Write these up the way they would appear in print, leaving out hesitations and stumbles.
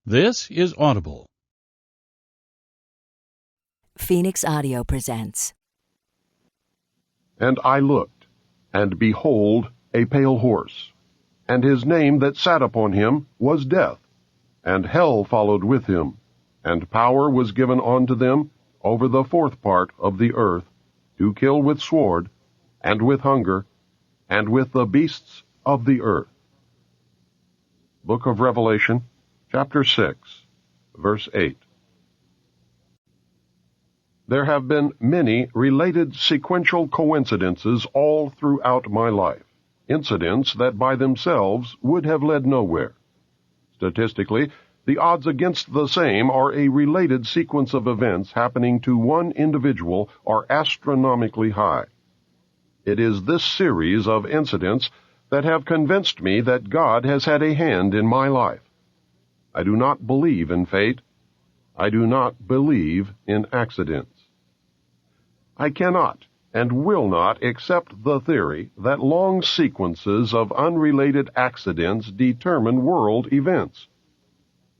This is Audible. Phoenix Audio presents. And I looked, and behold, a pale horse, and his name that sat upon him was Death, and hell followed with him, and power was given unto them over the fourth part of the earth, to kill with sword, and with hunger, and with the beasts of the earth. Book of Revelation, chapter 6, verse 8. There have been many related sequential coincidences all throughout my life, incidents that by themselves would have led nowhere. Statistically, the odds against the same or a related sequence of events happening to one individual are astronomically high. It is this series of incidents that have convinced me that God has had a hand in my life. I do not believe in fate. I do not believe in accidents. I cannot and will not accept the theory that long sequences of unrelated accidents determine world events.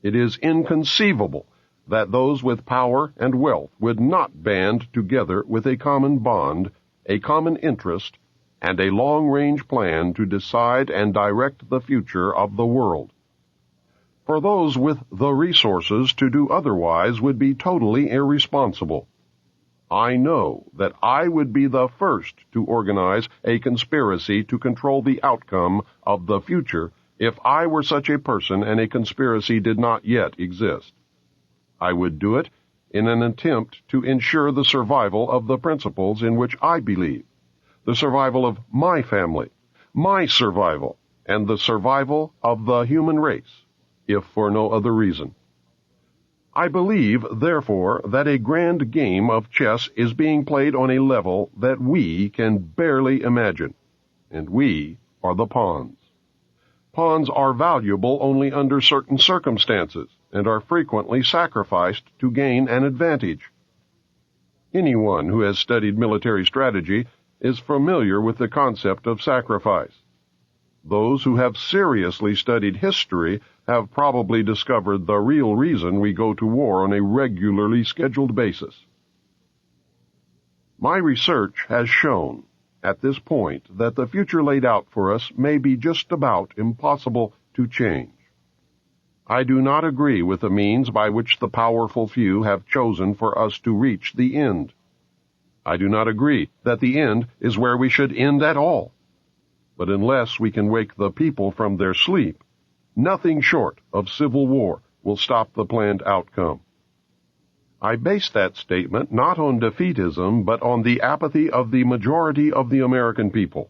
It is inconceivable that those with power and wealth would not band together with a common bond, a common interest, and a long-range plan to decide and direct the future of the world. For those with the resources to do otherwise would be totally irresponsible. I know that I would be the first to organize a conspiracy to control the outcome of the future if I were such a person and a conspiracy did not yet exist. I would do it in an attempt to ensure the survival of the principles in which I believe, the survival of my family, my survival, and the survival of the human race, if for no other reason. I believe, therefore, that a grand game of chess is being played on a level that we can barely imagine, and we are the pawns. Pawns are valuable only under certain circumstances, and are frequently sacrificed to gain an advantage. Anyone who has studied military strategy is familiar with the concept of sacrifice. Those who have seriously studied history have probably discovered the real reason we go to war on a regularly scheduled basis. My research has shown, at this point, that the future laid out for us may be just about impossible to change. I do not agree with the means by which the powerful few have chosen for us to reach the end. I do not agree that the end is where we should end at all. But unless we can wake the people from their sleep, nothing short of civil war will stop the planned outcome. I base that statement not on defeatism, but on the apathy of the majority of the American people.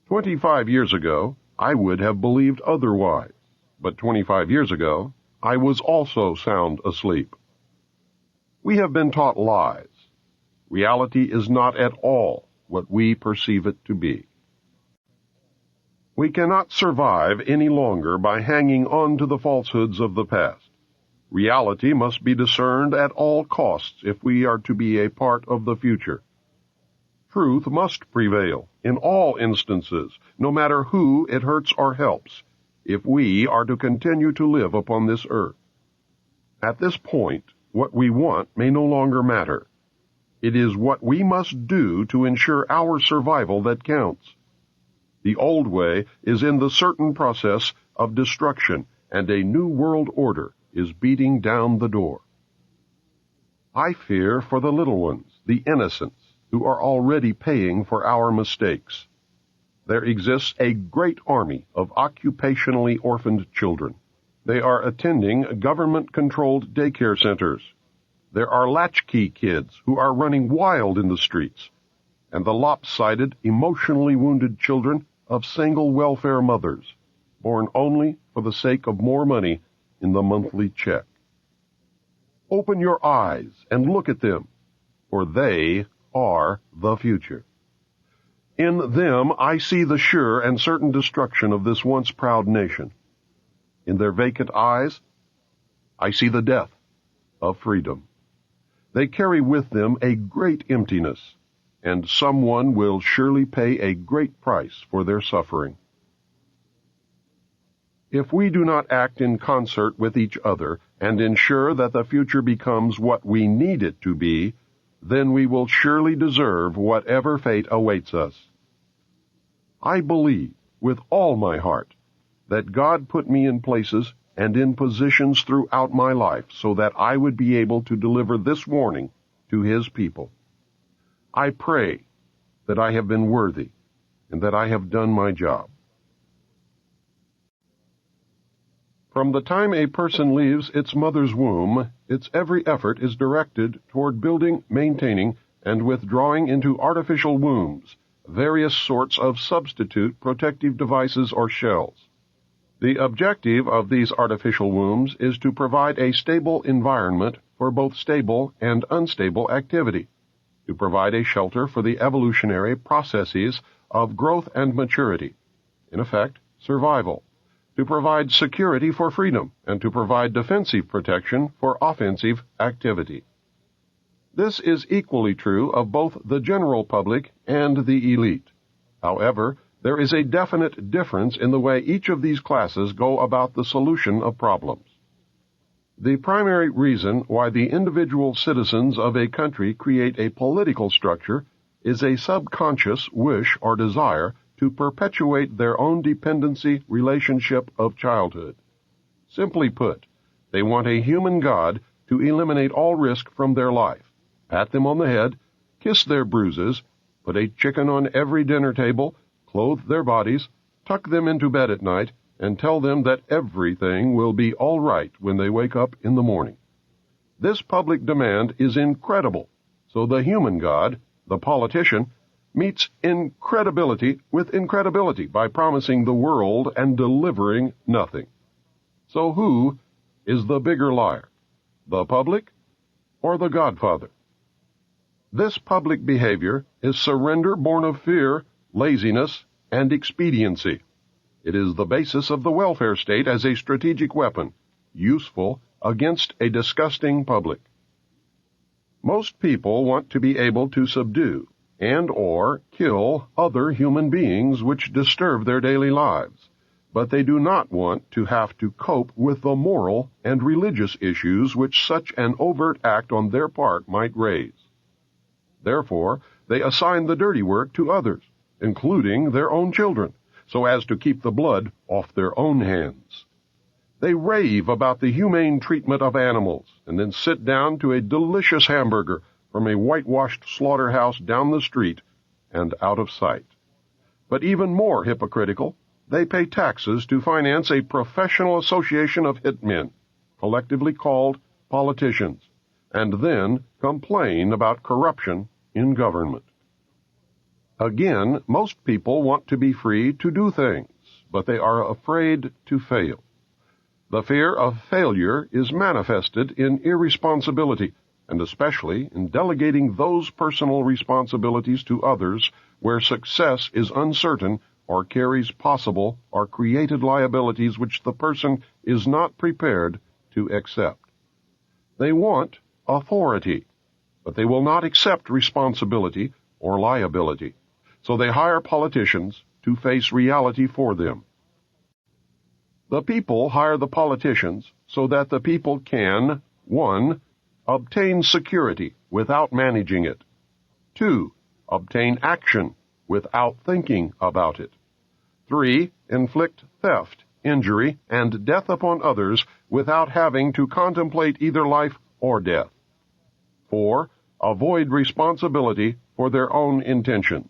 25 years ago, I would have believed otherwise, but 25 years ago, I was also sound asleep. We have been taught lies. Reality is not at all what we perceive it to be. We cannot survive any longer by hanging on to the falsehoods of the past. Reality must be discerned at all costs if we are to be a part of the future. Truth must prevail in all instances, no matter who it hurts or helps, if we are to continue to live upon this earth. At this point, what we want may no longer matter. It is what we must do to ensure our survival that counts. The old way is in the certain process of destruction, and a new world order is beating down the door. I fear for the little ones, the innocents, who are already paying for our mistakes. There exists a great army of occupationally orphaned children. They are attending government-controlled daycare centers. There are latchkey kids who are running wild in the streets, and the lopsided, emotionally wounded children of single welfare mothers, born only for the sake of more money in the monthly check. Open your eyes and look at them, for they are the future. In them I see the sure and certain destruction of this once proud nation. In their vacant eyes, I see the death of freedom. They carry with them a great emptiness, and someone will surely pay a great price for their suffering. If we do not act in concert with each other and ensure that the future becomes what we need it to be, then we will surely deserve whatever fate awaits us. I believe with all my heart that God put me in places and in positions throughout my life so that I would be able to deliver this warning to His people. I pray that I have been worthy and that I have done my job. From the time a person leaves its mother's womb, its every effort is directed toward building, maintaining, and withdrawing into artificial wombs various sorts of substitute protective devices or shells. The objective of these artificial wombs is to provide a stable environment for both stable and unstable activity, to provide a shelter for the evolutionary processes of growth and maturity, in effect, survival, to provide security for freedom, and to provide defensive protection for offensive activity. This is equally true of both the general public and the elite. However, there is a definite difference in the way each of these classes go about the solution of problems. The primary reason why the individual citizens of a country create a political structure is a subconscious wish or desire to perpetuate their own dependency relationship of childhood. Simply put, they want a human God to eliminate all risk from their life, pat them on the head, kiss their bruises, put a chicken on every dinner table, clothe their bodies, tuck them into bed at night, and tell them that everything will be all right when they wake up in the morning. This public demand is incredible, so the human God, the politician, meets incredibility with incredibility by promising the world and delivering nothing. So who is the bigger liar, the public or the Godfather? This public behavior is surrender born of fear, laziness, and expediency. It is the basis of the welfare state as a strategic weapon, useful against a disgusting public. Most people want to be able to subdue and or kill other human beings which disturb their daily lives, but they do not want to have to cope with the moral and religious issues which such an overt act on their part might raise. Therefore, they assign the dirty work to others, including their own children, so as to keep the blood off their own hands. They rave about the humane treatment of animals, and then sit down to a delicious hamburger from a whitewashed slaughterhouse down the street and out of sight. But even more hypocritical, they pay taxes to finance a professional association of hitmen, collectively called politicians, and then complain about corruption in government. Again, most people want to be free to do things, but they are afraid to fail. The fear of failure is manifested in irresponsibility, and especially in delegating those personal responsibilities to others where success is uncertain or carries possible or created liabilities which the person is not prepared to accept. They want authority, but they will not accept responsibility or liability, so they hire politicians to face reality for them. The people hire the politicians so that the people can, 1. Obtain security without managing it. 2. Obtain action without thinking about it. 3. Inflict theft, injury, and death upon others without having to contemplate either life or death. 4. Avoid responsibility for their own intentions.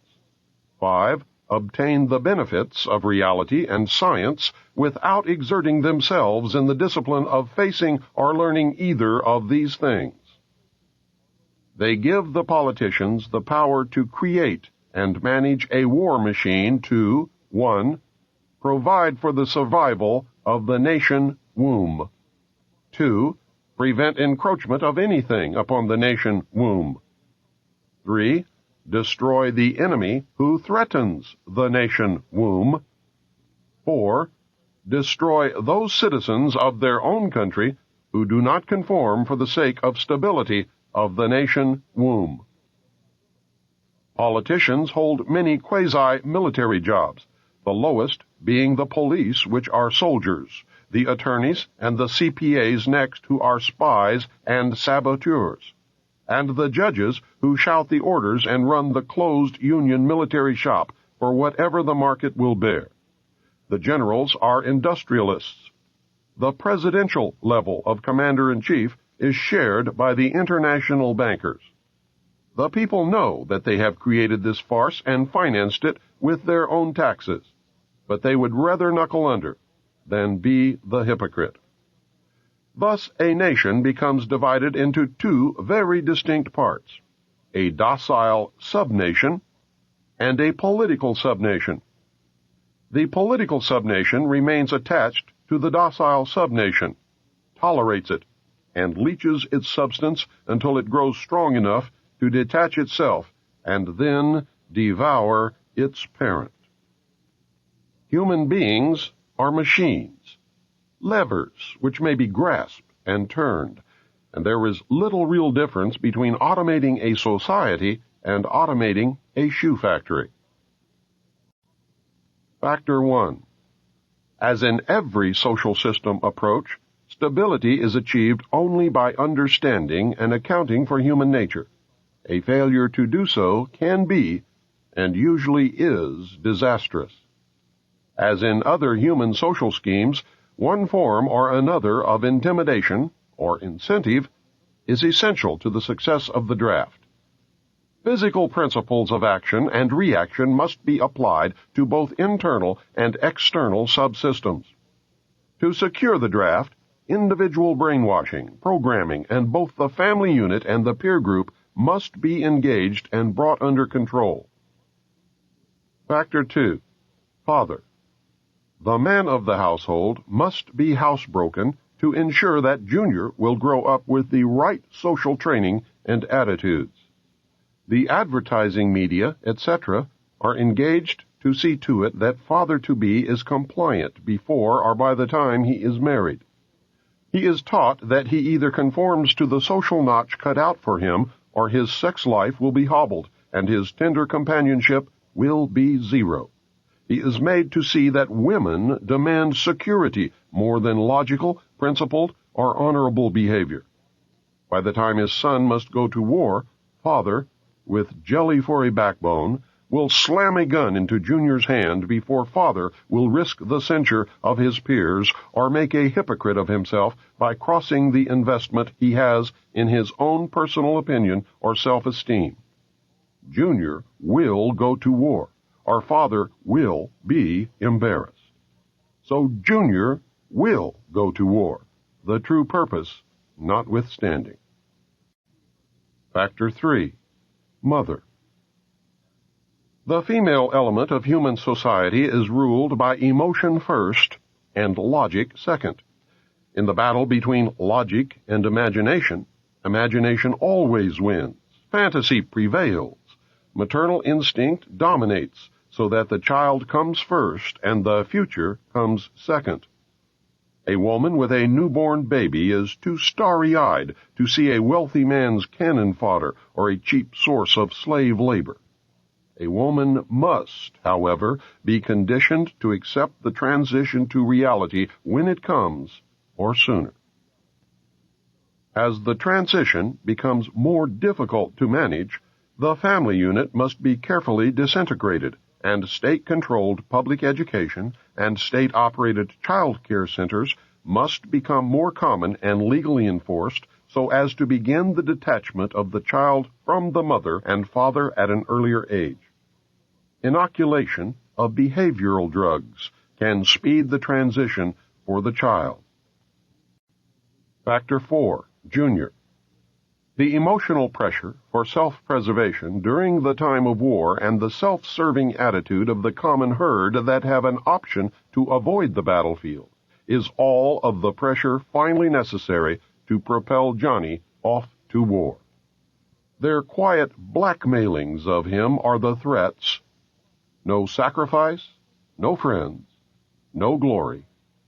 5. Obtain the benefits of reality and science without exerting themselves in the discipline of facing or learning either of these things. They give the politicians the power to create and manage a war machine to, 1. Provide for the survival of the nation womb. 2. Prevent encroachment of anything upon the nation womb. 3. Destroy the enemy who threatens the nation womb. 4. Destroy those citizens of their own country who do not conform for the sake of stability of the nation womb. Politicians hold many quasi-military jobs, the lowest being the police, which are soldiers, the attorneys and the CPAs next, who are spies and saboteurs, and the judges, who shout the orders and run the closed Union military shop for whatever the market will bear. The generals are industrialists. The presidential level of commander-in-chief is shared by the international bankers. The people know that they have created this farce and financed it with their own taxes, but they would rather knuckle under than be the hypocrite. Thus, a nation becomes divided into two very distinct parts, a docile subnation and a political subnation. The political subnation remains attached to the docile subnation, tolerates it, and leaches its substance until it grows strong enough to detach itself and then devour its parent. Human beings are machines, levers which may be grasped and turned, and there is little real difference between automating a society and automating a shoe factory. Factor 1. As in every social system approach, stability is achieved only by understanding and accounting for human nature. A failure to do so can be, and usually is, disastrous. As in other human social schemes, one form or another of intimidation, or incentive, is essential to the success of the draft. Physical principles of action and reaction must be applied to both internal and external subsystems. To secure the draft, individual brainwashing, programming, and both the family unit and the peer group must be engaged and brought under control. Factor 2. Father. The man of the household must be housebroken to ensure that Junior will grow up with the right social training and attitudes. The advertising media, etc., are engaged to see to it that father-to-be is compliant before or by the time he is married. He is taught that he either conforms to the social notch cut out for him, or his sex life will be hobbled, and his tender companionship will be zero. He is made to see that women demand security more than logical, principled, or honorable behavior. By the time his son must go to war, father, with jelly for a backbone, will slam a gun into Junior's hand before father will risk the censure of his peers or make a hypocrite of himself by crossing the investment he has in his own personal opinion or self-esteem. Junior will go to war, or father will be embarrassed. So Junior will go to war, the true purpose notwithstanding. Factor 3. Mother. The female element of human society is ruled by emotion first and logic second. In the battle between logic and imagination, imagination always wins. Fantasy prevails. Maternal instinct dominates, so that the child comes first and the future comes second. A woman with a newborn baby is too starry-eyed to see a wealthy man's cannon fodder or a cheap source of slave labor. A woman must, however, be conditioned to accept the transition to reality when it comes, or sooner. As the transition becomes more difficult to manage, the family unit must be carefully disintegrated, and state-controlled public education and state-operated child care centers must become more common and legally enforced so as to begin the detachment of the child from the mother and father at an earlier age. Inoculation of behavioral drugs can speed the transition for the child. Factor 4. Junior. The emotional pressure for self-preservation during the time of war and the self-serving attitude of the common herd that have an option to avoid the battlefield is all of the pressure finally necessary to propel Johnny off to war. Their quiet blackmailings of him are the threats: no sacrifice, no friends, no glory,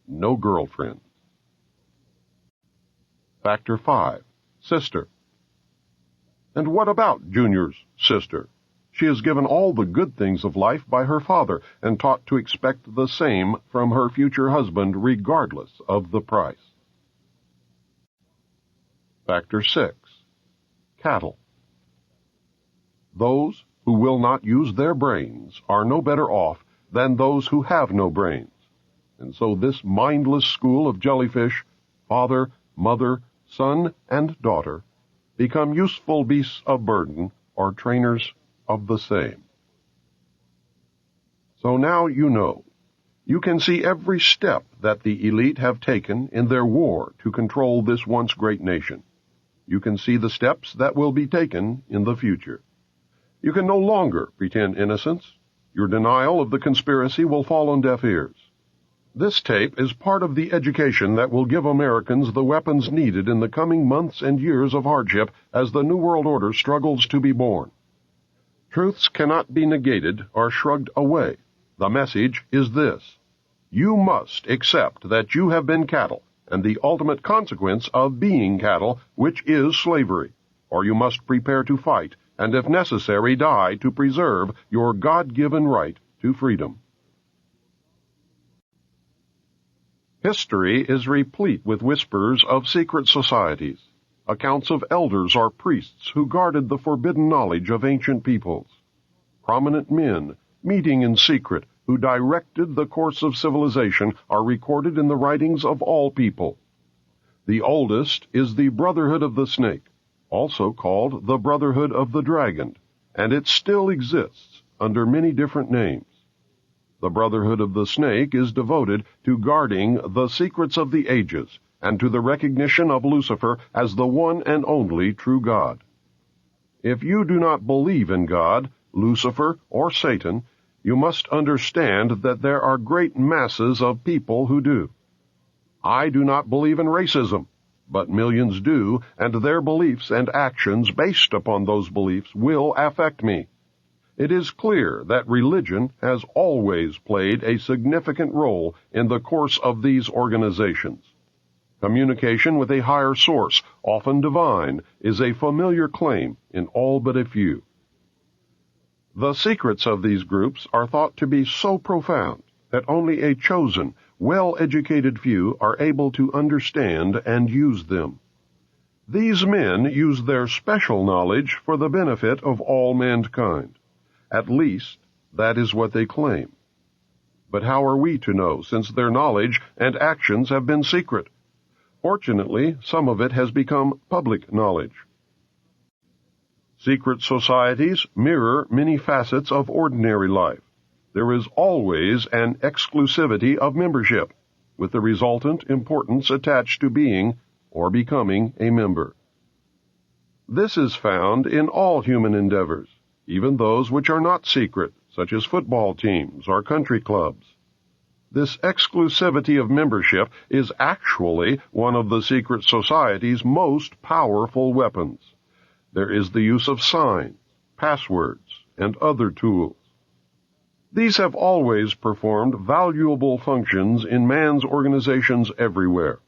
no girlfriend. Factor 5. Sister. And what about Junior's sister? She is given all the good things of life by her father and taught to expect the same from her future husband regardless of the price. Factor 6. Cattle. Those who will not use their brains are no better off than those who have no brains. And so this mindless school of jellyfish, father, mother, son, and daughter, become useful beasts of burden or trainers of the same. So now you know. You can see every step that the elite have taken in their war to control this once great nation. You can see the steps that will be taken in the future. You can no longer pretend innocence. Your denial of the conspiracy will fall on deaf ears. This tape is part of the education that will give Americans the weapons needed in the coming months and years of hardship as the New World Order struggles to be born. Truths cannot be negated or shrugged away. The message is this: you must accept that you have been cattle, and the ultimate consequence of being cattle, which is slavery, or you must prepare to fight, and if necessary die to preserve your God-given right to freedom. History is replete with whispers of secret societies, accounts of elders or priests who guarded the forbidden knowledge of ancient peoples, prominent men meeting in secret who directed the course of civilization are recorded in the writings of all people. The oldest is the Brotherhood of the Snake, also called the Brotherhood of the Dragon, and it still exists under many different names. The Brotherhood of the Snake is devoted to guarding the secrets of the ages and to the recognition of Lucifer as the one and only true God. If you do not believe in God, Lucifer, or Satan, you must understand that there are great masses of people who do. I do not believe in racism, but millions do, and their beliefs and actions based upon those beliefs will affect me. It is clear that religion has always played a significant role in the course of these organizations. Communication with a higher source, often divine, is a familiar claim in all but a few. The secrets of these groups are thought to be so profound that only a chosen, well-educated few are able to understand and use them. These men use their special knowledge for the benefit of all mankind. At least, that is what they claim. But how are we to know, since their knowledge and actions have been secret? Fortunately, some of it has become public knowledge. Secret societies mirror many facets of ordinary life. There is always an exclusivity of membership, with the resultant importance attached to being or becoming a member. This is found in all human endeavors, even those which are not secret, such as football teams or country clubs. This exclusivity of membership is actually one of the secret society's most powerful weapons. There is the use of signs, passwords, and other tools. These have always performed valuable functions in man's organizations everywhere.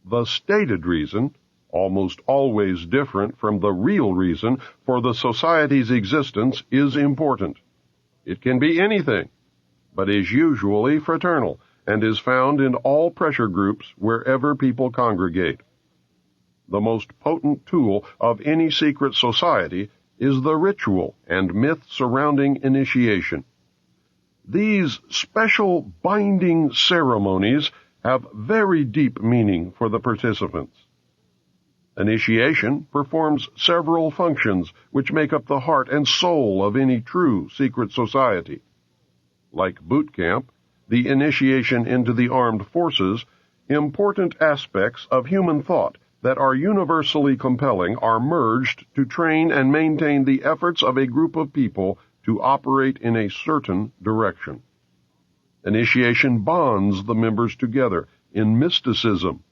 The stated reason, almost always different from the real reason for the society's existence, is important. It can be anything, but is usually fraternal and is found in all pressure groups wherever people congregate. The most potent tool of any secret society is the ritual and myth surrounding initiation. These special binding ceremonies have very deep meaning for the participants. Initiation performs several functions which make up the heart and soul of any true secret society. Like boot camp, the initiation into the armed forces, important aspects of human thought that are universally compelling are merged to train and maintain the efforts of a group of people to operate in a certain direction. Initiation bonds the members together in mysticism.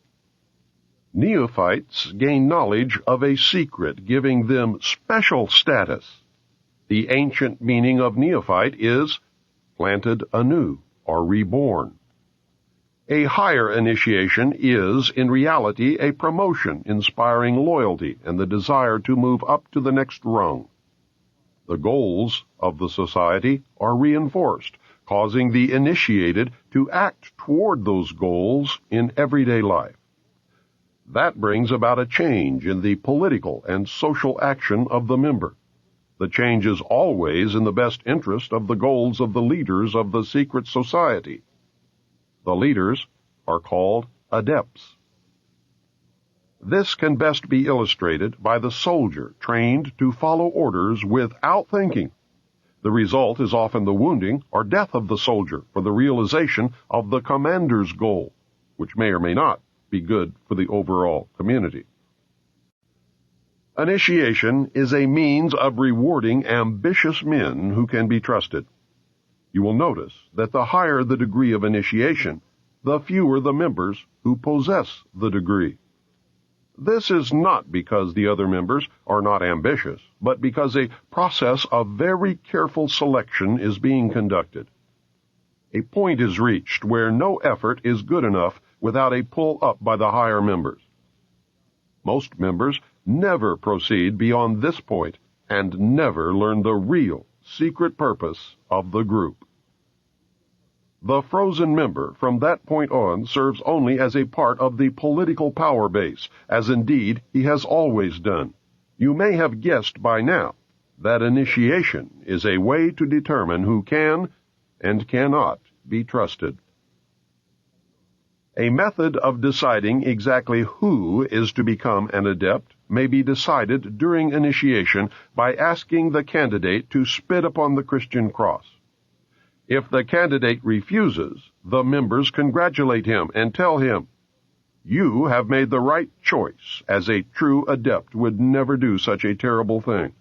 Neophytes gain knowledge of a secret, giving them special status. The ancient meaning of neophyte is planted anew or reborn. A higher initiation is, in reality, a promotion inspiring loyalty and the desire to move up to the next rung. The goals of the society are reinforced, causing the initiated to act toward those goals in everyday life. That brings about a change in the political and social action of the member. The change is always in the best interest of the goals of the leaders of the secret society. The leaders are called adepts. This can best be illustrated by the soldier trained to follow orders without thinking. The result is often the wounding or death of the soldier for the realization of the commander's goal, which may or may not be good for the overall community. Initiation is a means of rewarding ambitious men who can be trusted. You will notice that the higher the degree of initiation, the fewer the members who possess the degree. This is not because the other members are not ambitious, but because a process of very careful selection is being conducted. A point is reached where no effort is good enough without a pull up by the higher members. Most members never proceed beyond this point and never learn the real, secret purpose of the group. The frozen member from that point on serves only as a part of the political power base, as indeed he has always done. You may have guessed by now that initiation is a way to determine who can and cannot be trusted. A method of deciding exactly who is to become an adept may be decided during initiation by asking the candidate to spit upon the Christian cross. If the candidate refuses, the members congratulate him and tell him, "You have made the right choice, as a true adept would never do such a terrible thing."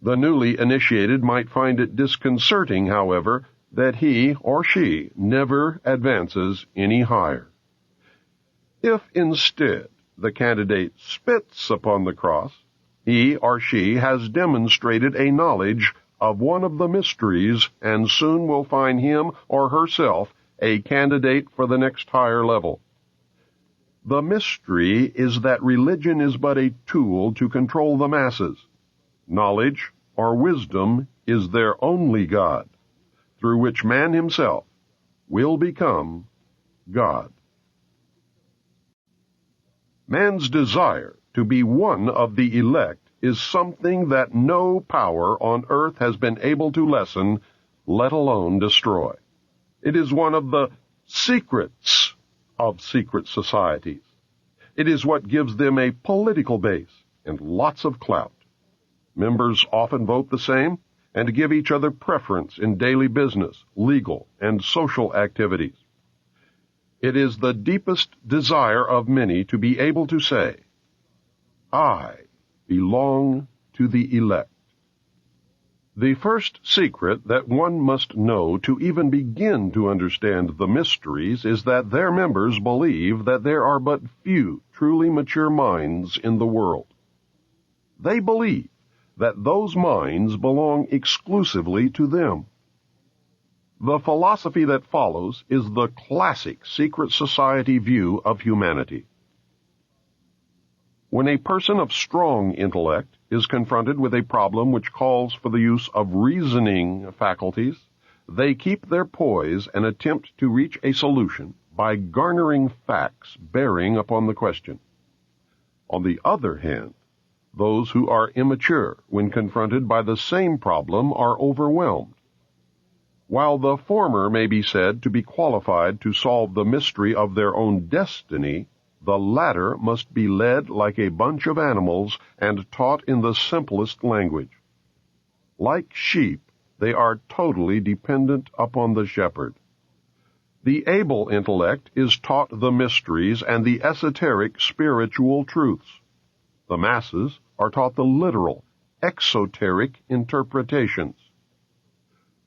The newly initiated might find it disconcerting, however, that he or she never advances any higher. If instead the candidate spits upon the cross, he or she has demonstrated a knowledge of one of the mysteries and soon will find him or herself a candidate for the next higher level. The mystery is that religion is but a tool to control the masses. Knowledge or wisdom is their only God, through which man himself will become God. Man's desire to be one of the elect is something that no power on earth has been able to lessen, let alone destroy. It is one of the secrets of secret societies. It is what gives them a political base and lots of clout. Members often vote the same and give each other preference in daily business, legal, and social activities. It is the deepest desire of many to be able to say, "I belong to the elect." The first secret that one must know to even begin to understand the mysteries is that their members believe that there are but few truly mature minds in the world. They believe that those minds belong exclusively to them. The philosophy that follows is the classic secret society view of humanity. When a person of strong intellect is confronted with a problem which calls for the use of reasoning faculties, they keep their poise and attempt to reach a solution by garnering facts bearing upon the question. On the other hand, those who are immature when confronted by the same problem are overwhelmed. While the former may be said to be qualified to solve the mystery of their own destiny, the latter must be led like a bunch of animals and taught in the simplest language. Like sheep, they are totally dependent upon the shepherd. The able intellect is taught the mysteries and the esoteric spiritual truths. The masses are taught the literal, exoteric interpretations.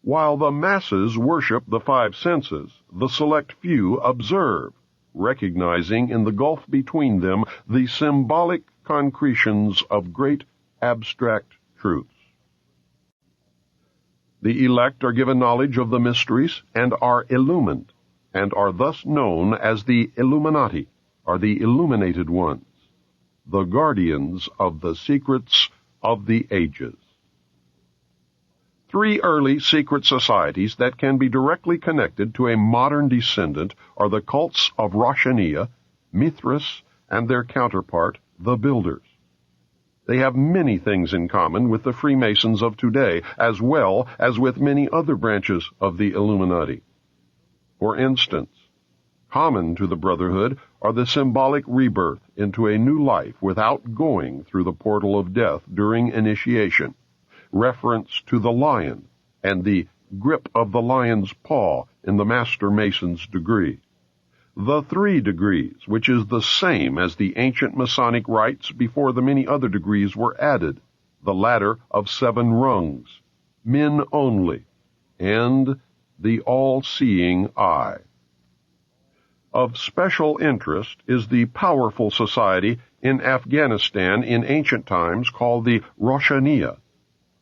While the masses worship the five senses, the select few observe, recognizing in the gulf between them the symbolic concretions of great abstract truths. The elect are given knowledge of the mysteries and are illumined, and are thus known as the Illuminati, or the illuminated ones, the guardians of the secrets of the ages. Three early secret societies that can be directly connected to a modern descendant are the cults of Roshaniya, Mithras, and their counterpart, the Builders. They have many things in common with the Freemasons of today, as well as with many other branches of the Illuminati. For instance, common to the Brotherhood are the symbolic rebirth into a new life without going through the portal of death during initiation, reference to the lion, and the grip of the lion's paw in the Master Mason's degree. The 3 degrees, which is the same as the ancient Masonic rites before the many other degrees were added, the ladder of 7 rungs, men only, and the all-seeing eye. Of special interest is the powerful society in Afghanistan in ancient times called the Roshaniya,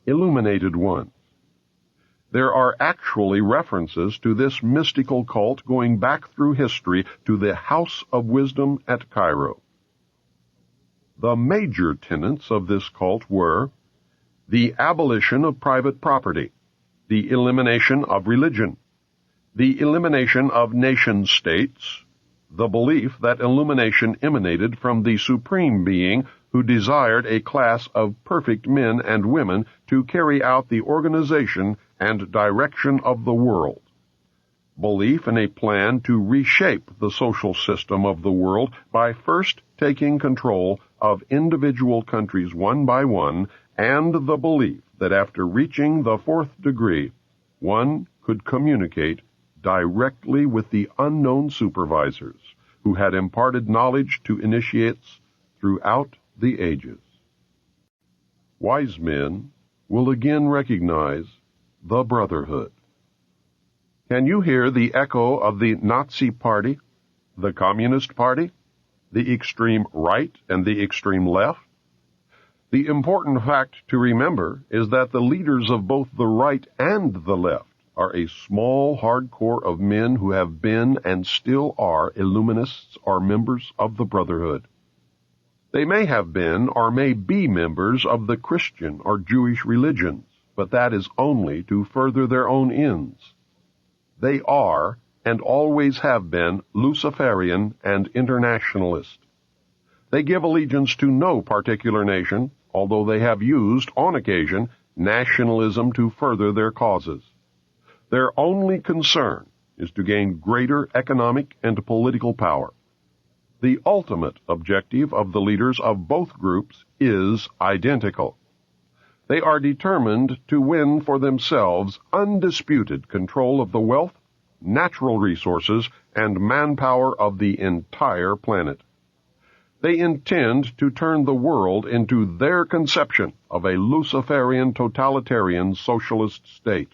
Illuminated Ones. There are actually references to this mystical cult going back through history to the House of Wisdom at Cairo. The major tenets of this cult were the abolition of private property, the elimination of religion, the elimination of nation-states, the belief that illumination emanated from the Supreme Being who desired a class of perfect men and women to carry out the organization and direction of the world. Belief in a plan to reshape the social system of the world by first taking control of individual countries one by one, and the belief that after reaching the 4th degree, one could communicate directly with the unknown supervisors who had imparted knowledge to initiates throughout the ages. Wise men will again recognize the Brotherhood. Can you hear the echo of the Nazi Party, the Communist Party, the extreme right and the extreme left? The important fact to remember is that the leaders of both the right and the left are a small hardcore of men who have been and still are Illuminists or members of the Brotherhood. They may have been or may be members of the Christian or Jewish religions, but that is only to further their own ends. They are, and always have been, Luciferian and internationalist. They give allegiance to no particular nation, although they have used, on occasion, nationalism to further their causes. Their only concern is to gain greater economic and political power. The ultimate objective of the leaders of both groups is identical. They are determined to win for themselves undisputed control of the wealth, natural resources, and manpower of the entire planet. They intend to turn the world into their conception of a Luciferian totalitarian socialist state.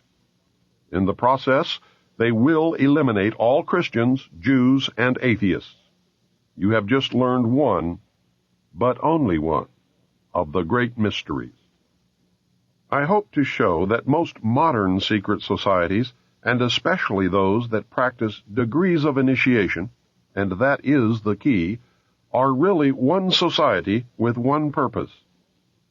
In the process, they will eliminate all Christians, Jews, and atheists. You have just learned one, but only one, of the great mysteries. I hope to show that most modern secret societies, and especially those that practice degrees of initiation, and that is the key, are really one society with one purpose.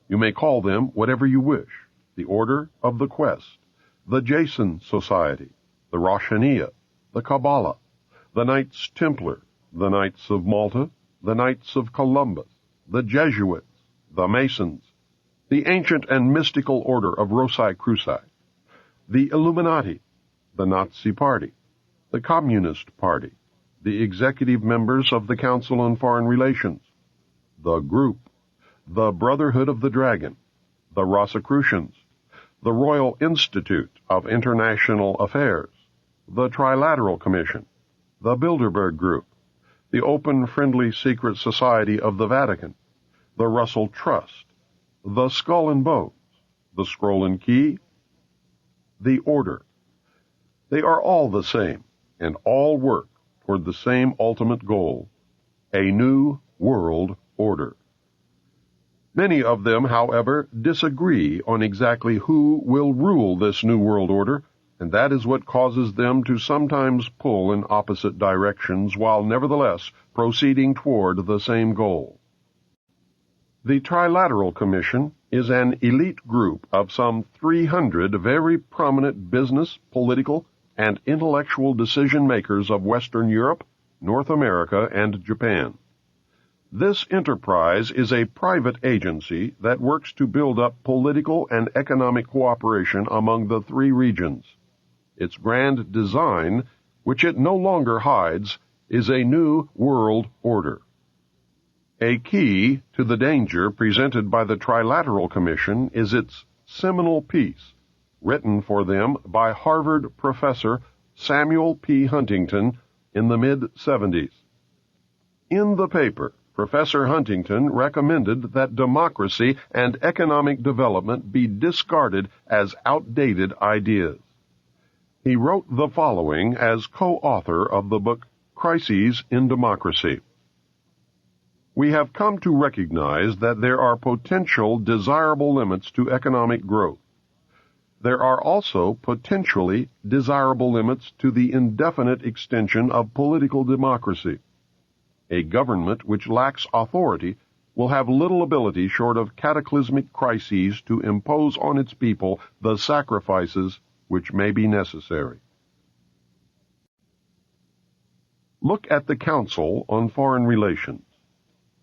You may call them whatever you wish: the Order of the Quest, the Jason Society, the Roshaniya, the Kabbalah, the Knights Templar, the Knights of Malta, the Knights of Columbus, the Jesuits, the Masons, the ancient and mystical order of Rosicruci, the Illuminati, the Nazi Party, the Communist Party, the executive members of the Council on Foreign Relations, the Group, the Brotherhood of the Dragon, the Rosicrucians, the Royal Institute of International Affairs, the Trilateral Commission, the Bilderberg Group, the Open Friendly Secret Society of the Vatican, the Russell Trust, the Skull and Bones, the Scroll and Key, the Order. They are all the same, and all work toward the same ultimate goal: a new world order. Many of them, however, disagree on exactly who will rule this new world order, and that is what causes them to sometimes pull in opposite directions while nevertheless proceeding toward the same goal. The Trilateral Commission is an elite group of some 300 very prominent business, political, and intellectual decision-makers of Western Europe, North America, and Japan. This enterprise is a private agency that works to build up political and economic cooperation among the three regions. Its grand design, which it no longer hides, is a new world order. A key to the danger presented by the Trilateral Commission is its seminal piece, written for them by Harvard professor Samuel P. Huntington in the mid-'70s. In the paper, Professor Huntington recommended that democracy and economic development be discarded as outdated ideas. He wrote the following as co-author of the book Crises in Democracy. We have come to recognize that there are potential desirable limits to economic growth. There are also potentially desirable limits to the indefinite extension of political democracy. A government which lacks authority will have little ability short of cataclysmic crises to impose on its people the sacrifices which may be necessary. Look at the Council on Foreign Relations.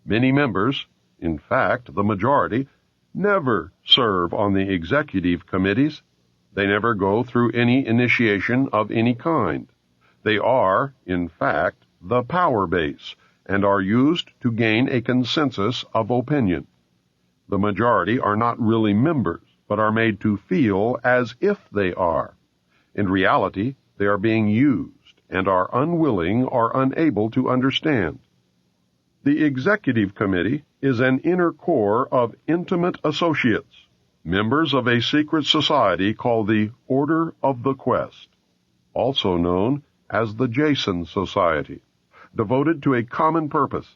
Many members, in fact the majority, never serve on the executive committees. They never go through any initiation of any kind. They are, in fact, the power base and are used to gain a consensus of opinion. The majority are not really members, but are made to feel as if they are. In reality, they are being used and are unwilling or unable to understand. The Executive Committee is an inner core of intimate associates, members of a secret society called the Order of the Quest, also known as the Jason Society, devoted to a common purpose.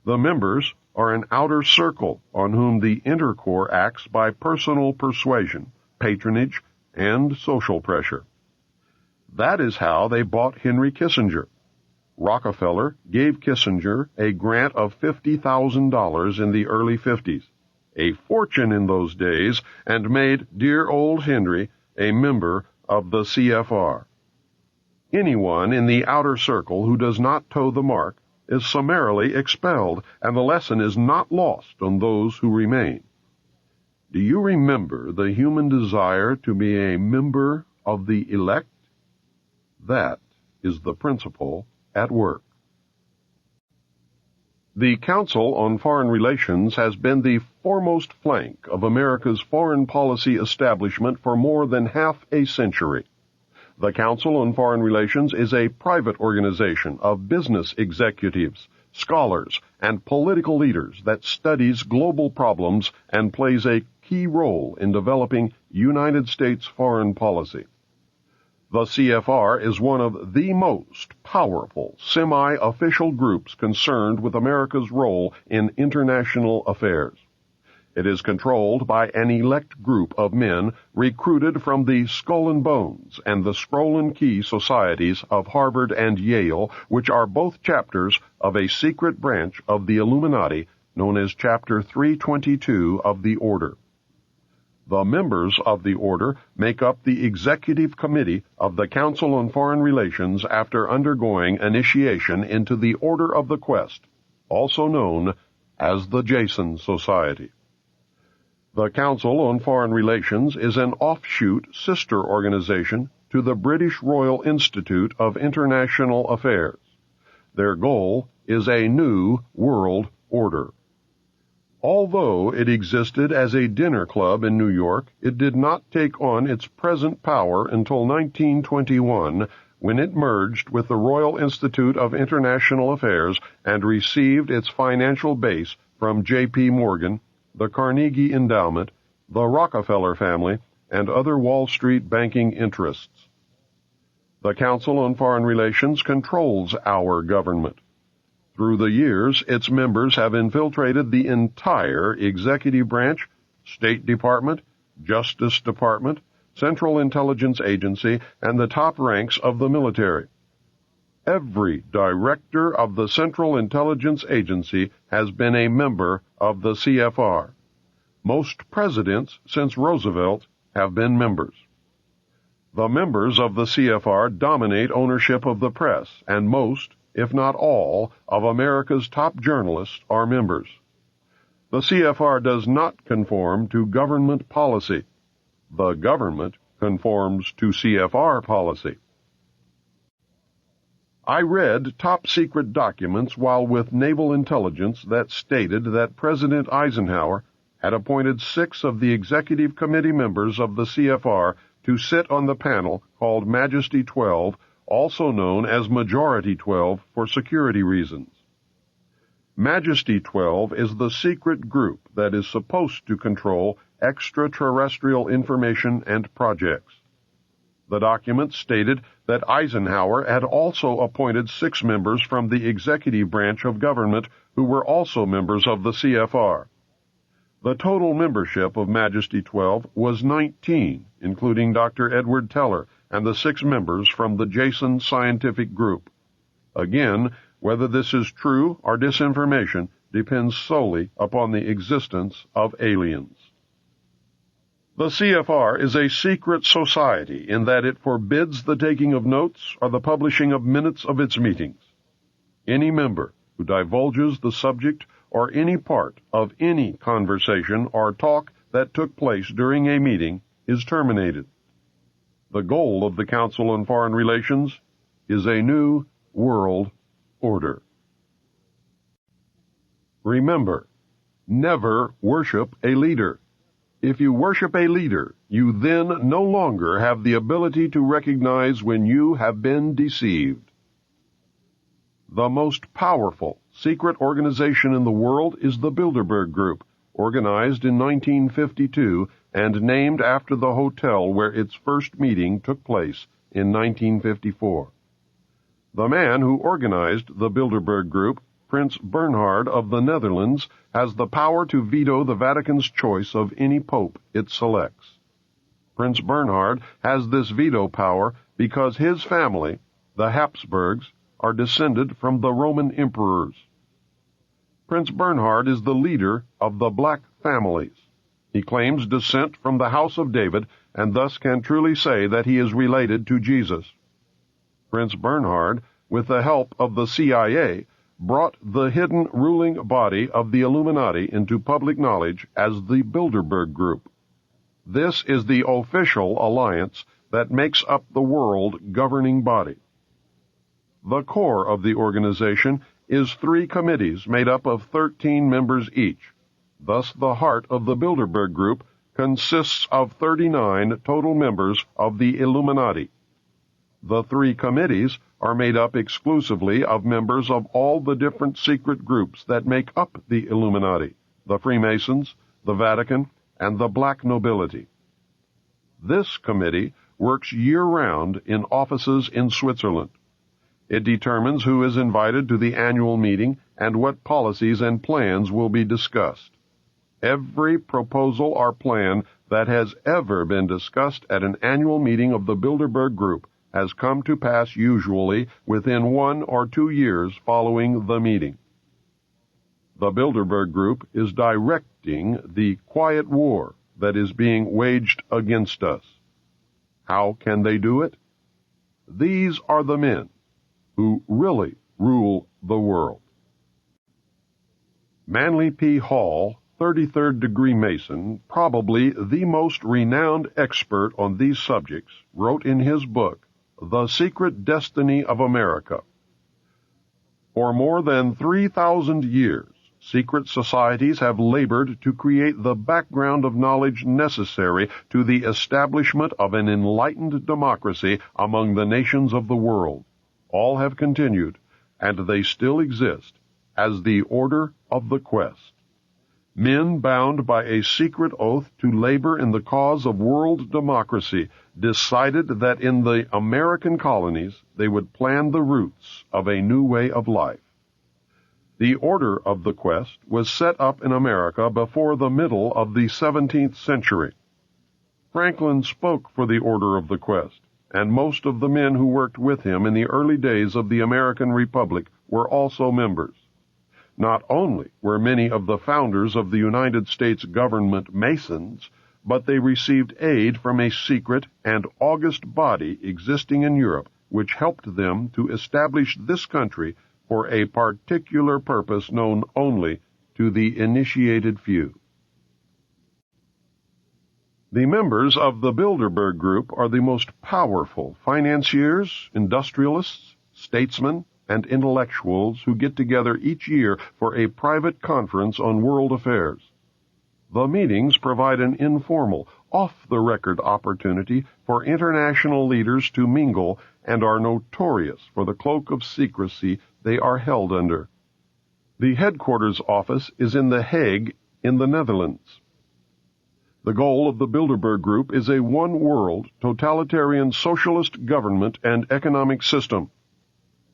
The members are an outer circle on whom the inner core acts by personal persuasion, patronage, and social pressure. That is how they bought Henry Kissinger. Rockefeller gave Kissinger a grant of $50,000 in the early 50s, a fortune in those days, and made dear old Henry a member of the CFR. Anyone in the outer circle who does not toe the mark is summarily expelled, and the lesson is not lost on those who remain. Do you remember the human desire to be a member of the elect? That is the principle at work. The Council on Foreign Relations has been the foremost flank of America's foreign policy establishment for more than half a century. The Council on Foreign Relations is a private organization of business executives, scholars, and political leaders that studies global problems and plays a key role in developing United States foreign policy. The CFR is one of the most powerful semi-official groups concerned with America's role in international affairs. It is controlled by an elect group of men recruited from the Skull and Bones and the Scroll and Key societies of Harvard and Yale, which are both chapters of a secret branch of the Illuminati known as Chapter 322 of the Order. The members of the Order make up the Executive Committee of the Council on Foreign Relations after undergoing initiation into the Order of the Quest, also known as the Jason Society. The Council on Foreign Relations is an offshoot sister organization to the British Royal Institute of International Affairs. Their goal is a new world order. Although it existed as a dinner club in New York, it did not take on its present power until 1921, when it merged with the Royal Institute of International Affairs and received its financial base from J.P. Morgan, the Carnegie Endowment, the Rockefeller family, and other Wall Street banking interests. The Council on Foreign Relations controls our government. Through the years, its members have infiltrated the entire executive branch, State Department, Justice Department, Central Intelligence Agency, and the top ranks of the military. Every director of the Central Intelligence Agency has been a member of the CFR. Most presidents since Roosevelt have been members. The members of the CFR dominate ownership of the press, and most, if not all, of America's top journalists are members. The CFR does not conform to government policy. The government conforms to CFR policy. I read top-secret documents while with Naval Intelligence that stated that President Eisenhower had appointed 6 of the executive committee members of the CFR to sit on the panel called Majesty 12, also known as Majority 12 for security reasons. Majesty 12 is the secret group that is supposed to control extraterrestrial information and projects. The document stated that Eisenhower had also appointed 6 members from the executive branch of government who were also members of the CFR. The total membership of Majesty 12 was 19, including Dr. Edward Teller and the 6 members from the Jason Scientific Group. Again, whether this is true or disinformation depends solely upon the existence of aliens. The CFR is a secret society in that it forbids the taking of notes or the publishing of minutes of its meetings. Any member who divulges the subject or any part of any conversation or talk that took place during a meeting is terminated. The goal of the Council on Foreign Relations is a new world order. Remember, never worship a leader. If you worship a leader, you then no longer have the ability to recognize when you have been deceived. The most powerful secret organization in the world is the Bilderberg Group, organized in 1952 and named after the hotel where its first meeting took place in 1954. The man who organized the Bilderberg Group, Prince Bernhard of the Netherlands, has the power to veto the Vatican's choice of any pope it selects. Prince Bernhard has this veto power because his family, the Habsburgs, are descended from the Roman emperors. Prince Bernhard is the leader of the black families. He claims descent from the house of David and thus can truly say that he is related to Jesus. Prince Bernhard, with the help of the CIA, brought the hidden ruling body of the Illuminati into public knowledge as the Bilderberg Group. This is the official alliance that makes up the world governing body. The core of the organization is 3 committees made up of 13 members each. Thus, the heart of the Bilderberg Group consists of 39 total members of the Illuminati. The 3 committees are made up exclusively of members of all the different secret groups that make up the Illuminati, the Freemasons, the Vatican, and the black nobility. This committee works year-round in offices in Switzerland. It determines who is invited to the annual meeting and what policies and plans will be discussed. Every proposal or plan that has ever been discussed at an annual meeting of the Bilderberg Group has come to pass usually within 1 or 2 years following the meeting. The Bilderberg Group is directing the quiet war that is being waged against us. How can they do it? These are the men who really rule the world. Manly P. Hall, 33rd degree Mason, probably the most renowned expert on these subjects, wrote in his book, The Secret Destiny of America. For more than 3,000 years, secret societies have labored to create the background of knowledge necessary to the establishment of an enlightened democracy among the nations of the world. All have continued, and they still exist, as the Order of the Quest. Men bound by a secret oath to labor in the cause of world democracy decided that in the American colonies they would plan the roots of a new way of life. The Order of the Quest was set up in America before the middle of the 17th century. Franklin spoke for the Order of the Quest, and most of the men who worked with him in the early days of the American Republic were also members. Not only were many of the founders of the United States government Masons, but they received aid from a secret and august body existing in Europe, which helped them to establish this country for a particular purpose known only to the initiated few. The members of the Bilderberg Group are the most powerful financiers, industrialists, statesmen, and intellectuals who get together each year for a private conference on world affairs. The meetings provide an informal, off-the-record opportunity for international leaders to mingle and are notorious for the cloak of secrecy they are held under. The headquarters office is in The Hague in the Netherlands. The goal of the Bilderberg Group is a one-world, totalitarian socialist government and economic system.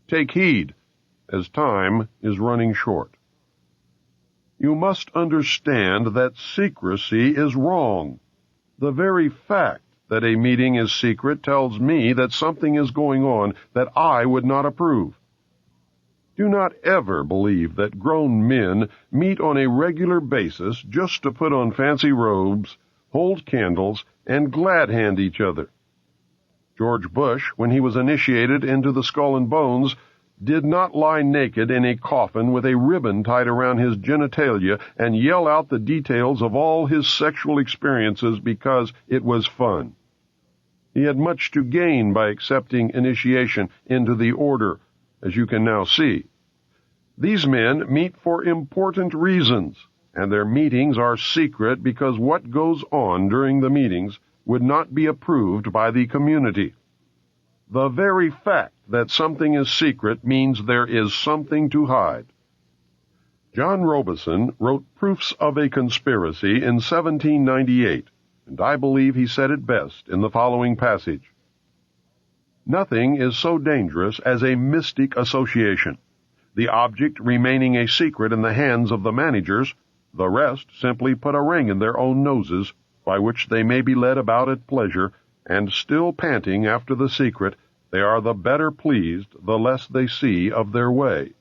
Take heed, as time is running short. You must understand that secrecy is wrong. The very fact that a meeting is secret tells me that something is going on that I would not approve. Do not ever believe that grown men meet on a regular basis just to put on fancy robes, hold candles, and glad-hand each other. George Bush, when he was initiated into the Skull and Bones, did not lie naked in a coffin with a ribbon tied around his genitalia and yell out the details of all his sexual experiences because it was fun. He had much to gain by accepting initiation into the order, as you can now see. These men meet for important reasons, and their meetings are secret because what goes on during the meetings would not be approved by the community. The very fact that something is secret means there is something to hide. John Robison wrote Proofs of a Conspiracy in 1798, and I believe he said it best in the following passage. Nothing is so dangerous as a mystic association. The object remaining a secret in the hands of the managers, the rest simply put a ring in their own noses, by which they may be led about at pleasure, and still panting after the secret, they are the better pleased the less they see of their way.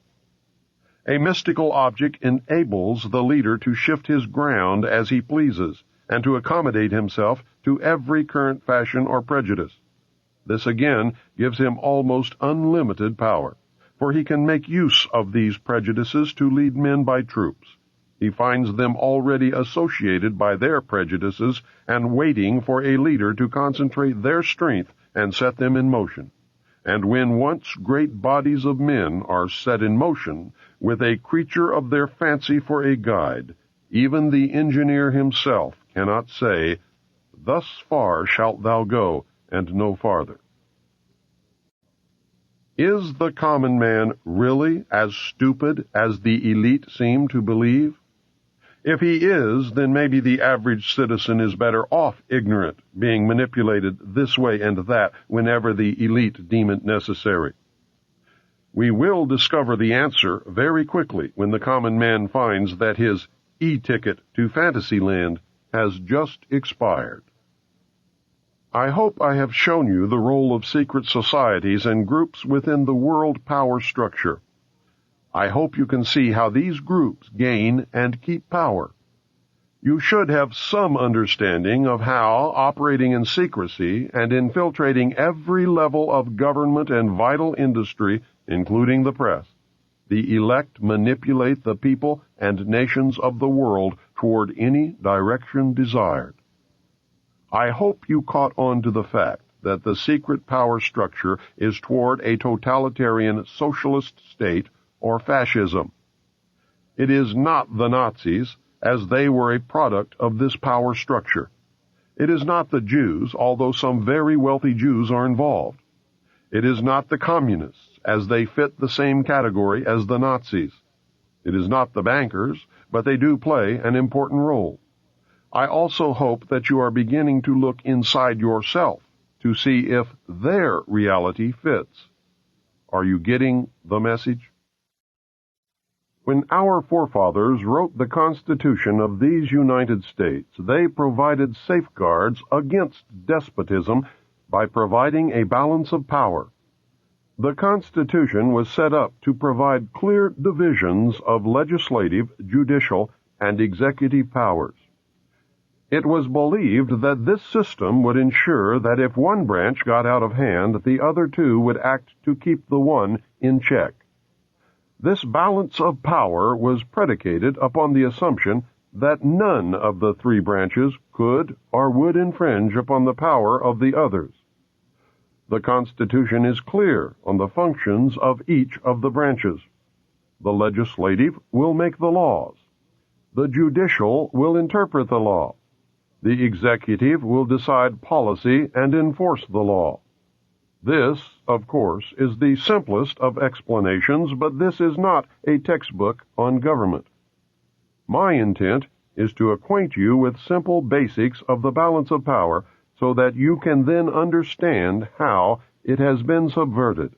A mystical object enables the leader to shift his ground as he pleases, and to accommodate himself to every current fashion or prejudice. This again gives him almost unlimited power, for he can make use of these prejudices to lead men by troops. He finds them already associated by their prejudices and waiting for a leader to concentrate their strength and set them in motion. And when once great bodies of men are set in motion, with a creature of their fancy for a guide, even the engineer himself cannot say, "Thus far shalt thou go, and no farther." Is the common man really as stupid as the elite seem to believe? If he is, then maybe the average citizen is better off ignorant, being manipulated this way and that whenever the elite deem it necessary. We will discover the answer very quickly when the common man finds that his e-ticket to Fantasyland has just expired. I hope I have shown you the role of secret societies and groups within the world power structure. I hope you can see how these groups gain and keep power. You should have some understanding of how, operating in secrecy and infiltrating every level of government and vital industry, including the press, the elect manipulate the people and nations of the world toward any direction desired. I hope you caught on to the fact that the secret power structure is toward a totalitarian socialist state or fascism. It is not the Nazis, as they were a product of this power structure. It is not the Jews, although some very wealthy Jews are involved. It is not the communists, as they fit the same category as the Nazis. It is not the bankers, but they do play an important role. I also hope that you are beginning to look inside yourself to see if their reality fits. Are you getting the message? When our forefathers wrote the Constitution of these United States, they provided safeguards against despotism by providing a balance of power. The Constitution was set up to provide clear divisions of legislative, judicial, and executive powers. It was believed that this system would ensure that if one branch got out of hand, the other two would act to keep the one in check. This balance of power was predicated upon the assumption that none of the three branches could or would infringe upon the power of the others. The Constitution is clear on the functions of each of the branches. The legislative will make the laws. The judicial will interpret the law. The executive will decide policy and enforce the law. This, of course, is the simplest of explanations, but this is not a textbook on government. My intent is to acquaint you with simple basics of the balance of power so that you can then understand how it has been subverted.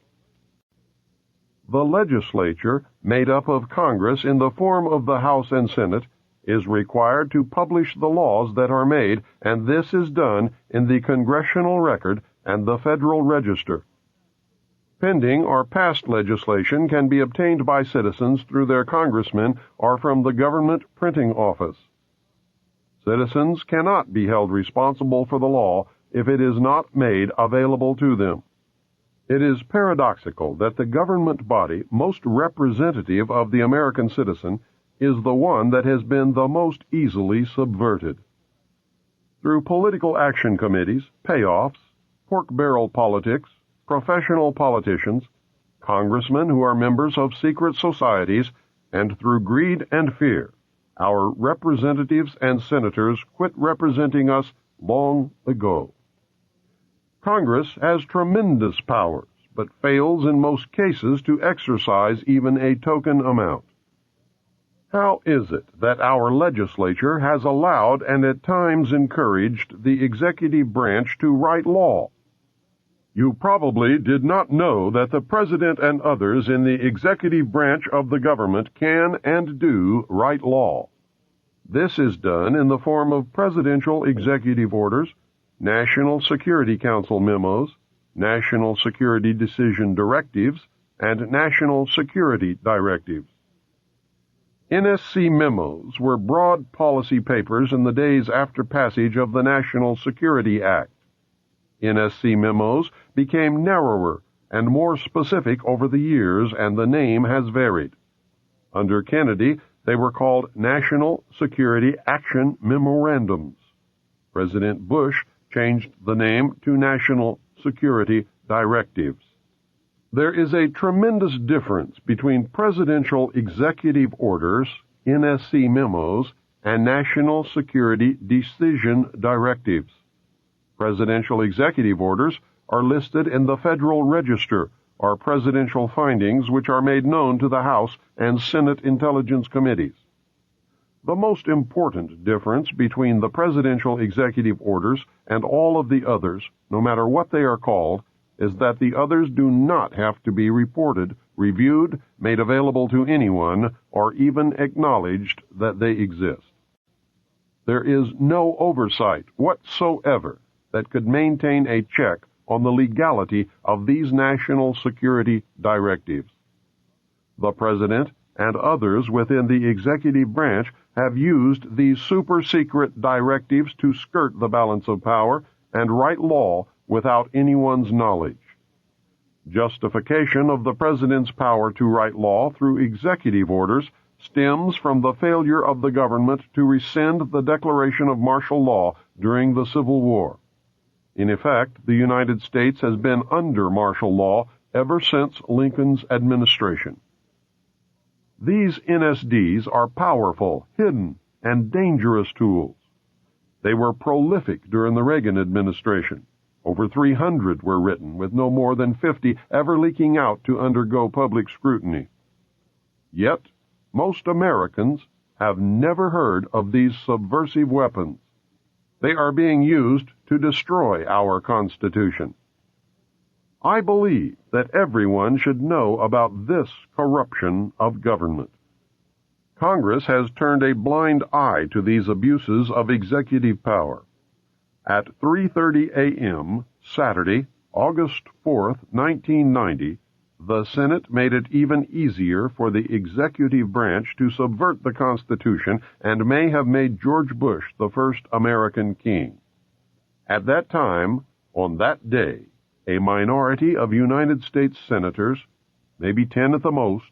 The legislature, made up of Congress in the form of the House and Senate, is required to publish the laws that are made, and this is done in the Congressional Record and the Federal Register. Pending or passed legislation can be obtained by citizens through their congressmen or from the government printing office. Citizens cannot be held responsible for the law if it is not made available to them. It is paradoxical that the government body most representative of the American citizen is the one that has been the most easily subverted. Through political action committees, payoffs, pork barrel politics, professional politicians, congressmen who are members of secret societies, and through greed and fear, our representatives and senators quit representing us long ago. Congress has tremendous powers, but fails in most cases to exercise even a token amount. How is it that our legislature has allowed and at times encouraged the executive branch to write law? You probably did not know that the President and others in the executive branch of the government can and do write law. This is done in the form of presidential executive orders, National Security Council memos, National Security Decision directives, and National Security directives. NSC memos were broad policy papers in the days after passage of the National Security Act. NSC memos became narrower and more specific over the years, and the name has varied. Under Kennedy, they were called National Security Action Memorandums. President Bush changed the name to National Security Directives. There is a tremendous difference between presidential executive orders, NSC memos, and National Security Decision directives. Presidential executive orders are listed in the Federal Register, or presidential findings which are made known to the House and Senate Intelligence Committees. The most important difference between the presidential executive orders and all of the others, no matter what they are called, is that the others do not have to be reported, reviewed, made available to anyone, or even acknowledged that they exist. There is no oversight whatsoever that could maintain a check on the legality of these national security directives. The President and others within the executive branch have used these super-secret directives to skirt the balance of power and write law without anyone's knowledge. Justification of the President's power to write law through executive orders stems from the failure of the government to rescind the declaration of martial law during the Civil War. In effect, the United States has been under martial law ever since Lincoln's administration. These NSDs are powerful, hidden, and dangerous tools. They were prolific during the Reagan administration. Over 300 were written, with no more than 50 ever leaking out to undergo public scrutiny. Yet, most Americans have never heard of these subversive weapons. They are being used to destroy our Constitution. I believe that everyone should know about this corruption of government. Congress has turned a blind eye to these abuses of executive power. At 3:30 a.m., Saturday, August 4, 1990, the Senate made it even easier for the executive branch to subvert the Constitution and may have made George Bush the first American king. At that time, on that day, a minority of United States senators, maybe 10 at the most,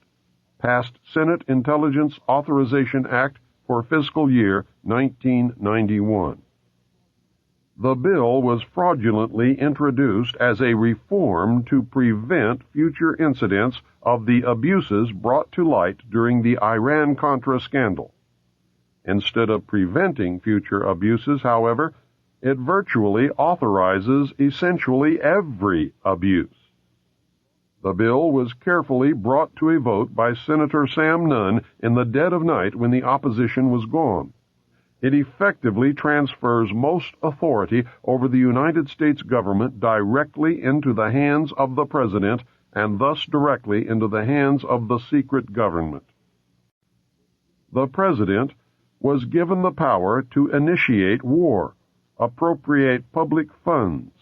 passed Senate Intelligence Authorization Act for fiscal year 1991. The bill was fraudulently introduced as a reform to prevent future incidents of the abuses brought to light during the Iran-Contra scandal. Instead of preventing future abuses, however, it virtually authorizes essentially every abuse. The bill was carefully brought to a vote by Senator Sam Nunn in the dead of night when the opposition was gone. It effectively transfers most authority over the United States government directly into the hands of the President and thus directly into the hands of the secret government. The President was given the power to initiate war, appropriate public funds,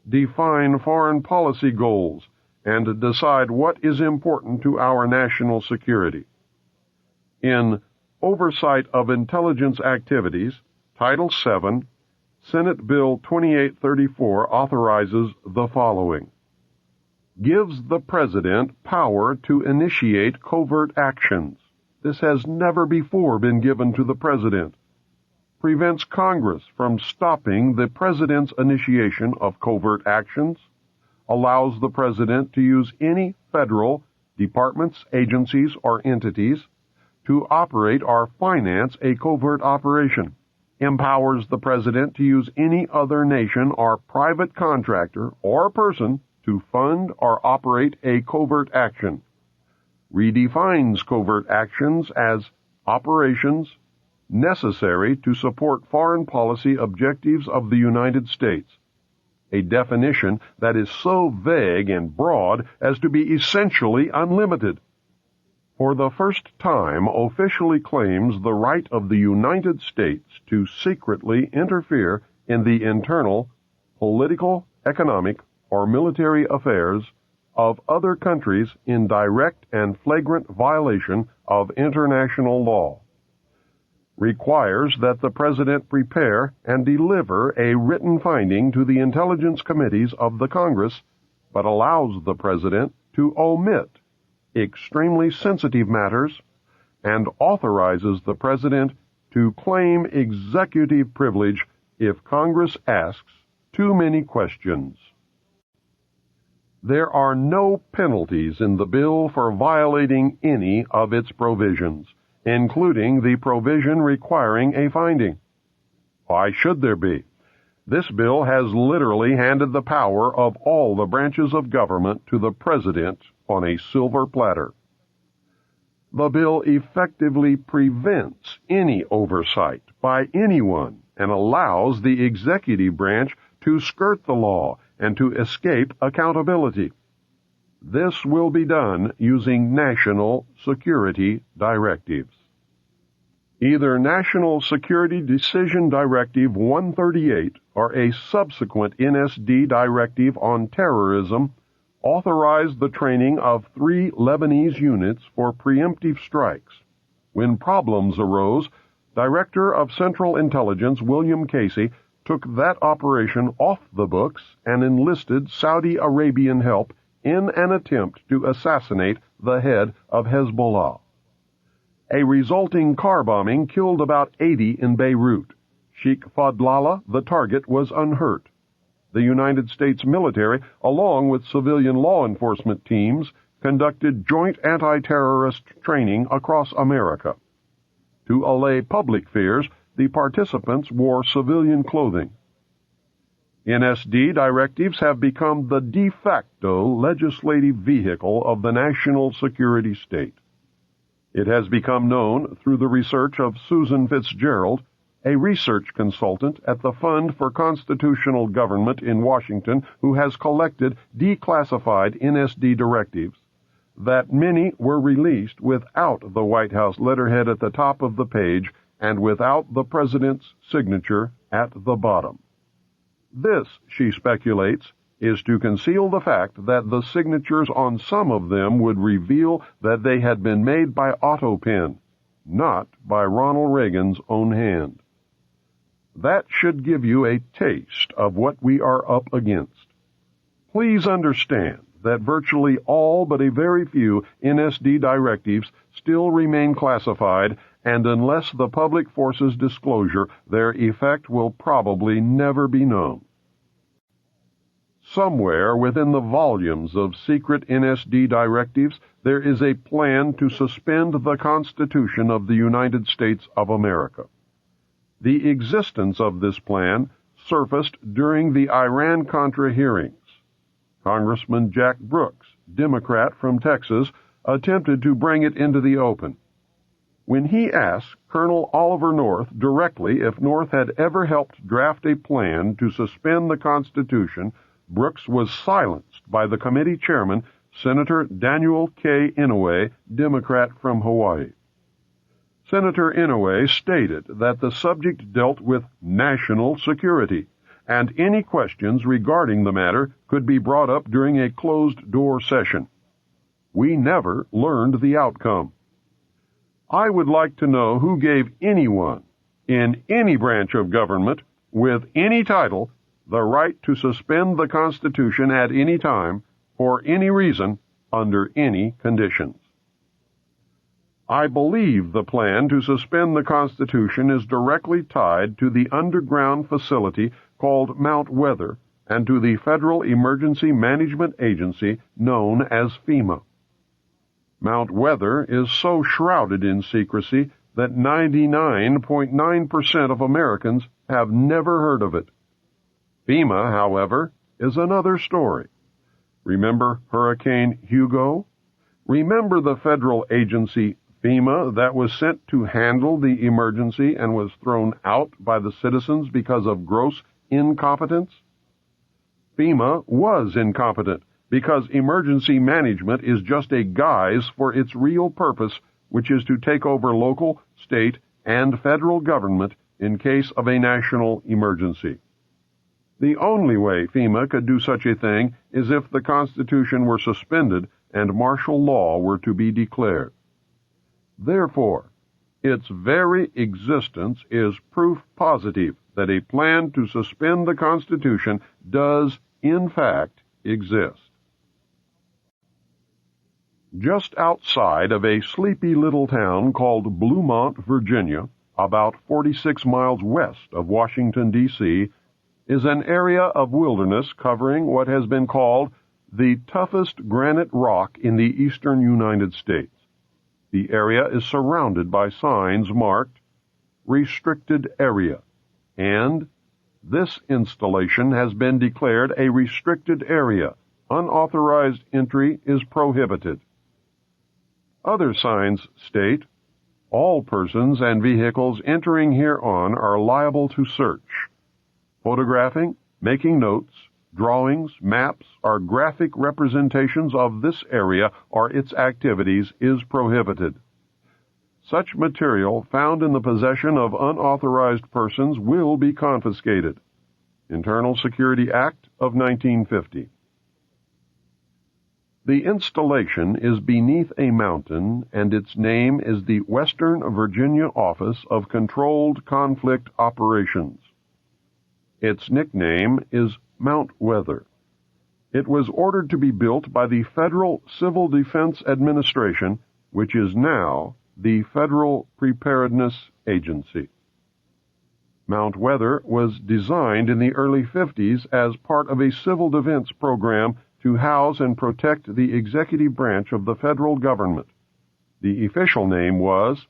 define foreign policy goals, and decide what is important to our national security. In Oversight of Intelligence Activities, Title VII, Senate Bill 2834 authorizes the following. Gives the President power to initiate covert actions. This has never before been given to the President. Prevents Congress from stopping the President's initiation of covert actions. Allows the President to use any federal departments, agencies, or entities to operate or finance a covert operation, empowers the President to use any other nation or private contractor or person to fund or operate a covert action, redefines covert actions as operations necessary to support foreign policy objectives of the United States, a definition that is so vague and broad as to be essentially unlimited. For the first time officially claims the right of the United States to secretly interfere in the internal, political, economic, or military affairs of other countries in direct and flagrant violation of international law. Requires that the President prepare and deliver a written finding to the intelligence committees of the Congress, but allows the President to omit extremely sensitive matters, and authorizes the President to claim executive privilege if Congress asks too many questions. There are no penalties in the bill for violating any of its provisions, including the provision requiring a finding. Why should there be? This bill has literally handed the power of all the branches of government to the President on a silver platter. The bill effectively prevents any oversight by anyone and allows the executive branch to skirt the law and to escape accountability. This will be done using national security directives. Either National Security Decision Directive 138 or a subsequent NSD directive on terrorism authorized the training of 3 Lebanese units for preemptive strikes. When problems arose, Director of Central Intelligence William Casey took that operation off the books and enlisted Saudi Arabian help in an attempt to assassinate the head of Hezbollah. A resulting car bombing killed about 80 in Beirut. Sheikh Fadlallah, the target, was unhurt. The United States military, along with civilian law enforcement teams, conducted joint anti-terrorist training across America. To allay public fears, the participants wore civilian clothing. NSD directives have become the de facto legislative vehicle of the national security state. It has become known through the research of Susan Fitzgerald, a research consultant at the Fund for Constitutional Government in Washington who has collected declassified NSD directives, that many were released without the White House letterhead at the top of the page and without the President's signature at the bottom. This, she speculates, is to conceal the fact that the signatures on some of them would reveal that they had been made by autopen, not by Ronald Reagan's own hand. That should give you a taste of what we are up against. Please understand that virtually all but a very few NSD directives still remain classified, and unless the public forces disclosure, their effect will probably never be known. Somewhere within the volumes of secret NSD directives, there is a plan to suspend the Constitution of the United States of America. The existence of this plan surfaced during the Iran-Contra hearings. Congressman Jack Brooks, Democrat from Texas, attempted to bring it into the open. When he asked Colonel Oliver North directly if North had ever helped draft a plan to suspend the Constitution, Brooks was silenced by the committee chairman, Senator Daniel K. Inouye, Democrat from Hawaii. Senator Inouye stated that the subject dealt with national security, and any questions regarding the matter could be brought up during a closed-door session. We never learned the outcome. I would like to know who gave anyone, in any branch of government, with any title, the right to suspend the Constitution at any time, for any reason, under any conditions. I believe the plan to suspend the Constitution is directly tied to the underground facility called Mount Weather and to the Federal Emergency Management Agency known as FEMA. Mount Weather is so shrouded in secrecy that 99.9% of Americans have never heard of it. FEMA, however, is another story. Remember Hurricane Hugo? Remember the federal agency FEMA that was sent to handle the emergency and was thrown out by the citizens because of gross incompetence? FEMA was incompetent because emergency management is just a guise for its real purpose, which is to take over local, state, and federal government in case of a national emergency. The only way FEMA could do such a thing is if the Constitution were suspended and martial law were to be declared. Therefore, its very existence is proof positive that a plan to suspend the Constitution does, in fact, exist. Just outside of a sleepy little town called Bluemont, Virginia, about 46 miles west of Washington, D.C., is an area of wilderness covering what has been called the toughest granite rock in the eastern United States. The area is surrounded by signs marked Restricted Area, and this installation has been declared a restricted area. Unauthorized entry is prohibited. Other signs state, all persons and vehicles entering hereon are liable to search. Photographing, making notes, drawings, maps, or graphic representations of this area or its activities is prohibited. Such material found in the possession of unauthorized persons will be confiscated. Internal Security Act of 1950. The installation is beneath a mountain, and its name is the Western Virginia Office of Controlled Conflict Operations. Its nickname is Mount Weather. It was ordered to be built by the Federal Civil Defense Administration, which is now the Federal Preparedness Agency. Mount Weather was designed in the early 50s as part of a civil defense program to house and protect the executive branch of the federal government. The official name was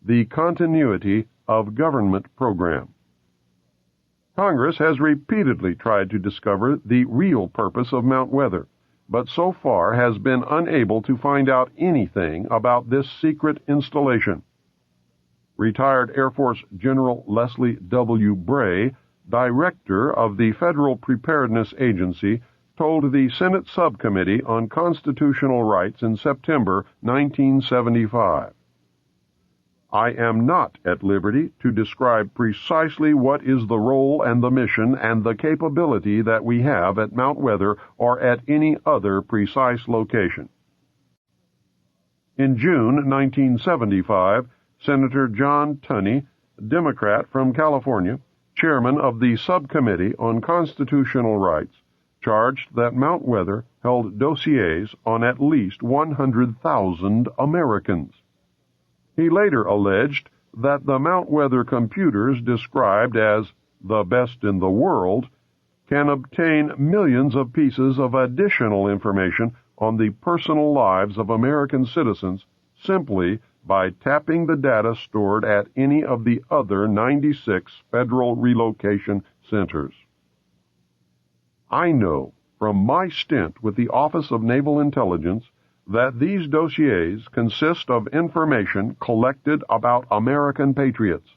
the Continuity of Government Program. Congress has repeatedly tried to discover the real purpose of Mount Weather, but so far has been unable to find out anything about this secret installation. Retired Air Force General Leslie W. Bray, director of the Federal Preparedness Agency, told the Senate Subcommittee on Constitutional Rights in September 1975. I am not at liberty to describe precisely what is the role and the mission and the capability that we have at Mount Weather or at any other precise location. In June 1975, Senator John Tunney, Democrat from California, chairman of the Subcommittee on Constitutional Rights, charged that Mount Weather held dossiers on at least 100,000 Americans. He later alleged that the Mount Weather computers described as the best in the world can obtain millions of pieces of additional information on the personal lives of American citizens simply by tapping the data stored at any of the other 96 federal relocation centers. I know from my stint with the Office of Naval Intelligence that these dossiers consist of information collected about American patriots,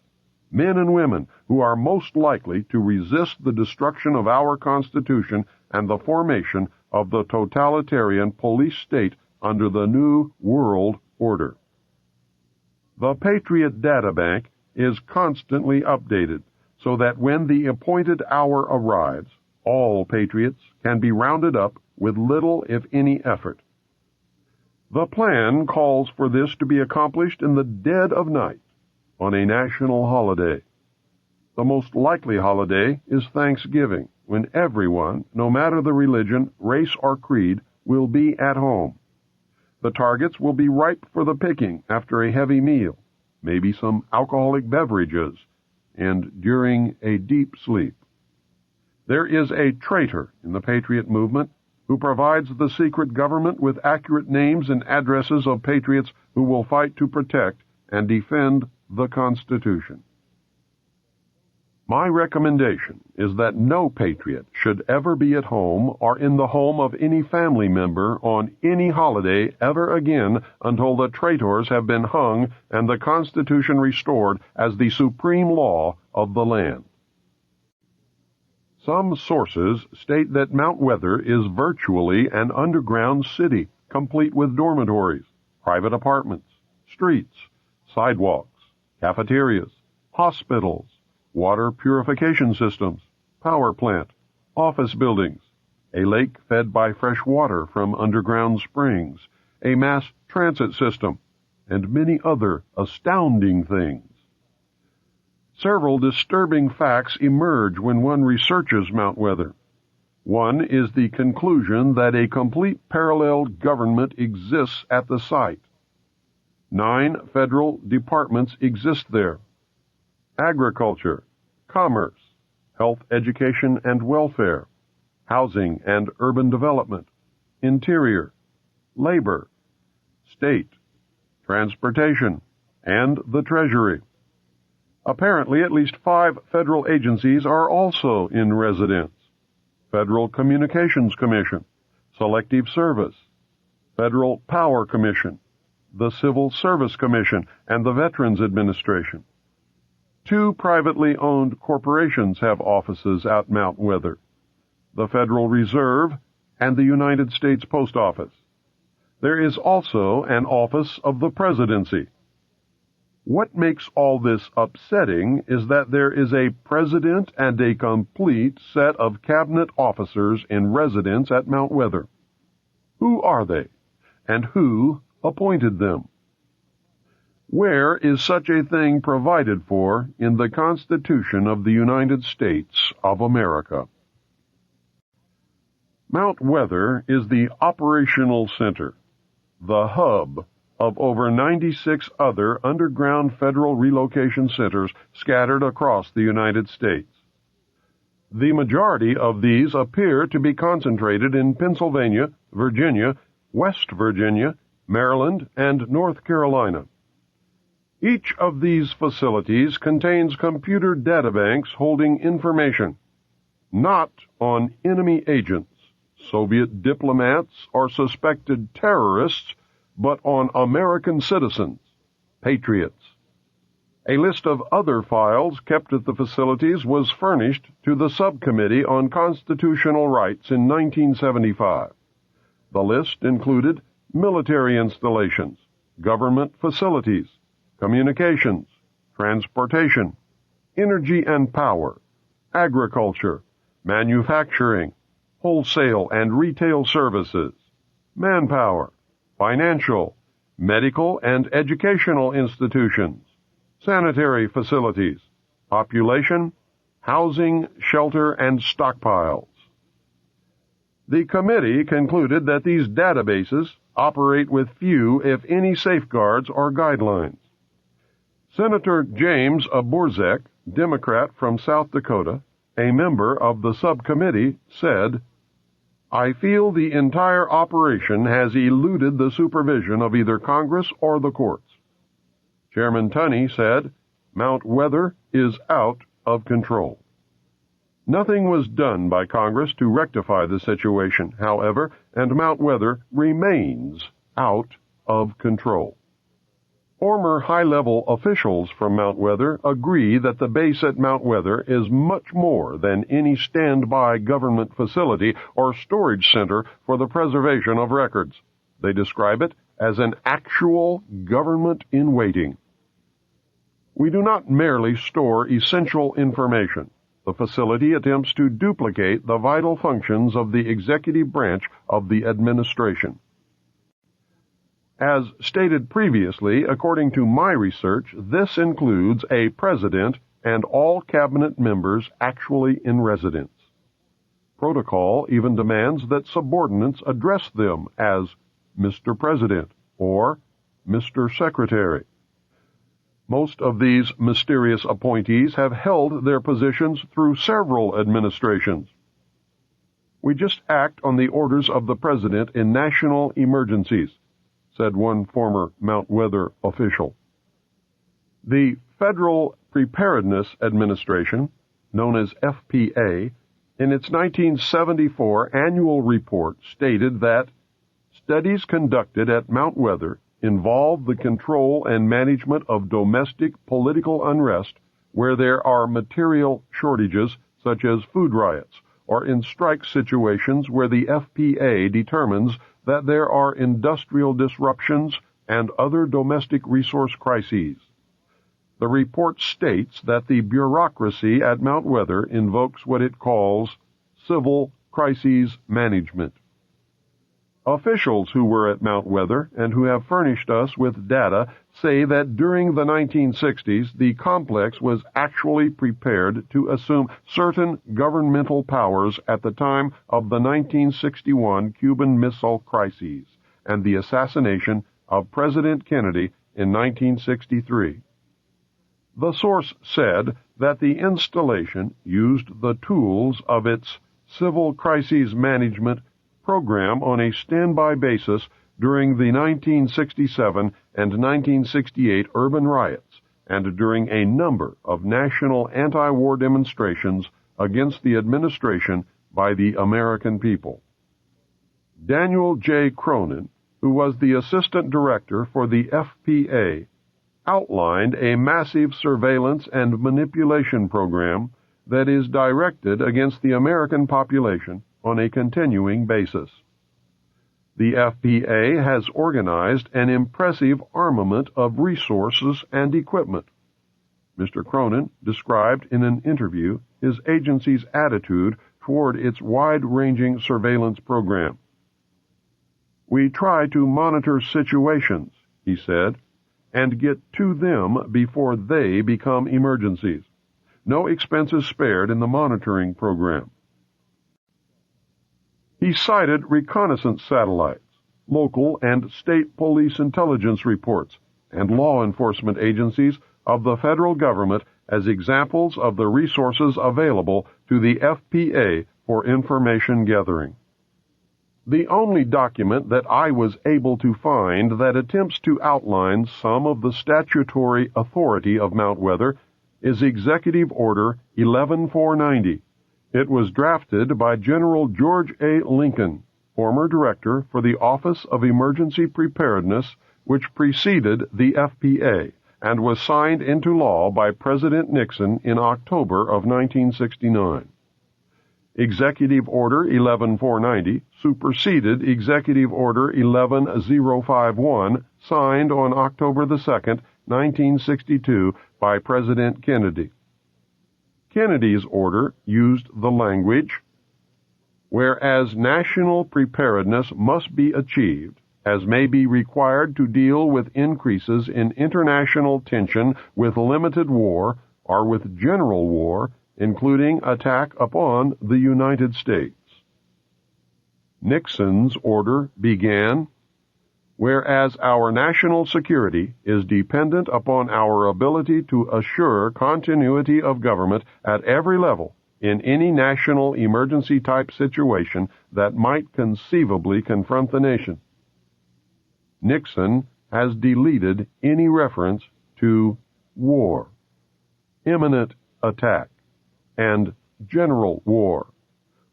men and women who are most likely to resist the destruction of our Constitution and the formation of the totalitarian police state under the New World Order. The Patriot Data Bank is constantly updated so that when the appointed hour arrives, all patriots can be rounded up with little, if any, effort. The plan calls for this to be accomplished in the dead of night on a national holiday. The most likely holiday is Thanksgiving, when everyone, no matter the religion, race, or creed, will be at home. The targets will be ripe for the picking after a heavy meal, maybe some alcoholic beverages, and during a deep sleep. There is a traitor in the Patriot movement who provides the secret government with accurate names and addresses of patriots who will fight to protect and defend the Constitution. My recommendation is that no patriot should ever be at home or in the home of any family member on any holiday ever again until the traitors have been hung and the Constitution restored as the supreme law of the land. Some sources state that Mount Weather is virtually an underground city, complete with dormitories, private apartments, streets, sidewalks, cafeterias, hospitals, water purification systems, power plant, office buildings, a lake fed by fresh water from underground springs, a mass transit system, and many other astounding things. Several disturbing facts emerge when one researches Mount Weather. One is the conclusion that a complete parallel government exists at the site. 9 federal departments exist there: agriculture, commerce, health, education, and welfare, housing and urban development, interior, labor, state, transportation, and the Treasury. Apparently, at least 5 federal agencies are also in residence: Federal Communications Commission, Selective Service, Federal Power Commission, the Civil Service Commission, and the Veterans Administration. 2 privately owned corporations have offices at Mount Weather: the Federal Reserve and the United States Post Office. There is also an office of the Presidency. What makes all this upsetting is that there is a president and a complete set of cabinet officers in residence at Mount Weather. Who are they, and who appointed them? Where is such a thing provided for in the Constitution of the United States of America? Mount Weather is the operational center, the hub of over 96 other underground federal relocation centers scattered across the United States. The majority of these appear to be concentrated in Pennsylvania, Virginia, West Virginia, Maryland, and North Carolina. Each of these facilities contains computer databanks holding information, not on enemy agents, Soviet diplomats, or suspected terrorists, but on American citizens, patriots. A list of other files kept at the facilities was furnished to the Subcommittee on Constitutional Rights in 1975. The list included military installations, government facilities, communications, transportation, energy and power, agriculture, manufacturing, wholesale and retail services, manpower, financial, medical and educational institutions, sanitary facilities, population, housing, shelter, and stockpiles. The committee concluded that these databases operate with few, if any, safeguards or guidelines. Senator James Borzek, Democrat from South Dakota, a member of the subcommittee, said, "I feel the entire operation has eluded the supervision of either Congress or the courts." Chairman Tunney said, "Mount Weather is out of control." Nothing was done by Congress to rectify the situation, however, and Mount Weather remains out of control. Former high-level officials from Mount Weather agree that the base at Mount Weather is much more than any standby government facility or storage center for the preservation of records. They describe it as an actual government in waiting. We do not merely store essential information. The facility attempts to duplicate the vital functions of the executive branch of the administration. As stated previously, according to my research, this includes a president and all cabinet members actually in residence. Protocol even demands that subordinates address them as Mr. President or Mr. Secretary. Most of these mysterious appointees have held their positions through several administrations. "We just act on the orders of the President in national emergencies," said one former Mount Weather official. The Federal Preparedness Administration, known as FPA, in its 1974 annual report stated that studies conducted at Mount Weather involve the control and management of domestic political unrest where there are material shortages such as food riots, or in strike situations where the FPA determines that there are industrial disruptions and other domestic resource crises. The report states that the bureaucracy at Mount Weather invokes what it calls civil crises management. Officials who were at Mount Weather and who have furnished us with data say that during the 1960s, the complex was actually prepared to assume certain governmental powers at the time of the 1961 Cuban Missile Crisis and the assassination of President Kennedy in 1963. The source said that the installation used the tools of its civil crises management program on a standby basis during the 1967 and 1968 urban riots and during a number of national anti-war demonstrations against the administration by the American people. Daniel J. Cronin, who was the assistant director for the FPA, outlined a massive surveillance and manipulation program that is directed against the American population on a continuing basis. The FPA has organized an impressive armament of resources and equipment. Mr. Cronin described in an interview his agency's attitude toward its wide-ranging surveillance program. "We try to monitor situations," he said, "and get to them before they become emergencies. No expense is spared in the monitoring program." He cited reconnaissance satellites, local and state police intelligence reports, and law enforcement agencies of the federal government as examples of the resources available to the FPA for information gathering. The only document that I was able to find that attempts to outline some of the statutory authority of Mount Weather is Executive Order 11490. It was drafted by General George A. Lincoln, former director for the Office of Emergency Preparedness, which preceded the FPA, and was signed into law by President Nixon in October of 1969. Executive Order 11490 superseded Executive Order 11051, signed on October 2, 1962, by President Kennedy. Kennedy's order used the language, "Whereas national preparedness must be achieved, as may be required to deal with increases in international tension with limited war or with general war, including attack upon the United States." Nixon's order began, "Whereas our national security is dependent upon our ability to assure continuity of government at every level in any national emergency-type situation that might conceivably confront the nation." Nixon has deleted any reference to war, imminent attack, and general war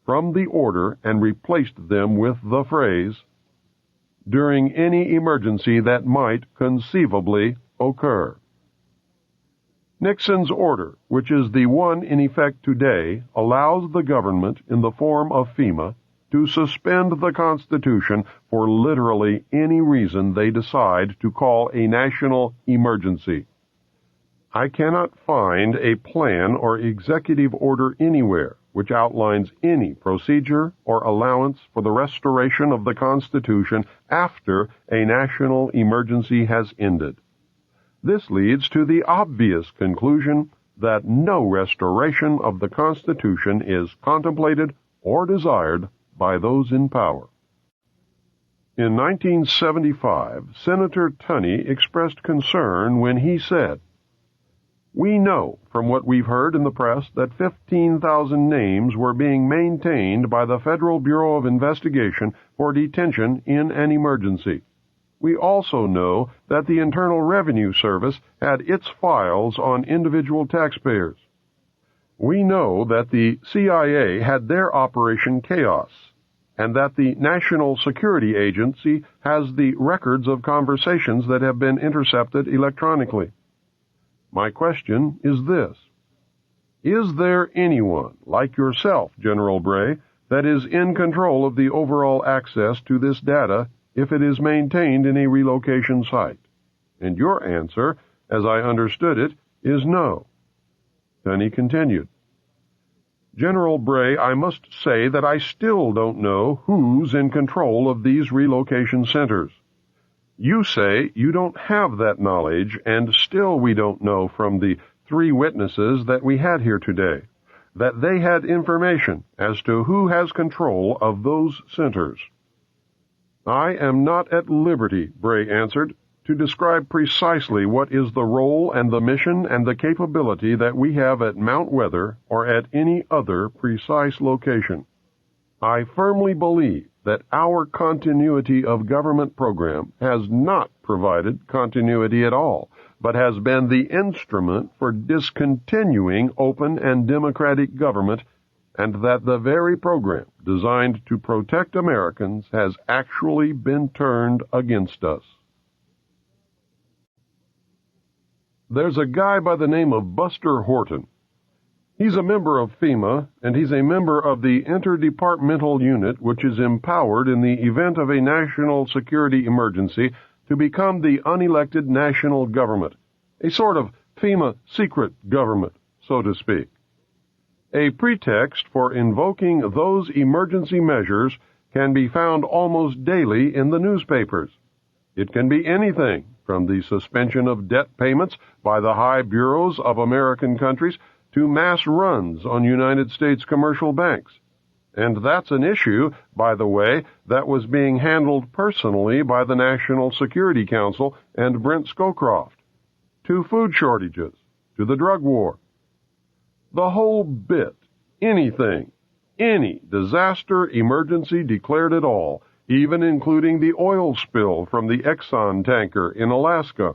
from the order and replaced them with the phrase, "during any emergency that might conceivably occur." Nixon's order, which is the one in effect today, allows the government, in the form of FEMA, to suspend the Constitution for literally any reason they decide to call a national emergency. I cannot find a plan or executive order anywhere which outlines any procedure or allowance for the restoration of the Constitution after a national emergency has ended. This leads to the obvious conclusion that no restoration of the Constitution is contemplated or desired by those in power. In 1975, Senator Tunney expressed concern when he said, "We know from what we've heard in the press that 15,000 names were being maintained by the Federal Bureau of Investigation for detention in an emergency. We also know that the Internal Revenue Service had its files on individual taxpayers. We know that the CIA had their Operation Chaos, and that the National Security Agency has the records of conversations that have been intercepted electronically. My question is this: is there anyone like yourself, General Bray, that is in control of the overall access to this data if it is maintained in a relocation site?" And your answer, as I understood it, is no. Then he continued, "General Bray, I must say that I still don't know who's in control of these relocation centers. You say you don't have that knowledge, and still we don't know from the 3 witnesses that we had here today that they had information as to who has control of those centers." "I am not at liberty," Bray answered, "to describe precisely what is the role and the mission and the capability that we have at Mount Weather or at any other precise location. I firmly believe that our continuity of government program has not provided continuity at all, but has been the instrument for discontinuing open and democratic government, and that the very program designed to protect Americans has actually been turned against us." There's a guy by the name of Buster Horton. He's a member of FEMA, and he's a member of the interdepartmental unit which is empowered in the event of a national security emergency to become the unelected national government, a sort of FEMA secret government, so to speak. A pretext for invoking those emergency measures can be found almost daily in the newspapers. It can be anything from the suspension of debt payments by the high bureaus of American countries to mass runs on United States commercial banks. And that's an issue, by the way, that was being handled personally by the National Security Council and Brent Scowcroft. To food shortages, to the drug war. The whole bit, anything, any disaster emergency declared at all, even including the oil spill from the Exxon tanker in Alaska.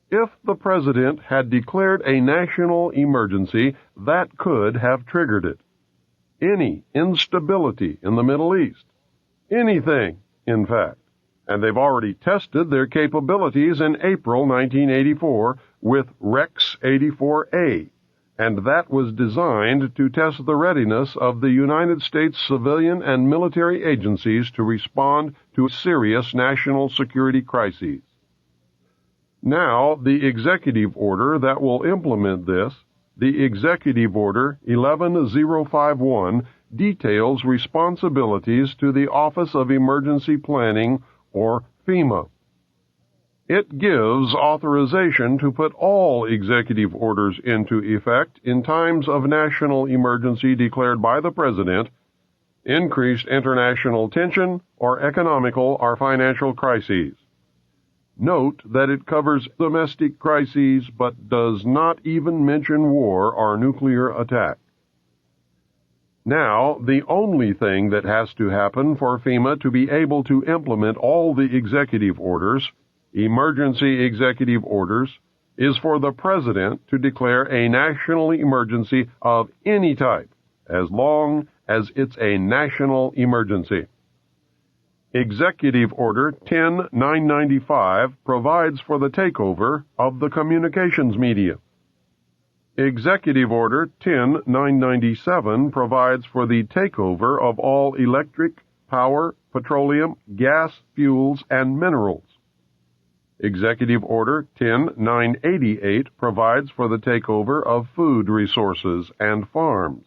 If the president had declared a national emergency, that could have triggered it. Any instability in the Middle East. Anything, in fact. And they've already tested their capabilities in April 1984 with Rex 84A, and that was designed to test the readiness of the United States civilian and military agencies to respond to serious national security crises. Now, the executive order that will implement this, the Executive Order 11051, details responsibilities to the Office of Emergency Planning, or FEMA. It gives authorization to put all executive orders into effect in times of national emergency declared by the President, increased international tension, or economical or financial crises. Note that it covers domestic crises but does not even mention war or nuclear attack. Now, the only thing that has to happen for FEMA to be able to implement all the executive orders, emergency executive orders, is for the President to declare a national emergency of any type, as long as it's a national emergency. Executive Order 10995 provides for the takeover of the communications media. Executive Order 10997 provides for the takeover of all electric, power, petroleum, gas, fuels, and minerals. Executive Order 10988 provides for the takeover of food resources and farms.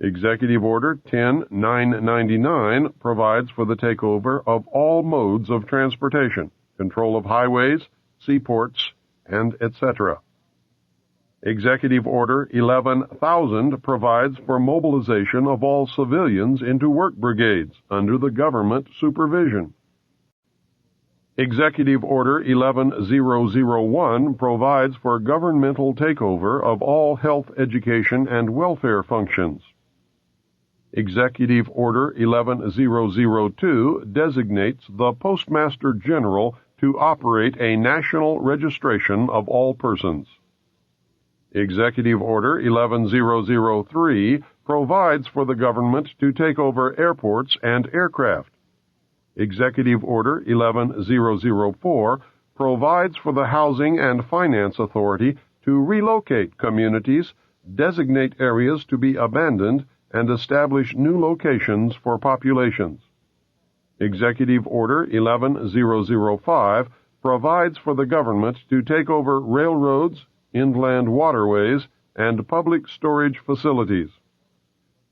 Executive Order 10999 provides for the takeover of all modes of transportation, control of highways, seaports, and etc. Executive Order 11,000 provides for mobilization of all civilians into work brigades under the government supervision. Executive Order 11001 provides for governmental takeover of all health, education, and welfare functions. Executive Order 11002 designates the Postmaster General to operate a national registration of all persons. Executive Order 11003 provides for the government to take over airports and aircraft. Executive Order 11004 provides for the Housing and Finance Authority to relocate communities, designate areas to be abandoned, and establish new locations for populations. Executive Order 11005 provides for the government to take over railroads, inland waterways, and public storage facilities.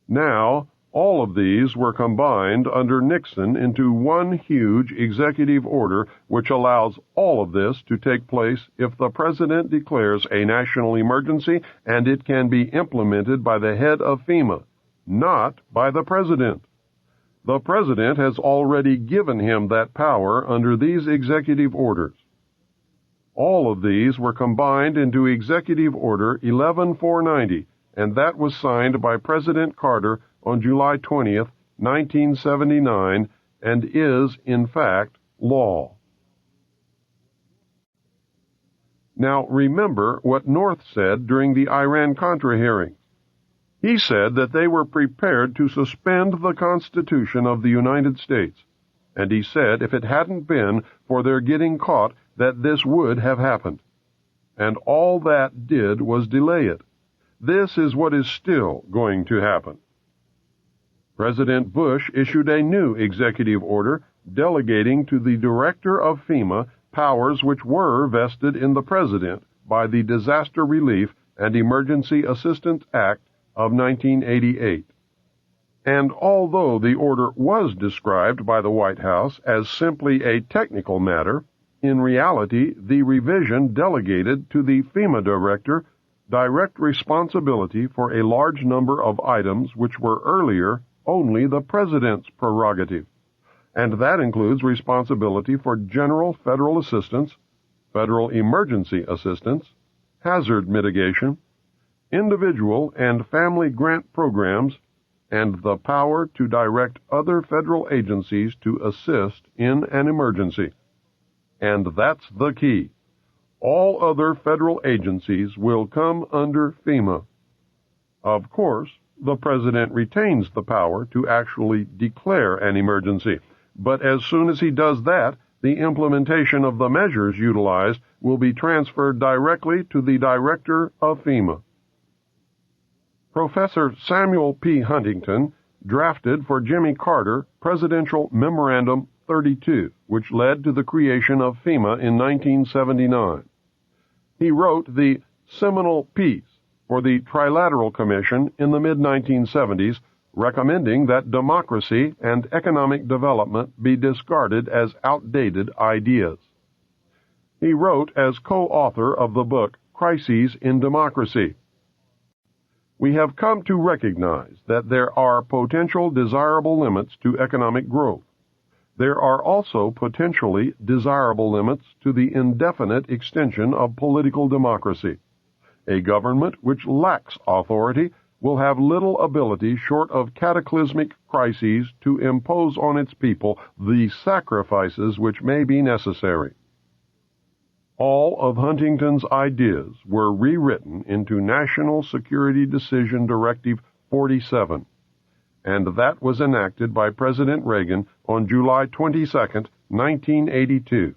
Now, all of these were combined under Nixon into one huge executive order which allows all of this to take place if the President declares a national emergency, and it can be implemented by the head of FEMA, not by the President. The President has already given him that power under these executive orders. All of these were combined into Executive Order 11490, and that was signed by President Carter on July 20th, 1979, and is, in fact, law. Now, remember what North said during the Iran-Contra hearings. He said that they were prepared to suspend the Constitution of the United States, and he said if it hadn't been for their getting caught, that this would have happened. And all that did was delay it. This is what is still going to happen. President Bush issued a new executive order delegating to the director of FEMA powers which were vested in the President by the Disaster Relief and Emergency Assistance Act of 1988. And although the order was described by the White House as simply a technical matter, in reality, the revision delegated to the FEMA director direct responsibility for a large number of items which were earlier only the President's prerogative, and that includes responsibility for general federal assistance, federal emergency assistance, hazard mitigation, individual and family grant programs, and the power to direct other federal agencies to assist in an emergency. And that's the key. All other federal agencies will come under FEMA. Of course, the President retains the power to actually declare an emergency, but as soon as he does that, the implementation of the measures utilized will be transferred directly to the Director of FEMA. Professor Samuel P. Huntington drafted for Jimmy Carter Presidential Memorandum 32, which led to the creation of FEMA in 1979. He wrote the seminal piece for the Trilateral Commission in the mid-1970s, recommending that democracy and economic development be discarded as outdated ideas. He wrote as co-author of the book Crises in Democracy. We have come to recognize that there are potential desirable limits to economic growth. There are also potentially desirable limits to the indefinite extension of political democracy. A government which lacks authority will have little ability short of cataclysmic crises to impose on its people the sacrifices which may be necessary. All of Huntington's ideas were rewritten into National Security Decision Directive 47, and that was enacted by President Reagan on July 22, 1982.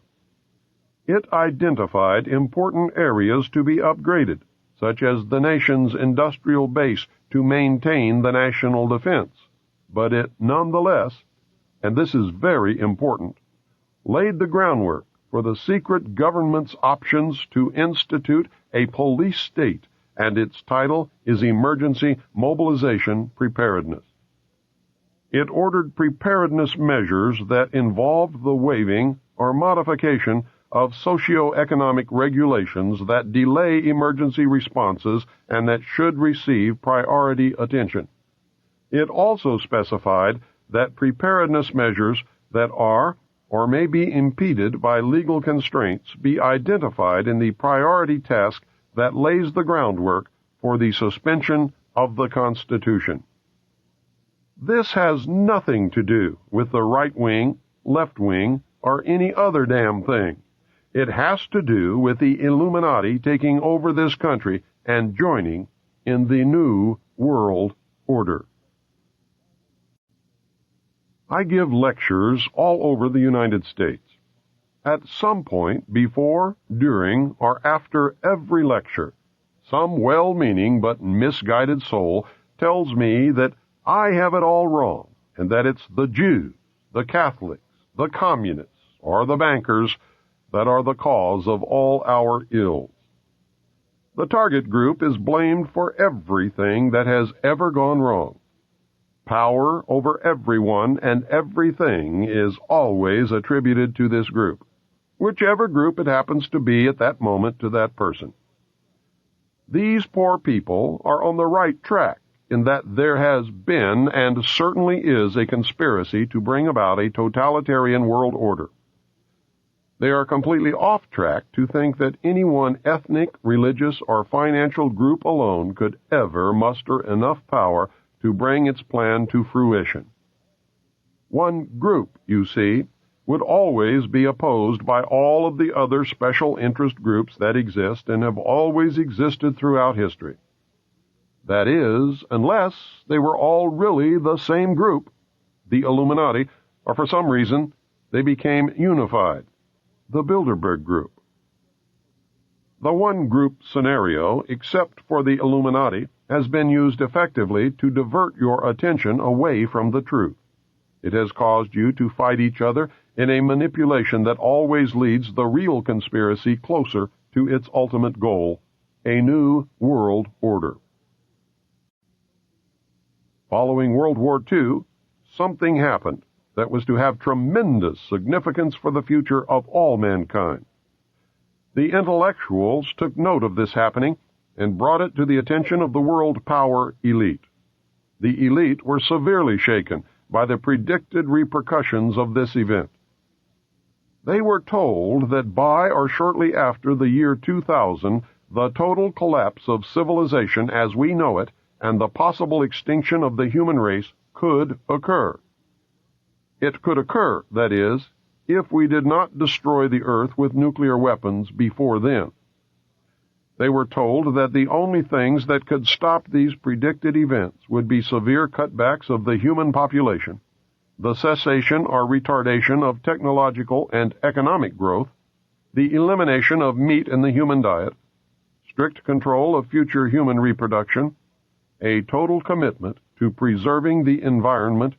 It identified important areas to be upgraded, such as the nation's industrial base to maintain the national defense, but it nonetheless, and this is very important, laid the groundwork for the secret government's options to institute a police state, and its title is Emergency Mobilization Preparedness. It ordered preparedness measures that involved the waiving or modification of socio-economic regulations that delay emergency responses and that should receive priority attention. It also specified that preparedness measures that are or may be impeded by legal constraints be identified in the priority task that lays the groundwork for the suspension of the Constitution. This has nothing to do with the right wing, left wing, or any other damn thing. It has to do with the Illuminati taking over this country and joining in the New World Order. I give lectures all over the United States. At some point before, during, or after every lecture, some well-meaning but misguided soul tells me that I have it all wrong, and that it's the Jews, the Catholics, the communists, or the bankers that are the cause of all our ills. The target group is blamed for everything that has ever gone wrong. Power over everyone and everything is always attributed to this group, whichever group it happens to be at that moment to that person. These poor people are on the right track in that there has been and certainly is a conspiracy to bring about a totalitarian world order. They are completely off track to think that any one ethnic, religious, or financial group alone could ever muster enough power to bring its plan to fruition. One group, you see, would always be opposed by all of the other special interest groups that exist and have always existed throughout history. That is, unless they were all really the same group, the Illuminati, or for some reason they became unified, the Bilderberg Group. The one-group scenario, except for the Illuminati, has been used effectively to divert your attention away from the truth. It has caused you to fight each other in a manipulation that always leads the real conspiracy closer to its ultimate goal, a new world order. Following World War II, something happened that was to have tremendous significance for the future of all mankind. The intellectuals took note of this happening and brought it to the attention of the world power elite. The elite were severely shaken by the predicted repercussions of this event. They were told that by or shortly after the year 2000, the total collapse of civilization as we know it and the possible extinction of the human race could occur. It could occur, that is, if we did not destroy the earth with nuclear weapons before then. They were told that the only things that could stop these predicted events would be severe cutbacks of the human population, the cessation or retardation of technological and economic growth, the elimination of meat in the human diet, strict control of future human reproduction, a total commitment to preserving the environment,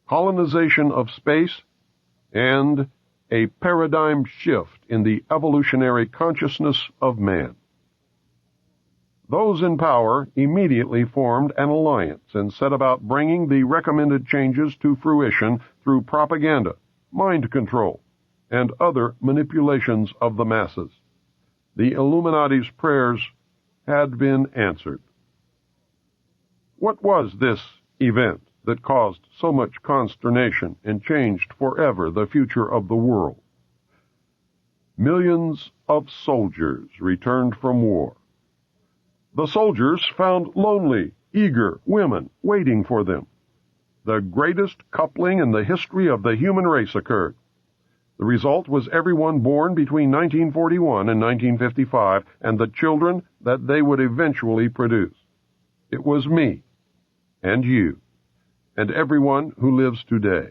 colonization of space, and a paradigm shift in the evolutionary consciousness of man. Those in power immediately formed an alliance and set about bringing the recommended changes to fruition through propaganda, mind control, and other manipulations of the masses. The Illuminati's prayers had been answered. What was this event that caused so much consternation and changed forever the future of the world? Millions of soldiers returned from war. The soldiers found lonely, eager women waiting for them. The greatest coupling in the history of the human race occurred. The result was everyone born between 1941 and 1955 and the children that they would eventually produce. It was me, and you, and everyone who lives today.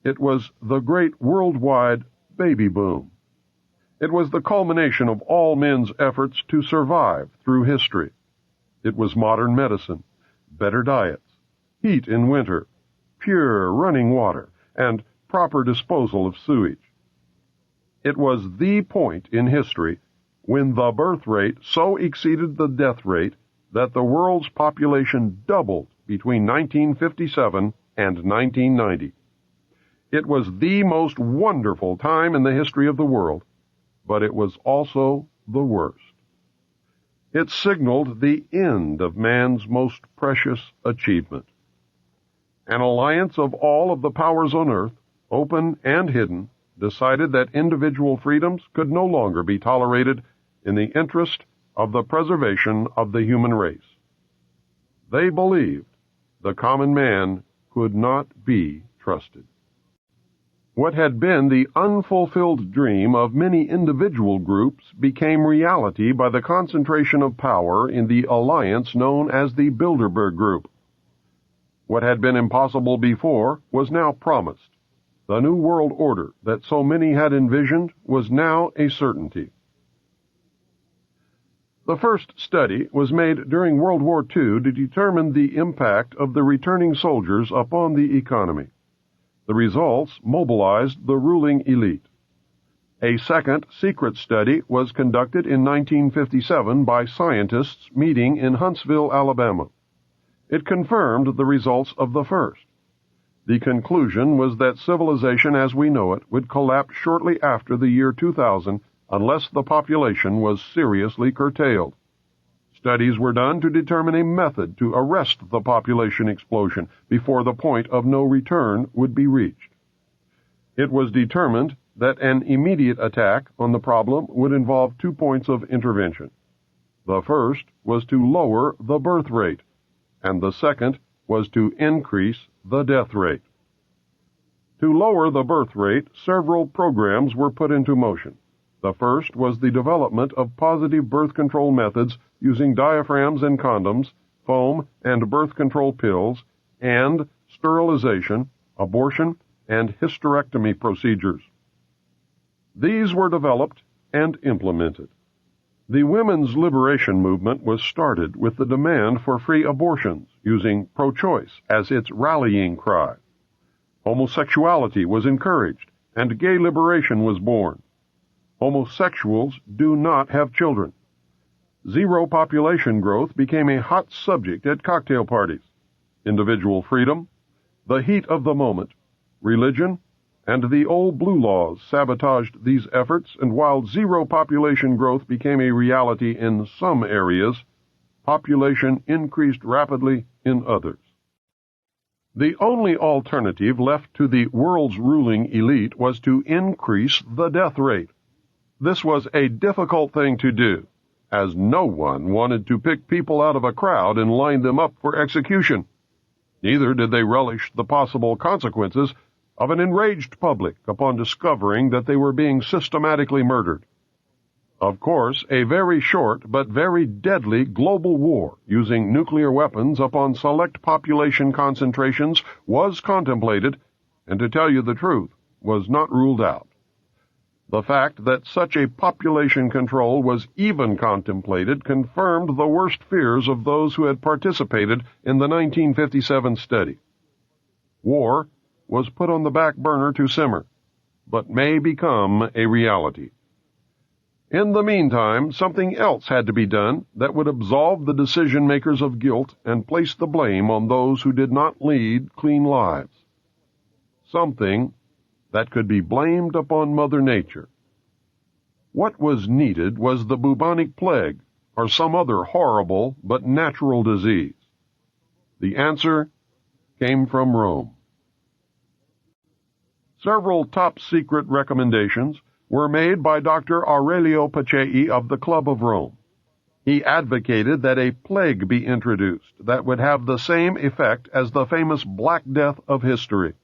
It was the great worldwide baby boom. It was the culmination of all men's efforts to survive through history. It was modern medicine, better diets, heat in winter, pure running water, and proper disposal of sewage. It was the point in history when the birth rate so exceeded the death rate that the world's population doubled between 1957 and 1990. It was the most wonderful time in the history of the world, but it was also the worst. It signaled the end of man's most precious achievement. An alliance of all of the powers on earth, open and hidden, decided that individual freedoms could no longer be tolerated in the interest of the preservation of the human race. They believed the common man could not be trusted. What had been the unfulfilled dream of many individual groups became reality by the concentration of power in the alliance known as the Bilderberg Group. What had been impossible before was now promised. The new world order that so many had envisioned was now a certainty. The first study was made during World War II to determine the impact of the returning soldiers upon the economy. The results mobilized the ruling elite. A second secret study was conducted in 1957 by scientists meeting in Huntsville, Alabama. It confirmed the results of the first. The conclusion was that civilization as we know it would collapse shortly after the year 2000 unless the population was seriously curtailed. Studies were done to determine a method to arrest the population explosion before the point of no return would be reached. It was determined that an immediate attack on the problem would involve 2 points of intervention. The first was to lower the birth rate, and the second was to increase the death rate. To lower the birth rate, several programs were put into motion. The first was the development of positive birth control methods using diaphragms and condoms, foam and birth control pills, and sterilization, abortion, and hysterectomy procedures. These were developed and implemented. The women's liberation movement was started with the demand for free abortions, using pro-choice as its rallying cry. Homosexuality was encouraged, and gay liberation was born. Homosexuals do not have children. Zero population growth became a hot subject at cocktail parties. Individual freedom, the heat of the moment, religion, and the old blue laws sabotaged these efforts, and while zero population growth became a reality in some areas, population increased rapidly in others. The only alternative left to the world's ruling elite was to increase the death rate. This was a difficult thing to do, as no one wanted to pick people out of a crowd and line them up for execution. Neither did they relish the possible consequences of an enraged public upon discovering that they were being systematically murdered. Of course, a very short but very deadly global war using nuclear weapons upon select population concentrations was contemplated, and to tell you the truth, was not ruled out. The fact that such a population control was even contemplated confirmed the worst fears of those who had participated in the 1957 study. War was put on the back burner to simmer, but may become a reality. In the meantime, something else had to be done that would absolve the decision-makers of guilt and place the blame on those who did not lead clean lives. Something that could be blamed upon Mother Nature. What was needed was the bubonic plague or some other horrible but natural disease. The answer came from Rome. Several top-secret recommendations were made by Dr. Aurelio Pacelli of the Club of Rome. He advocated that a plague be introduced that would have the same effect as the famous Black Death of history.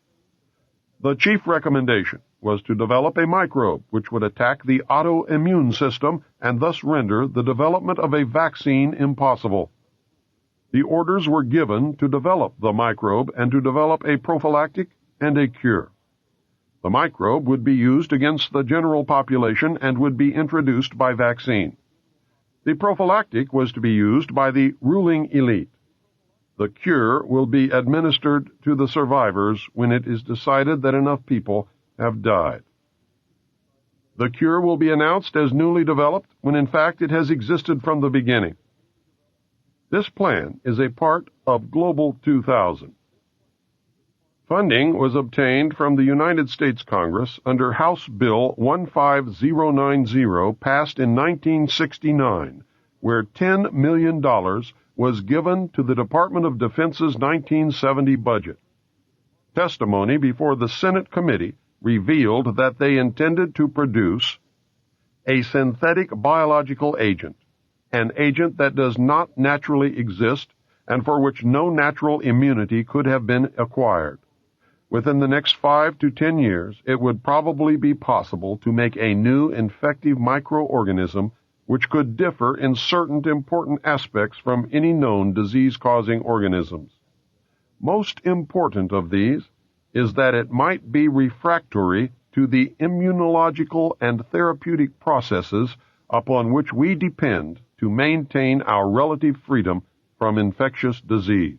The chief recommendation was to develop a microbe which would attack the autoimmune system and thus render the development of a vaccine impossible. The orders were given to develop the microbe and to develop a prophylactic and a cure. The microbe would be used against the general population and would be introduced by vaccine. The prophylactic was to be used by the ruling elite. The cure will be administered to the survivors when it is decided that enough people have died. The cure will be announced as newly developed when in fact it has existed from the beginning. This plan is a part of Global 2000. Funding was obtained from the United States Congress under House Bill 15090 passed in 1969, where $10 million was given to the Department of Defense's 1970 budget. Testimony before the Senate committee revealed that they intended to produce a synthetic biological agent, an agent that does not naturally exist and for which no natural immunity could have been acquired. Within the next 5 to 10 years, it would probably be possible to make a new infective microorganism which could differ in certain important aspects from any known disease-causing organisms. Most important of these is that it might be refractory to the immunological and therapeutic processes upon which we depend to maintain our relative freedom from infectious disease.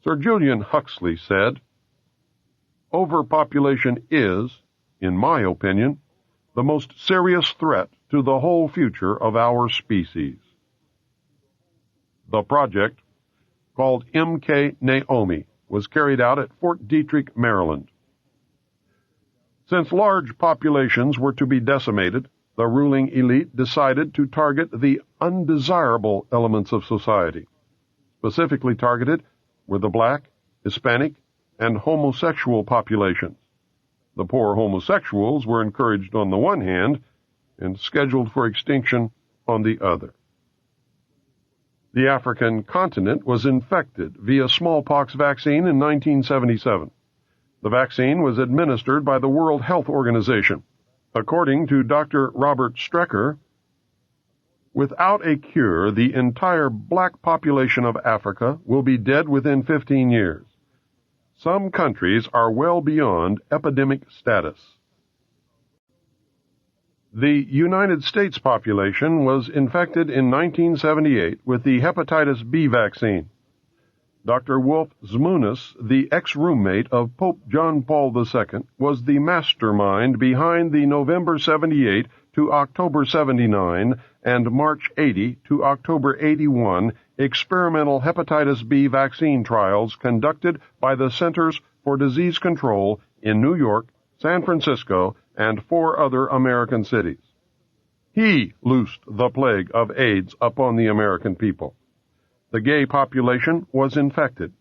Sir Julian Huxley said, "Overpopulation is, in my opinion, the most serious threat to the whole future of our species." The project, called M.K. Naomi, was carried out at Fort Detrick, Maryland. Since large populations were to be decimated, the ruling elite decided to target the undesirable elements of society. Specifically targeted were the black, Hispanic, and homosexual populations. The poor homosexuals were encouraged on the one hand and scheduled for extinction on the other. The African continent was infected via smallpox vaccine in 1977. The vaccine was administered by the World Health Organization. According to Dr. Robert Strecker, without a cure, the entire black population of Africa will be dead within 15 years. Some countries are well beyond epidemic status. The United States population was infected in 1978 with the hepatitis B vaccine. Dr. Wolf Zmunis, the ex-roommate of Pope John Paul II, was the mastermind behind the November 78 to October 79 and March 80 to October 81 experimental hepatitis B vaccine trials conducted by the Centers for Disease Control in New York, San Francisco, and 4 other American cities. He loosed the plague of AIDS upon the American people. The gay population was infected.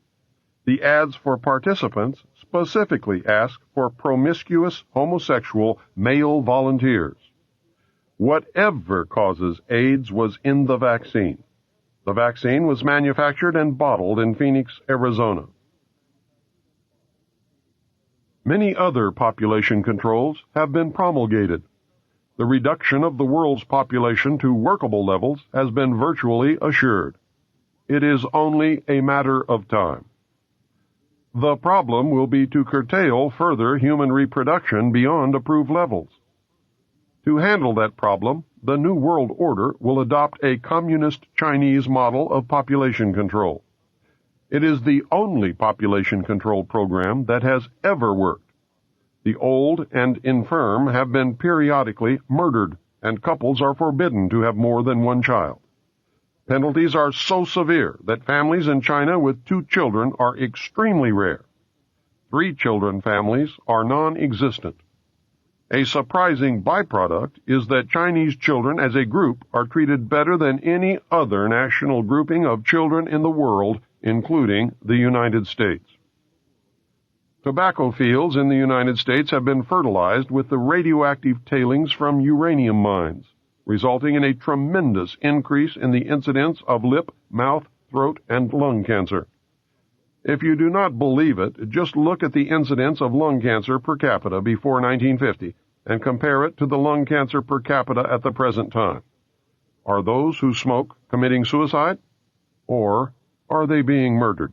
The ads for participants specifically asked for promiscuous homosexual male volunteers. Whatever causes AIDS was in the vaccine. The vaccine was manufactured and bottled in Phoenix, Arizona. Many other population controls have been promulgated. The reduction of the world's population to workable levels has been virtually assured. It is only a matter of time. The problem will be to curtail further human reproduction beyond approved levels. To handle that problem, the New World Order will adopt a communist Chinese model of population control. It is the only population control program that has ever worked. The old and infirm have been periodically murdered, and couples are forbidden to have more than one child. Penalties are so severe that families in China with 2 children are extremely rare. 3 children families are non-existent. A surprising byproduct is that Chinese children as a group are treated better than any other national grouping of children in the world, including the United States. Tobacco fields in the United States have been fertilized with the radioactive tailings from uranium mines, resulting in a tremendous increase in the incidence of lip, mouth, throat, and lung cancer. If you do not believe it, just look at the incidence of lung cancer per capita before 1950 and compare it to the lung cancer per capita at the present time. Are those who smoke committing suicide? Or are they being murdered?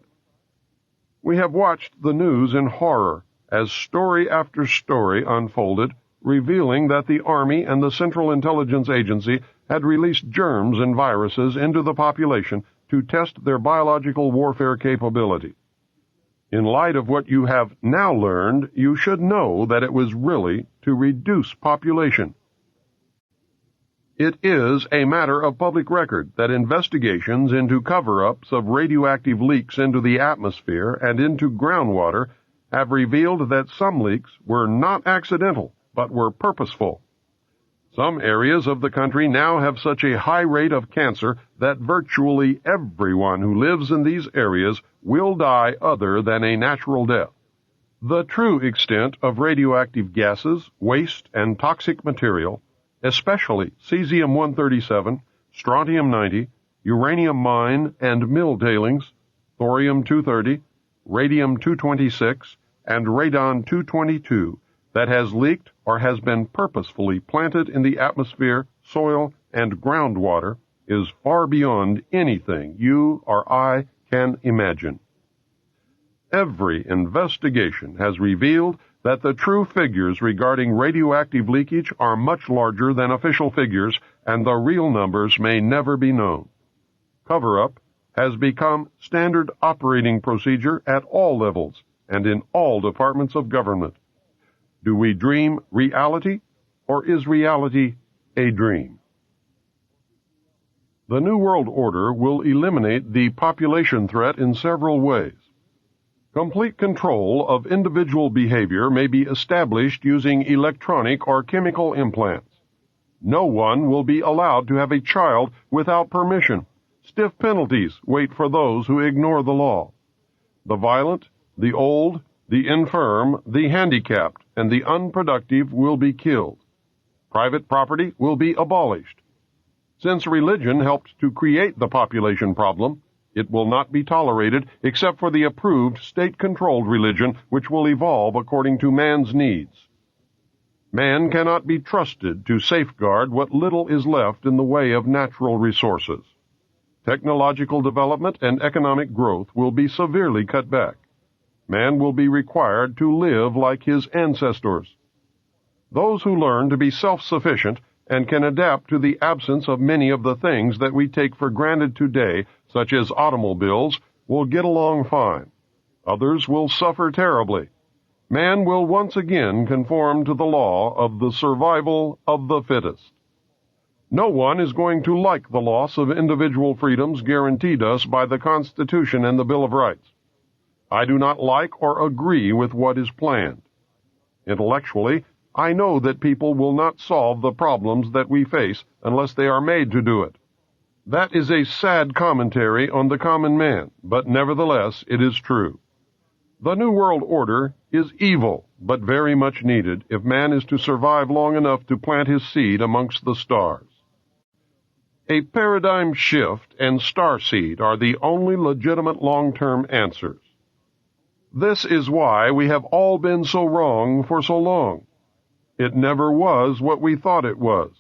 We have watched the news in horror as story after story unfolded, revealing that the Army and the Central Intelligence Agency had released germs and viruses into the population to test their biological warfare capability. In light of what you have now learned, you should know that it was really to reduce population. It is a matter of public record that investigations into cover-ups of radioactive leaks into the atmosphere and into groundwater have revealed that some leaks were not accidental, but were purposeful. Some areas of the country now have such a high rate of cancer that virtually everyone who lives in these areas will die other than a natural death. The true extent of radioactive gases, waste, and toxic material, especially cesium-137, strontium-90, uranium mine and mill tailings, thorium-230, radium-226, and radon-222, that has leaked or has been purposefully planted in the atmosphere, soil, and groundwater is far beyond anything you or I can imagine. Every investigation has revealed that the true figures regarding radioactive leakage are much larger than official figures, and the real numbers may never be known. Cover-up has become standard operating procedure at all levels and in all departments of government. Do we dream reality, or is reality a dream? The New World Order will eliminate the population threat in several ways. Complete control of individual behavior may be established using electronic or chemical implants. No one will be allowed to have a child without permission. Stiff penalties wait for those who ignore the law. The violent, the old, the infirm, the handicapped, and the unproductive will be killed. Private property will be abolished. Since religion helped to create the population problem, it will not be tolerated except for the approved state-controlled religion which will evolve according to man's needs. Man cannot be trusted to safeguard what little is left in the way of natural resources. Technological development and economic growth will be severely cut back. Man will be required to live like his ancestors. Those who learn to be self-sufficient and can adapt to the absence of many of the things that we take for granted today, such as automobiles, will get along fine. Others will suffer terribly. Man will once again conform to the law of the survival of the fittest. No one is going to like the loss of individual freedoms guaranteed us by the Constitution and the Bill of Rights. I do not like or agree with what is planned. Intellectually, I know that people will not solve the problems that we face unless they are made to do it. That is a sad commentary on the common man, but nevertheless it is true. The New World Order is evil, but very much needed if man is to survive long enough to plant his seed amongst the stars. A paradigm shift and starseed are the only legitimate long-term answers. This is why we have all been so wrong for so long. It never was what we thought it was.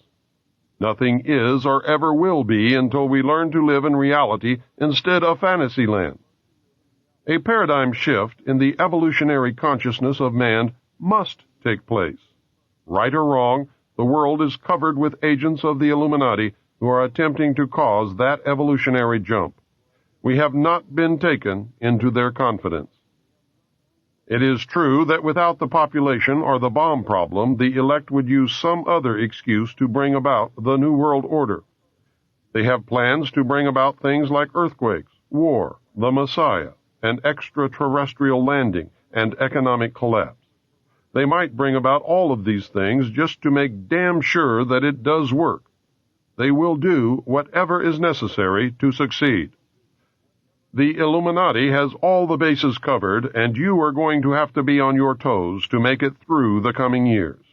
Nothing is or ever will be until we learn to live in reality instead of fantasyland. A paradigm shift in the evolutionary consciousness of man must take place. Right or wrong, the world is covered with agents of the Illuminati who are attempting to cause that evolutionary jump. We have not been taken into their confidence. It is true that without the population or the bomb problem, the elect would use some other excuse to bring about the New World Order. They have plans to bring about things like earthquakes, war, the Messiah, an extraterrestrial landing, and economic collapse. They might bring about all of these things just to make damn sure that it does work. They will do whatever is necessary to succeed. The Illuminati has all the bases covered, and you are going to have to be on your toes to make it through the coming years.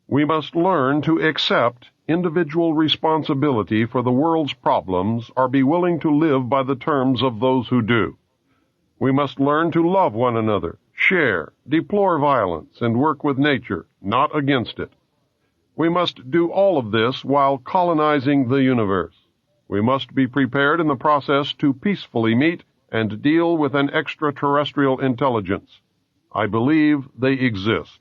We must learn to accept individual responsibility for the world's problems or be willing to live by the terms of those who do. We must learn to love one another, share, deplore violence, and work with nature, not against it. We must do all of this while colonizing the universe. We must be prepared in the process to peacefully meet and deal with an extraterrestrial intelligence. I believe they exist.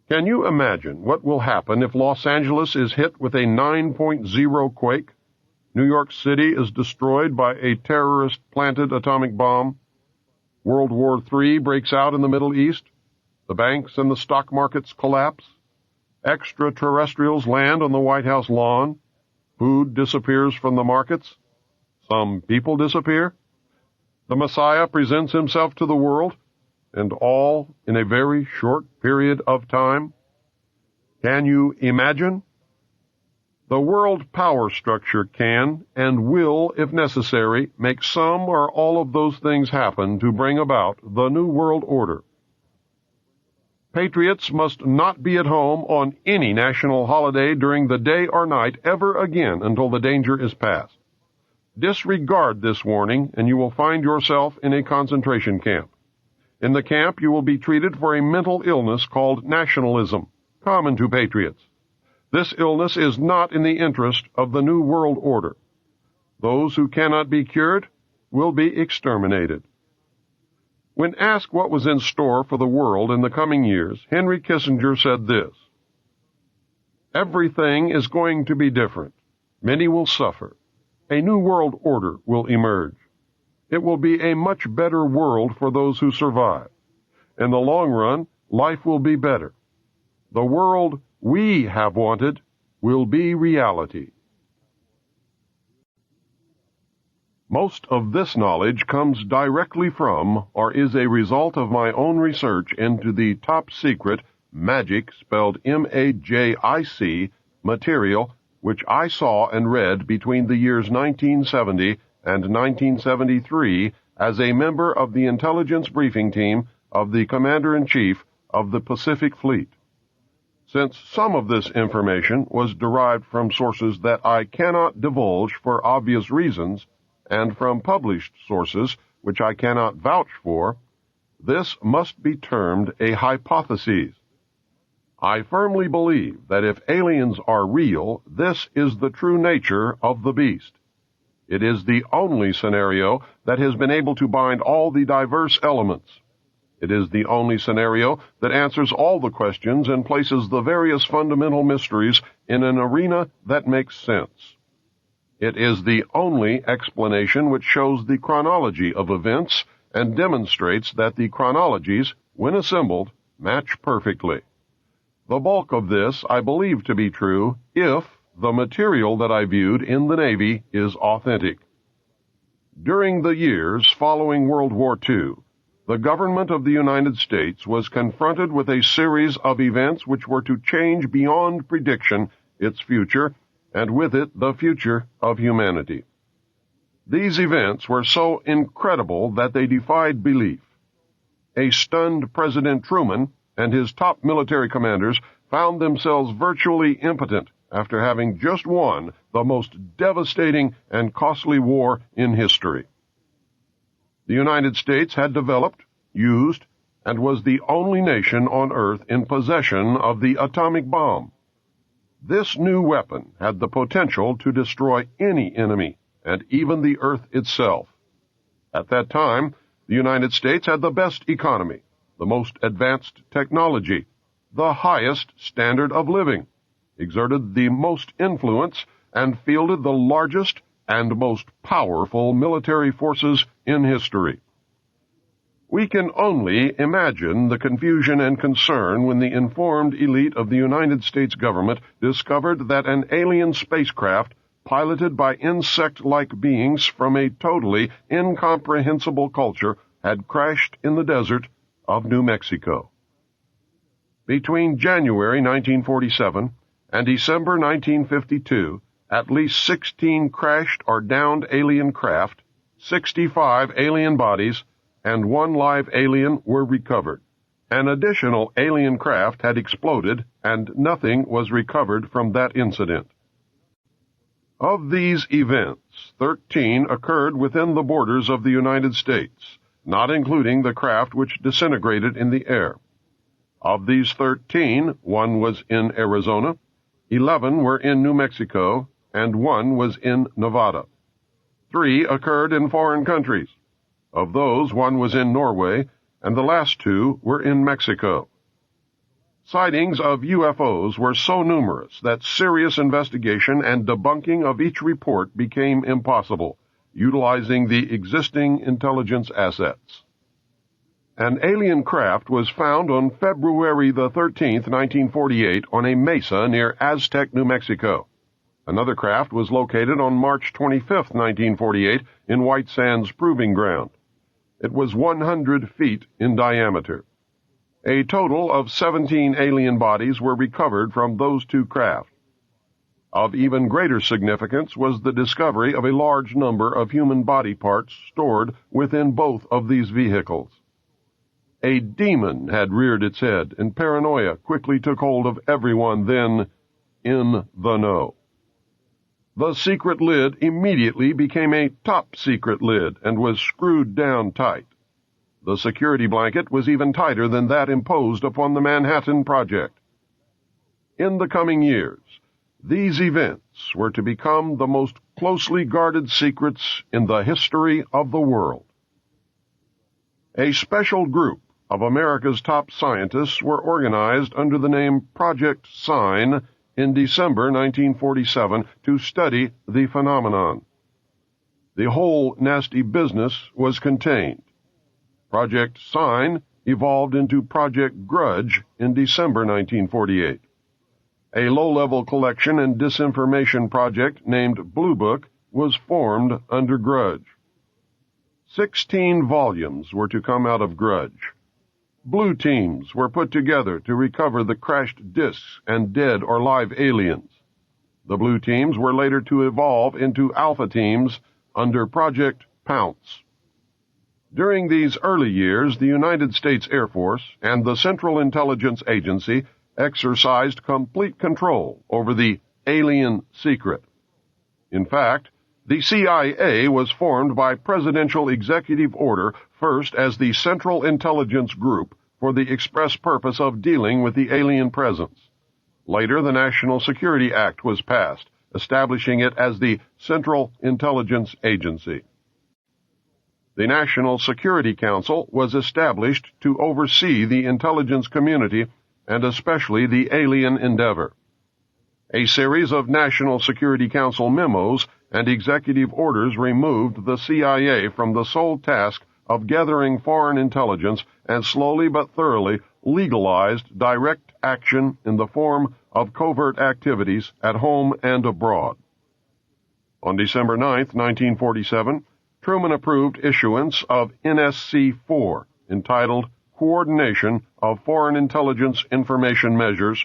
Can you imagine what will happen if Los Angeles is hit with a 9.0 quake? New York City is destroyed by a terrorist-planted atomic bomb? World War III breaks out in the Middle East? The banks and the stock markets collapse? Extraterrestrials land on the White House lawn? Food disappears from the markets? Some people disappear? The Messiah presents himself to the world, and all in a very short period of time? Can you imagine? The world power structure can and will, if necessary, make some or all of those things happen to bring about the New World Order. Patriots must not be at home on any national holiday during the day or night ever again until the danger is past. Disregard this warning, and you will find yourself in a concentration camp. In the camp, you will be treated for a mental illness called nationalism, common to patriots. This illness is not in the interest of the New World Order. Those who cannot be cured will be exterminated. When asked what was in store for the world in the coming years, Henry Kissinger said this: "Everything is going to be different. Many will suffer. A new world order will emerge. It will be a much better world for those who survive. In the long run, life will be better. The world we have wanted will be reality." Most of this knowledge comes directly from or is a result of my own research into the top-secret magic, spelled M-A-J-I-C, material which I saw and read between the years 1970 and 1973 as a member of the intelligence briefing team of the Commander-in-Chief of the Pacific Fleet. Since some of this information was derived from sources that I cannot divulge for obvious reasons, and from published sources which I cannot vouch for, this must be termed a hypothesis. I firmly believe that if aliens are real, this is the true nature of the beast. It is the only scenario that has been able to bind all the diverse elements. It is the only scenario that answers all the questions and places the various fundamental mysteries in an arena that makes sense. It is the only explanation which shows the chronology of events and demonstrates that the chronologies, when assembled, match perfectly. The bulk of this I believe to be true if the material that I viewed in the Navy is authentic. During the years following World War II, the government of the United States was confronted with a series of events which were to change beyond prediction its future, and with it the future of humanity. These events were so incredible that they defied belief. A stunned President Truman and his top military commanders found themselves virtually impotent after having just won the most devastating and costly war in history. The United States had developed, used, and was the only nation on Earth in possession of the atomic bomb. This new weapon had the potential to destroy any enemy, and even the Earth itself. At that time, the United States had the best economy, the most advanced technology, the highest standard of living, exerted the most influence, and fielded the largest and most powerful military forces in history. We can only imagine the confusion and concern when the informed elite of the United States government discovered that an alien spacecraft piloted by insect-like beings from a totally incomprehensible culture had crashed in the desert of New Mexico. Between January 1947 and December 1952, at least 16 crashed or downed alien craft, 65 alien bodies, and 1 live alien were recovered. An additional alien craft had exploded, and nothing was recovered from that incident. Of these events, 13 occurred within the borders of the United States, not including the craft which disintegrated in the air. Of these 13, 1 was in Arizona, 11 were in New Mexico, and 1 was in Nevada. 3 occurred in foreign countries. Of those, 1 was in Norway, and the last 2 were in Mexico. Sightings of UFOs were so numerous that serious investigation and debunking of each report became impossible, utilizing the existing intelligence assets. An alien craft was found on February the 13th, 1948, on a mesa near Aztec, New Mexico. Another craft was located on March 25th, 1948, in White Sands Proving Ground. It was 100 feet in diameter. A total of 17 alien bodies were recovered from those 2 craft. Of even greater significance was the discovery of a large number of human body parts stored within both of these vehicles. A demon had reared its head, and paranoia quickly took hold of everyone then in the know. The secret lid immediately became a top-secret lid and was screwed down tight. The security blanket was even tighter than that imposed upon the Manhattan Project. In the coming years, these events were to become the most closely guarded secrets in the history of the world. A special group of America's top scientists were organized under the name Project Sign in December 1947 to study the phenomenon. The whole nasty business was contained. Project Sign evolved into Project Grudge in December 1948. A low-level collection and disinformation project named Blue Book was formed under Grudge. 16 volumes were to come out of Grudge. Blue teams were put together to recover the crashed disks and dead or live aliens. The blue teams were later to evolve into alpha teams under Project Pounce. During these early years, the United States Air Force and the Central Intelligence Agency exercised complete control over the alien secret. In fact, the CIA was formed by presidential executive order first as the Central Intelligence Group for the express purpose of dealing with the alien presence. Later, the National Security Act was passed, establishing it as the Central Intelligence Agency. The National Security Council was established to oversee the intelligence community and especially the alien endeavor. A series of National Security Council memos and executive orders removed the CIA from the sole task of gathering foreign intelligence and slowly but thoroughly legalized direct action in the form of covert activities at home and abroad. On December 9, 1947, Truman approved issuance of NSC-4, entitled Coordination of Foreign Intelligence Information Measures,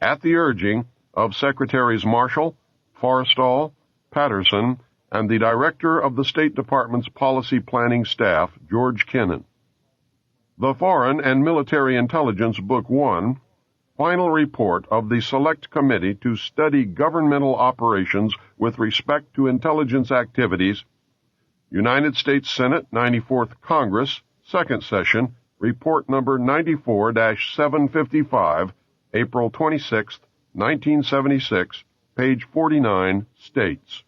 at the urging of Secretaries Marshall, Forrestal, Patterson, and the Director of the State Department's Policy Planning Staff, George Kennan. The Foreign and Military Intelligence Book 1, Final Report of the Select Committee to Study Governmental Operations with Respect to Intelligence Activities, United States Senate 94th Congress, Second Session, Report Number 94-755, April 26, 1976, page 49, states,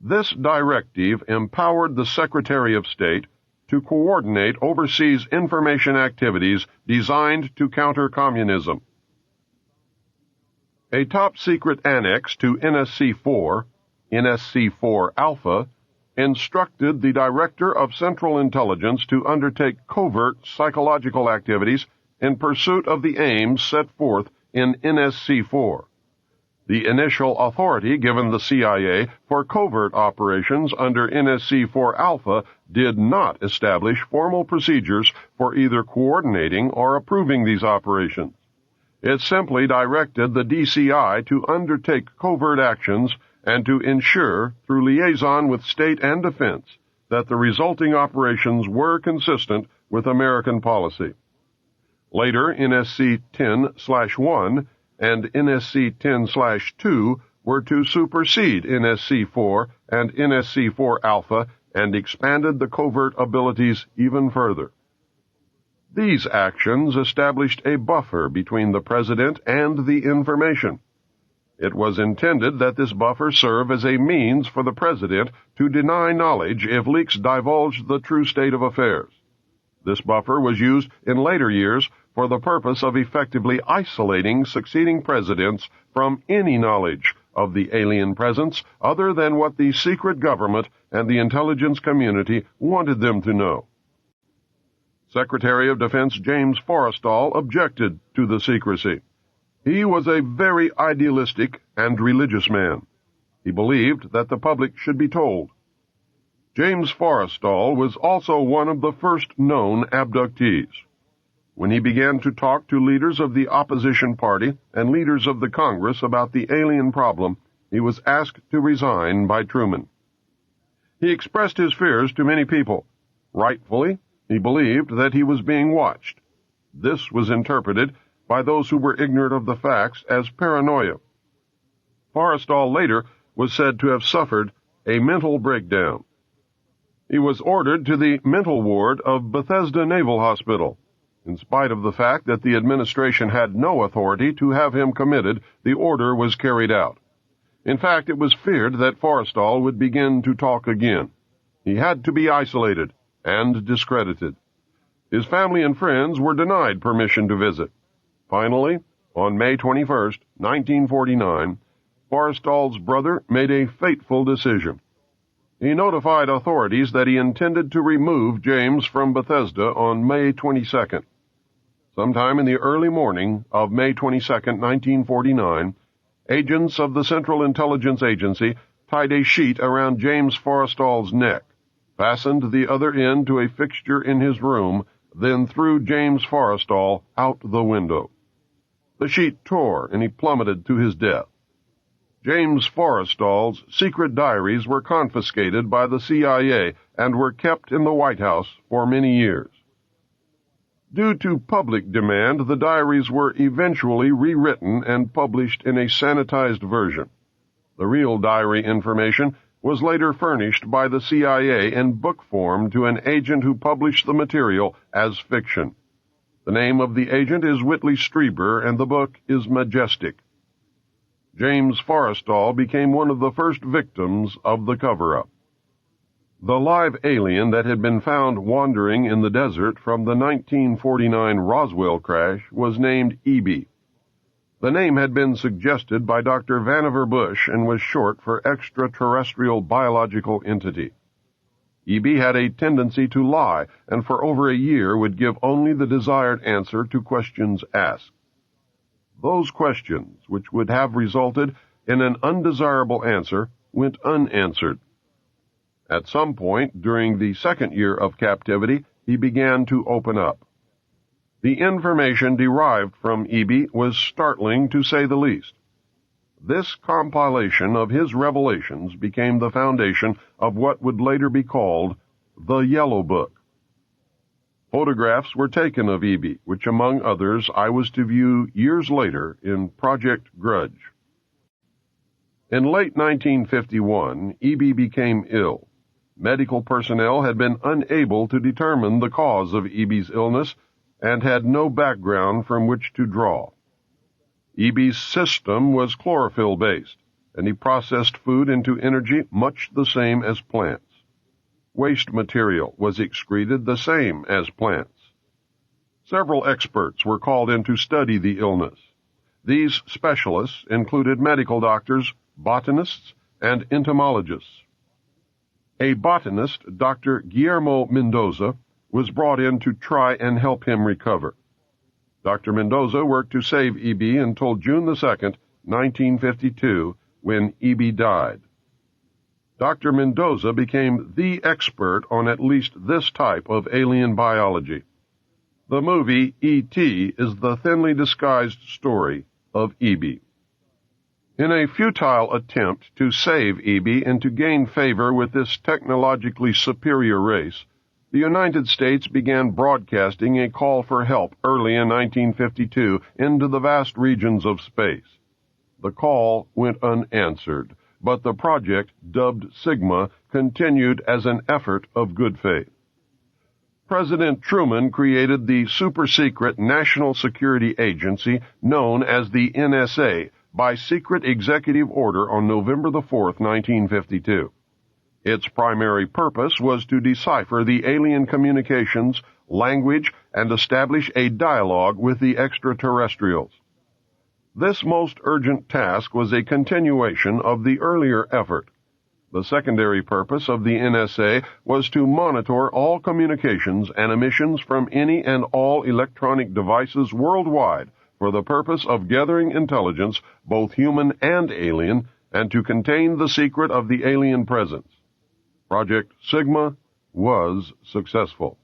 This directive empowered the Secretary of State to coordinate overseas information activities designed to counter communism. A top-secret annex to NSC-4, NSC-4 Alpha, instructed the Director of Central Intelligence to undertake covert psychological activities in pursuit of the aims set forth in NSC-4. The initial authority given the CIA for covert operations under NSC-4 Alpha did not establish formal procedures for either coordinating or approving these operations. It simply directed the DCI to undertake covert actions and to ensure, through liaison with state and defense, that the resulting operations were consistent with American policy. Later, NSC-10/1 and NSC-10/2 were to supersede NSC-4 and NSC-4 Alpha and expanded the covert abilities even further. These actions established a buffer between the President and the information. It was intended that this buffer serve as a means for the President to deny knowledge if leaks divulged the true state of affairs. This buffer was used in later years for the purpose of effectively isolating succeeding presidents from any knowledge of the alien presence other than what the secret government and the intelligence community wanted them to know. Secretary of Defense James Forrestal objected to the secrecy. He was a very idealistic and religious man. He believed that the public should be told. James Forrestal was also one of the first known abductees. When he began to talk to leaders of the opposition party and leaders of the Congress about the alien problem, he was asked to resign by Truman. He expressed his fears to many people. Rightfully, he believed that he was being watched. This was interpreted by those who were ignorant of the facts as paranoia. Forrestal later was said to have suffered a mental breakdown. He was ordered to the mental ward of Bethesda Naval Hospital. In spite of the fact that the administration had no authority to have him committed, the order was carried out. In fact, it was feared that Forrestal would begin to talk again. He had to be isolated and discredited. His family and friends were denied permission to visit. Finally, on May 21, 1949, Forrestal's brother made a fateful decision. He notified authorities that he intended to remove James from Bethesda on May 22nd. Sometime in the early morning of May 22, 1949, agents of the Central Intelligence Agency tied a sheet around James Forrestal's neck, fastened the other end to a fixture in his room, then threw James Forrestal out the window. The sheet tore, and he plummeted to his death. James Forrestal's secret diaries were confiscated by the CIA and were kept in the White House for many years. Due to public demand, the diaries were eventually rewritten and published in a sanitized version. The real diary information was later furnished by the CIA in book form to an agent who published the material as fiction. The name of the agent is Whitley Strieber, and the book is Majestic. James Forrestal became one of the first victims of the cover-up. The live alien that had been found wandering in the desert from the 1949 Roswell crash was named E.B. The name had been suggested by Dr. Vannevar Bush and was short for extraterrestrial biological entity. E.B. had a tendency to lie, and for over a year would give only the desired answer to questions asked. Those questions, which would have resulted in an undesirable answer, went unanswered. At some point during the second year of captivity, he began to open up. The information derived from E.B. was startling, to say the least. This compilation of his revelations became the foundation of what would later be called the Yellow Book. Photographs were taken of E.B., which, among others, I was to view years later in Project Grudge. In late 1951, E.B. became ill. Medical personnel had been unable to determine the cause of E.B.'s illness and had no background from which to draw. E.B.'s system was chlorophyll-based, and he processed food into energy much the same as plants. Waste material was excreted the same as plants. Several experts were called in to study the illness. These specialists included medical doctors, botanists, and entomologists. A botanist, Dr. Guillermo Mendoza, was brought in to try and help him recover. Dr. Mendoza worked to save E.B. until June 2, 1952, when E.B. died. Dr. Mendoza became the expert on at least this type of alien biology. The movie E.T. is the thinly disguised story of E.B. In a futile attempt to save E.B. and to gain favor with this technologically superior race, the United States began broadcasting a call for help early in 1952 into the vast regions of space. The call went unanswered, but the project, dubbed Sigma, continued as an effort of good faith. President Truman created the super-secret National Security Agency known as the NSA by secret executive order on November 4, 1952. Its primary purpose was to decipher the alien communications, language, and establish a dialogue with the extraterrestrials. This most urgent task was a continuation of the earlier effort. The secondary purpose of the NSA was to monitor all communications and emissions from any and all electronic devices worldwide for the purpose of gathering intelligence, both human and alien, and to contain the secret of the alien presence. Project Sigma was successful.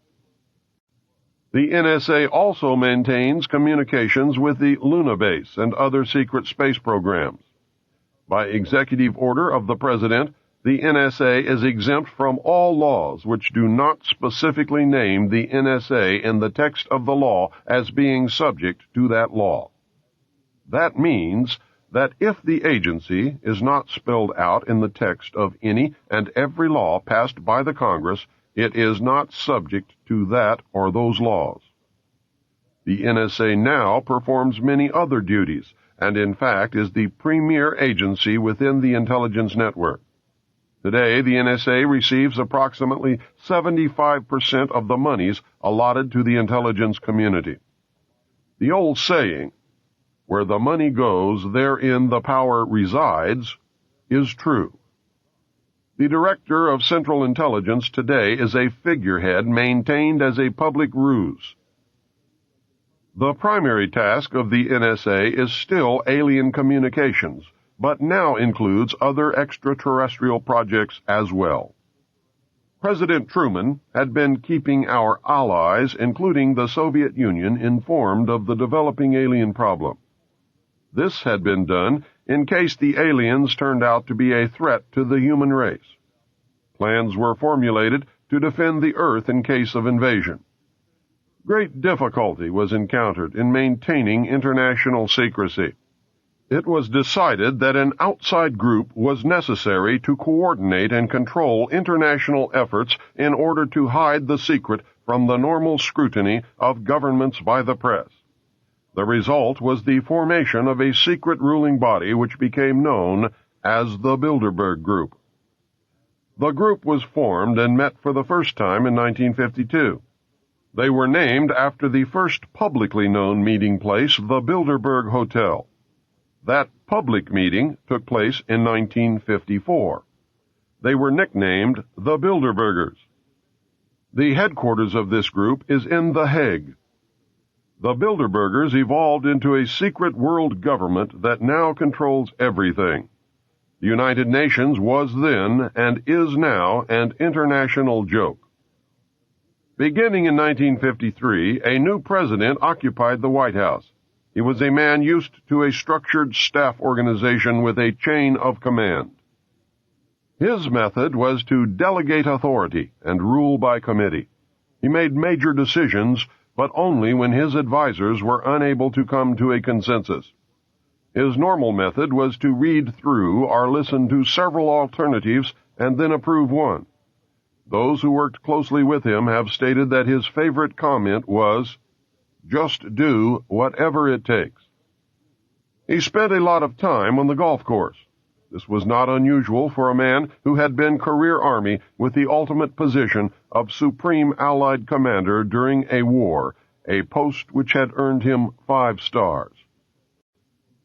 The NSA also maintains communications with the Luna base and other secret space programs. By executive order of the President, the NSA is exempt from all laws which do not specifically name the NSA in the text of the law as being subject to that law. That means that if the agency is not spelled out in the text of any and every law passed by the Congress, it is not subject to that or those laws. The NSA now performs many other duties, and in fact is the premier agency within the intelligence network. Today, the NSA receives approximately 75% of the monies allotted to the intelligence community. The old saying, "Where the money goes, therein the power resides," is true. The Director of Central Intelligence today is a figurehead maintained as a public ruse. The primary task of the NSA is still alien communications, but now includes other extraterrestrial projects as well. President Truman had been keeping our allies, including the Soviet Union, informed of the developing alien problem. This had been done in case the aliens turned out to be a threat to the human race. Plans were formulated to defend the Earth in case of invasion. Great difficulty was encountered in maintaining international secrecy. It was decided that an outside group was necessary to coordinate and control international efforts in order to hide the secret from the normal scrutiny of governments by the press. The result was the formation of a secret ruling body which became known as the Bilderberg Group. The group was formed and met for the first time in 1952. They were named after the first publicly known meeting place, the Bilderberg Hotel. That public meeting took place in 1954. They were nicknamed the Bilderbergers. The headquarters of this group is in The Hague. The Bilderbergers evolved into a secret world government that now controls everything. The United Nations was then, and is now, an international joke. Beginning in 1953, a new president occupied the White House. He was a man used to a structured staff organization with a chain of command. His method was to delegate authority and rule by committee. He made major decisions, but only when his advisers were unable to come to a consensus. His normal method was to read through or listen to several alternatives and then approve one. Those who worked closely with him have stated that his favorite comment was, "Just do whatever it takes." He spent a lot of time on the golf course. This was not unusual for a man who had been career Army with the ultimate position of Supreme Allied Commander during a war, a post which had earned him 5 stars.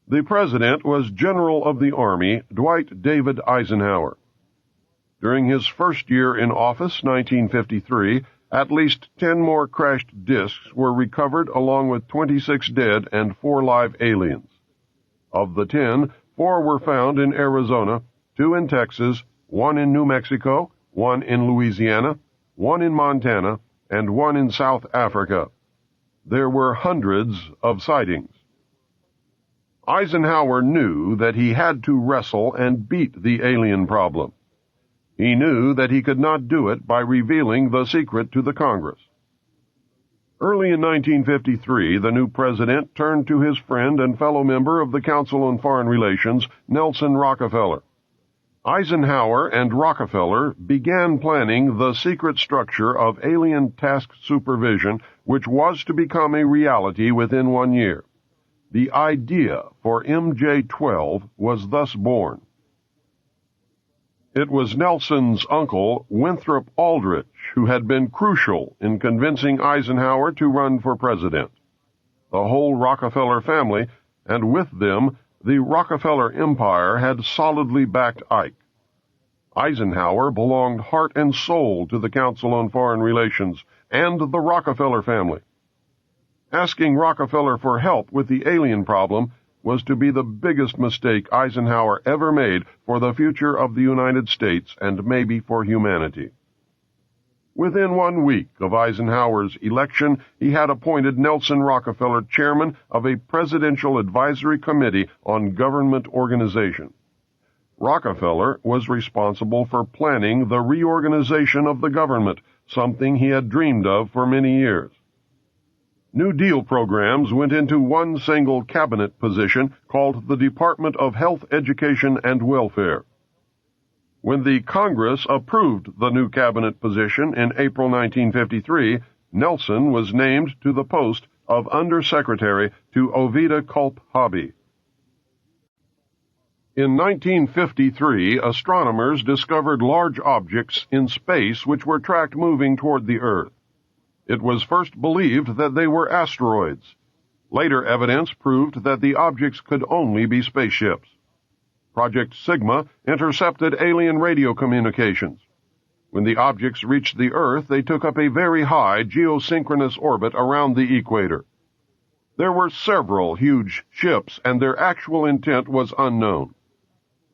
The President was General of the Army Dwight David Eisenhower. During his first year in office, 1953, at least 10 more crashed discs were recovered along with 26 dead and 4 live aliens. Of the 10, 4 were found in Arizona, 2 in Texas, 1 in New Mexico, 1 in Louisiana, 1 in Montana, and 1 in South Africa. There were hundreds of sightings. Eisenhower knew that he had to wrestle and beat the alien problem. He knew that he could not do it by revealing the secret to the Congress. Early in 1953, the new president turned to his friend and fellow member of the Council on Foreign Relations, Nelson Rockefeller. Eisenhower and Rockefeller began planning the secret structure of alien task supervision, which was to become a reality within 1 year. The idea for MJ-12 was thus born. It was Nelson's uncle, Winthrop Aldrich, who had been crucial in convincing Eisenhower to run for president. The whole Rockefeller family, and with them, the Rockefeller empire, had solidly backed Ike. Eisenhower belonged heart and soul to the Council on Foreign Relations and the Rockefeller family. Asking Rockefeller for help with the alien problem was to be the biggest mistake Eisenhower ever made for the future of the United States and maybe for humanity. Within 1 week of Eisenhower's election, he had appointed Nelson Rockefeller chairman of a Presidential Advisory Committee on Government Organization. Rockefeller was responsible for planning the reorganization of the government, something he had dreamed of for many years. New Deal programs went into one single cabinet position called the Department of Health, Education, and Welfare. When the Congress approved the new cabinet position in April 1953, Nelson was named to the post of Undersecretary to Ovida Culp Hobby. In 1953, astronomers discovered large objects in space which were tracked moving toward the Earth. It was first believed that they were asteroids. Later evidence proved that the objects could only be spaceships. Project Sigma intercepted alien radio communications. When the objects reached the Earth, they took up a very high geosynchronous orbit around the equator. There were several huge ships, and their actual intent was unknown.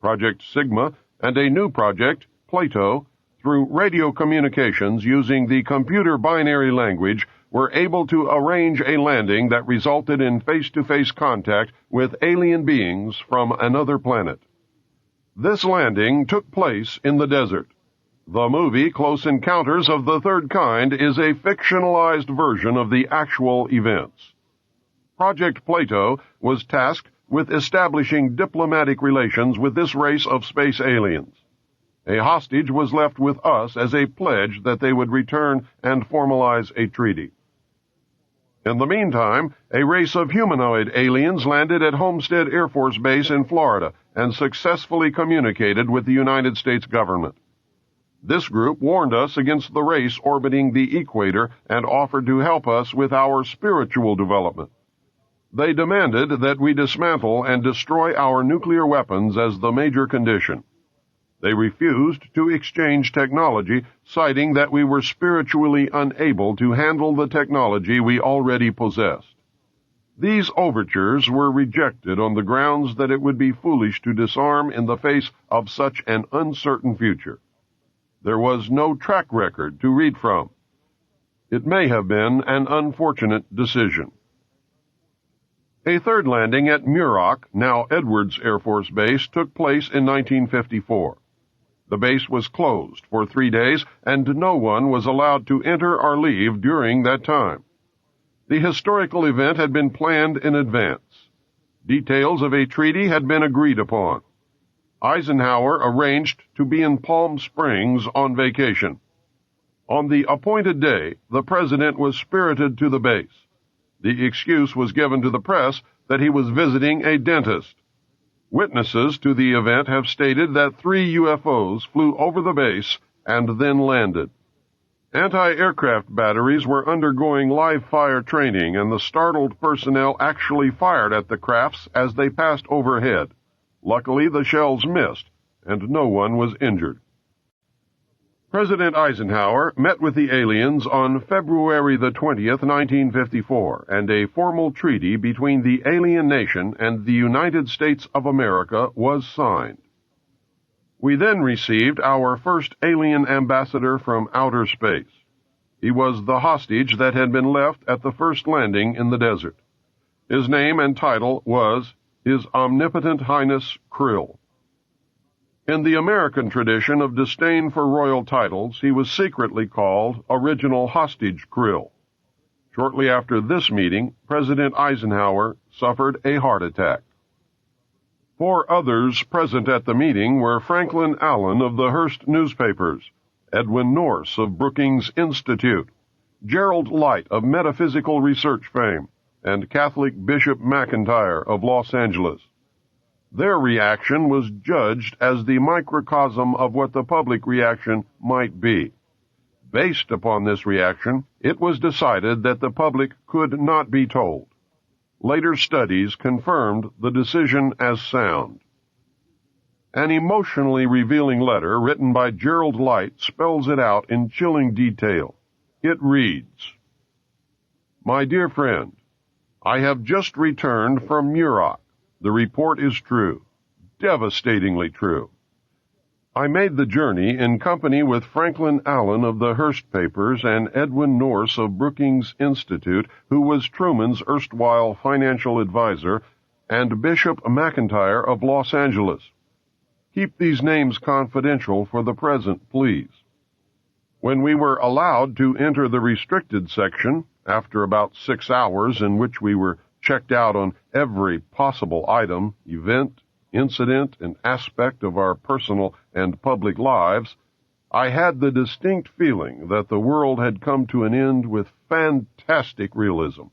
Project Sigma and a new project, Plato, through radio communications using the computer binary language, were able to arrange a landing that resulted in face-to-face contact with alien beings from another planet. This landing took place in the desert. The movie Close Encounters of the Third Kind is a fictionalized version of the actual events. Project Plato was tasked with establishing diplomatic relations with this race of space aliens. A hostage was left with us as a pledge that they would return and formalize a treaty. In the meantime, a race of humanoid aliens landed at Homestead Air Force Base in Florida and successfully communicated with the United States government. This group warned us against the race orbiting the equator and offered to help us with our spiritual development. They demanded that we dismantle and destroy our nuclear weapons as the major condition. They refused to exchange technology, citing that we were spiritually unable to handle the technology we already possessed. These overtures were rejected on the grounds that it would be foolish to disarm in the face of such an uncertain future. There was no track record to read from. It may have been an unfortunate decision. A third landing at Muroc, now Edwards Air Force Base, took place in 1954. The base was closed for 3 days, and no one was allowed to enter or leave during that time. The historical event had been planned in advance. Details of a treaty had been agreed upon. Eisenhower arranged to be in Palm Springs on vacation. On the appointed day, the president was spirited to the base. The excuse was given to the press that he was visiting a dentist. Witnesses to the event have stated that 3 UFOs flew over the base and then landed. Anti-aircraft batteries were undergoing live-fire training, and the startled personnel actually fired at the crafts as they passed overhead. Luckily, the shells missed, and no one was injured. President Eisenhower met with the aliens on February the 20th, 1954, and a formal treaty between the alien nation and the United States of America was signed. We then received our first alien ambassador from outer space. He was the hostage that had been left at the first landing in the desert. His name and title was His Omnipotent Highness Krill. In the American tradition of disdain for royal titles, he was secretly called Original Hostage Krill. Shortly after this meeting, President Eisenhower suffered a heart attack. 4 others present at the meeting were Franklin Allen of the Hearst newspapers, Edwin Norse of Brookings Institute, Gerald Light of Metaphysical Research fame, and Catholic Bishop McIntyre of Los Angeles. Their reaction was judged as the microcosm of what the public reaction might be. Based upon this reaction, it was decided that the public could not be told. Later studies confirmed the decision as sound. An emotionally revealing letter written by Gerald Light spells it out in chilling detail. It reads, "My dear friend, I have just returned from Muroc. The report is true, devastatingly true. I made the journey in company with Franklin Allen of the Hearst papers and Edwin Norse of Brookings Institute, who was Truman's erstwhile financial advisor, and Bishop McIntyre of Los Angeles. Keep these names confidential for the present, please. When we were allowed to enter the restricted section, after about 6 hours in which we were checked out on every possible item, event, incident, and aspect of our personal and public lives, I had the distinct feeling that the world had come to an end with fantastic realism.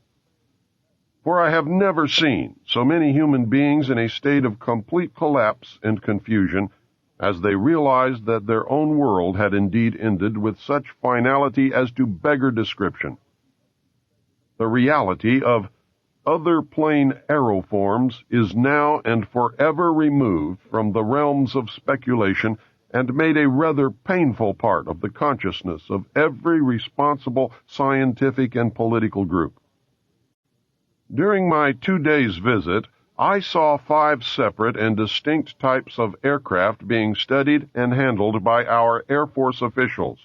For I have never seen so many human beings in a state of complete collapse and confusion as they realized that their own world had indeed ended with such finality as to beggar description. The reality of other plane aeroforms is now and forever removed from the realms of speculation and made a rather painful part of the consciousness of every responsible scientific and political group. During my 2 days' visit, I saw 5 separate and distinct types of aircraft being studied and handled by our Air Force officials,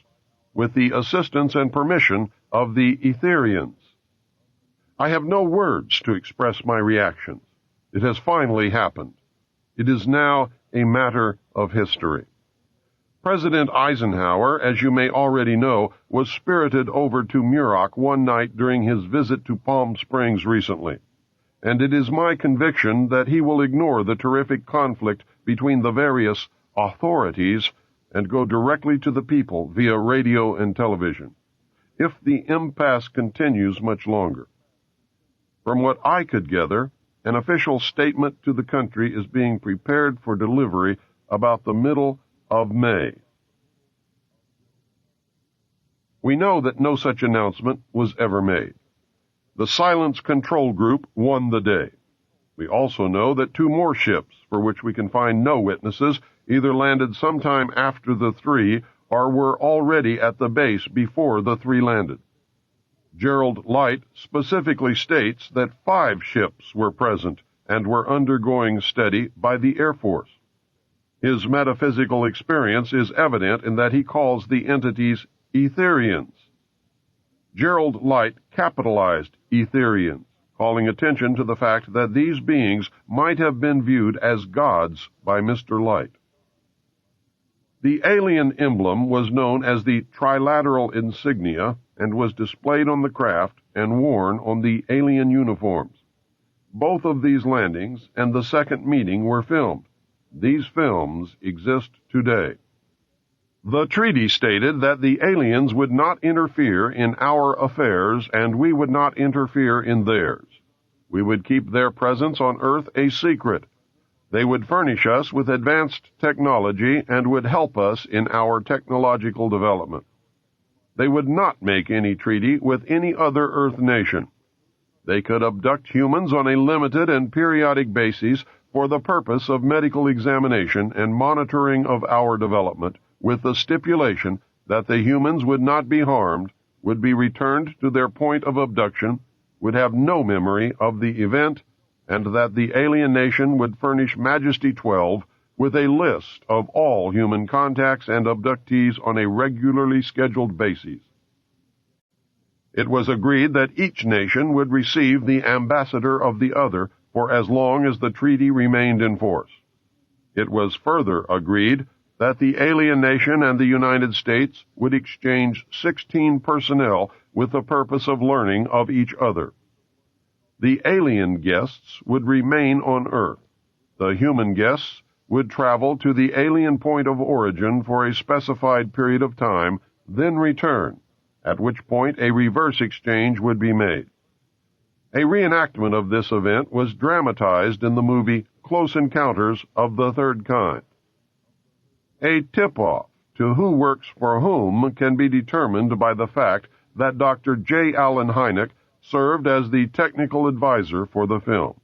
with the assistance and permission of the Etherians. I have no words to express my reactions. It has finally happened. It is now a matter of history. President Eisenhower, as you may already know, was spirited over to Muroc one night during his visit to Palm Springs recently, and it is my conviction that he will ignore the terrific conflict between the various authorities and go directly to the people via radio and television, if the impasse continues much longer. From what I could gather, an official statement to the country is being prepared for delivery about the middle of May. We know that no such announcement was ever made. The Silence Control Group won the day. We also know that 2 more ships, for which we can find no witnesses, either landed sometime after the 3 or were already at the base before the 3 landed. Gerald Light specifically states that 5 ships were present and were undergoing study by the Air Force. His metaphysical experience is evident in that he calls the entities Etherians. Gerald Light capitalized Etherians, calling attention to the fact that these beings might have been viewed as gods by Mr. Light. The alien emblem was known as the trilateral insignia and was displayed on the craft and worn on the alien uniforms. Both of these landings and the second meeting were filmed. These films exist today. The treaty stated that the aliens would not interfere in our affairs and we would not interfere in theirs. We would keep their presence on Earth a secret. They would furnish us with advanced technology and would help us in our technological development. They would not make any treaty with any other Earth nation. They could abduct humans on a limited and periodic basis for the purpose of medical examination and monitoring of our development, with the stipulation that the humans would not be harmed, would be returned to their point of abduction, would have no memory of the event, and that the alien nation would furnish Majesty 12 with a list of all human contacts and abductees on a regularly scheduled basis. It was agreed that each nation would receive the ambassador of the other for as long as the treaty remained in force. It was further agreed that the alien nation and the United States would exchange 16 personnel with the purpose of learning of each other. The alien guests would remain on Earth. The human guests would travel to the alien point of origin for a specified period of time, then return, at which point a reverse exchange would be made. A reenactment of this event was dramatized in the movie Close Encounters of the Third Kind. A tip-off to who works for whom can be determined by the fact that Dr. J. Allen Hynek served as the technical advisor for the film.